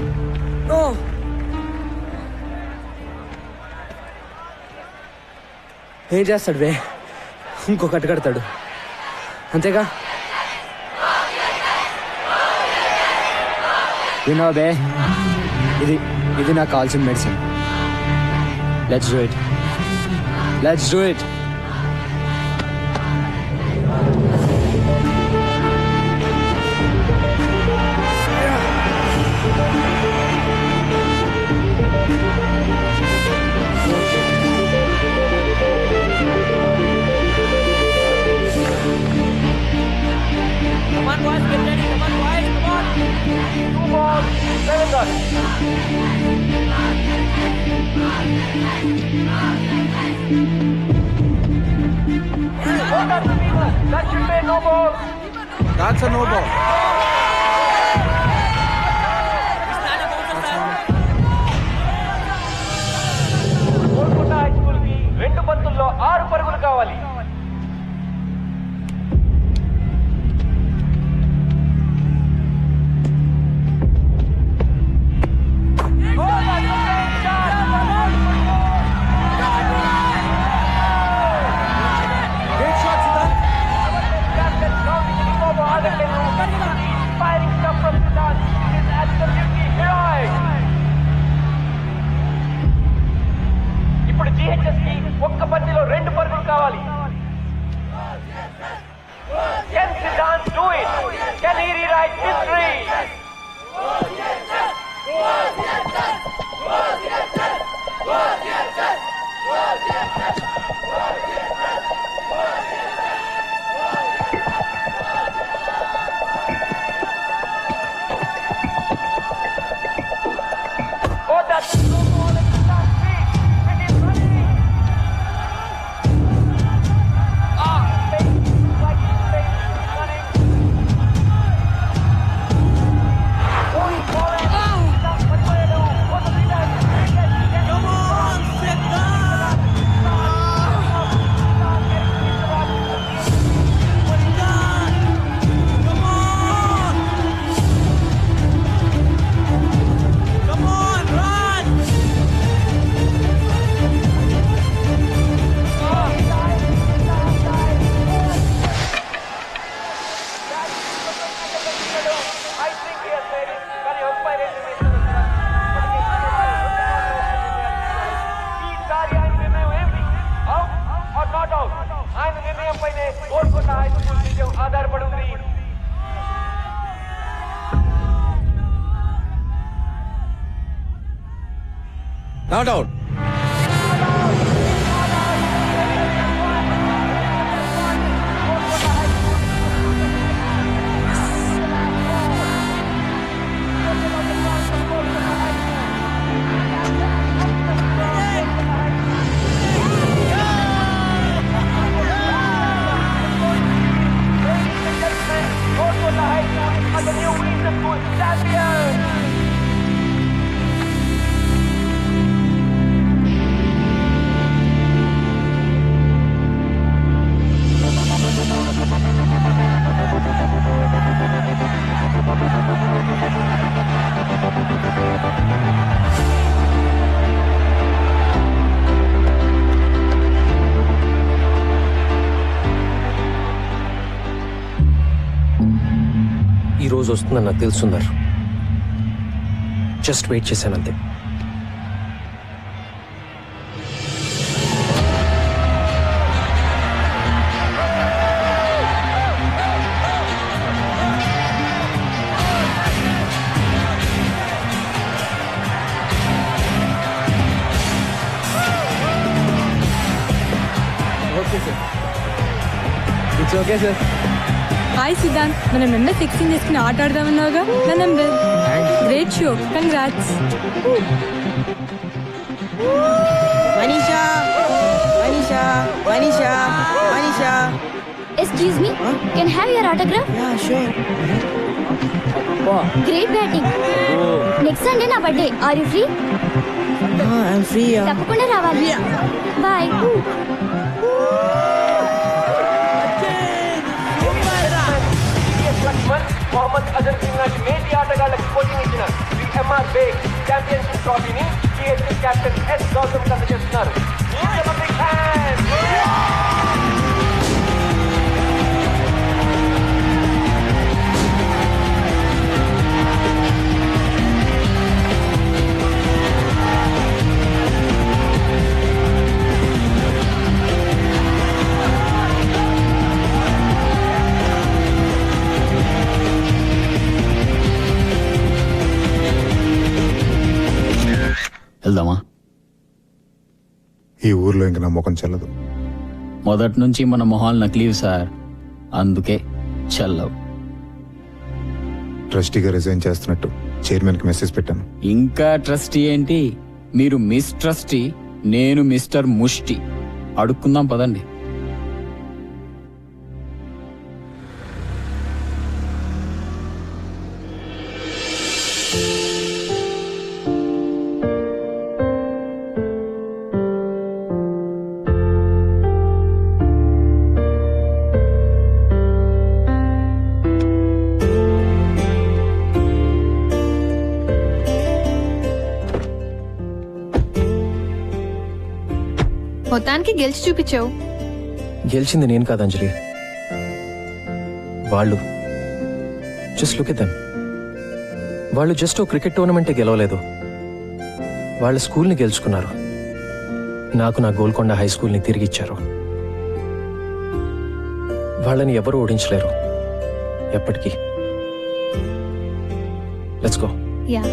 no ఏం చేస్తాడు వే ఇంకో కట్టు కడతాడు అంతేగా వినో బే ఇది ఇది నాకు కావాల్సిన medicine let's do it That should be no ball. That's a no ball. Golconda high school కి 2 బంతుల్లో 6 పరుగులు కావాలి. ఇప్పుడు GHS కి ఒక్క బంతిలో 2 పరుగులు కావాలి. Can Siddharth do it? Can he rewrite history? Oh, that's no ball at Siddharth's feet. It is running. ఆయన నిర్ణయంపైనే గోల్కొండ హై స్కూల్ విజయం ఆధారపడి ఉంది. Not out Golconda High School are the new Winter School champions. ఈ రోజు వస్తుందని నాకు తెలుసున్నారు just wait చేశాను అంతే it's okay sir. Hi Siddhant, మనం నిన్న ఫిక్సింగ్ చేసుకుని ఆట ఆడదామన్నావుగా నా number. Great show, congrats. Manisha Manisha Manisha Manisha. Excuse me, can I have your autograph? Yeah, sure. Great batting. Next Sunday నా birthday. Are you free? I'm free. తప్పకుండా రావాలి. Bye. మొహమ్మద్ అజర్ సింగ్ లాంటి నేటి ఆటగాళ్లకు కోచింగ్ ఇచ్చిన ఎంఆర్ బేగ్ ఛాంపియన్షిప్ ట్రోఫీని సిఎస్కే కెప్టెన్ ఎస్ గౌతమ్ అందజేస్తున్నారు. వెళ్దామా? ఈ ఊర్లో ఇంక నా ముఖం చెల్లదు. మొదటి నుంచి మన మొహాలు నకిలీవి సార్, అందుకే చల్లవు. ట్రస్టీగా రిజైన్ చేస్తున్నట్టు చైర్మన్ కి మెసేజ్ పెట్టాను. ఇంకా ట్రస్టీ ఏంటి? మీరు మిస్ ట్రస్టీ, నేను మిస్టర్ ముష్టి. అడుక్కుందాం పదండి. మొత్తానికి గెలిచి చూపించావు. గెలిచింది నేను కాదు అంజలి, వాళ్ళు. Just look at them. వాళ్ళు జస్ట్ ఓ క్రికెట్ టోర్నమెంటే గెలవలేదు, వాళ్ళ స్కూల్ని గెలుచుకున్నారు. నాకు నా గోల్కొండ హై స్కూల్ని తిరిగి ఇచ్చారు. వాళ్ళని ఎవరూ ఓడించలేరు ఎప్పటికీ. Let's go. యా.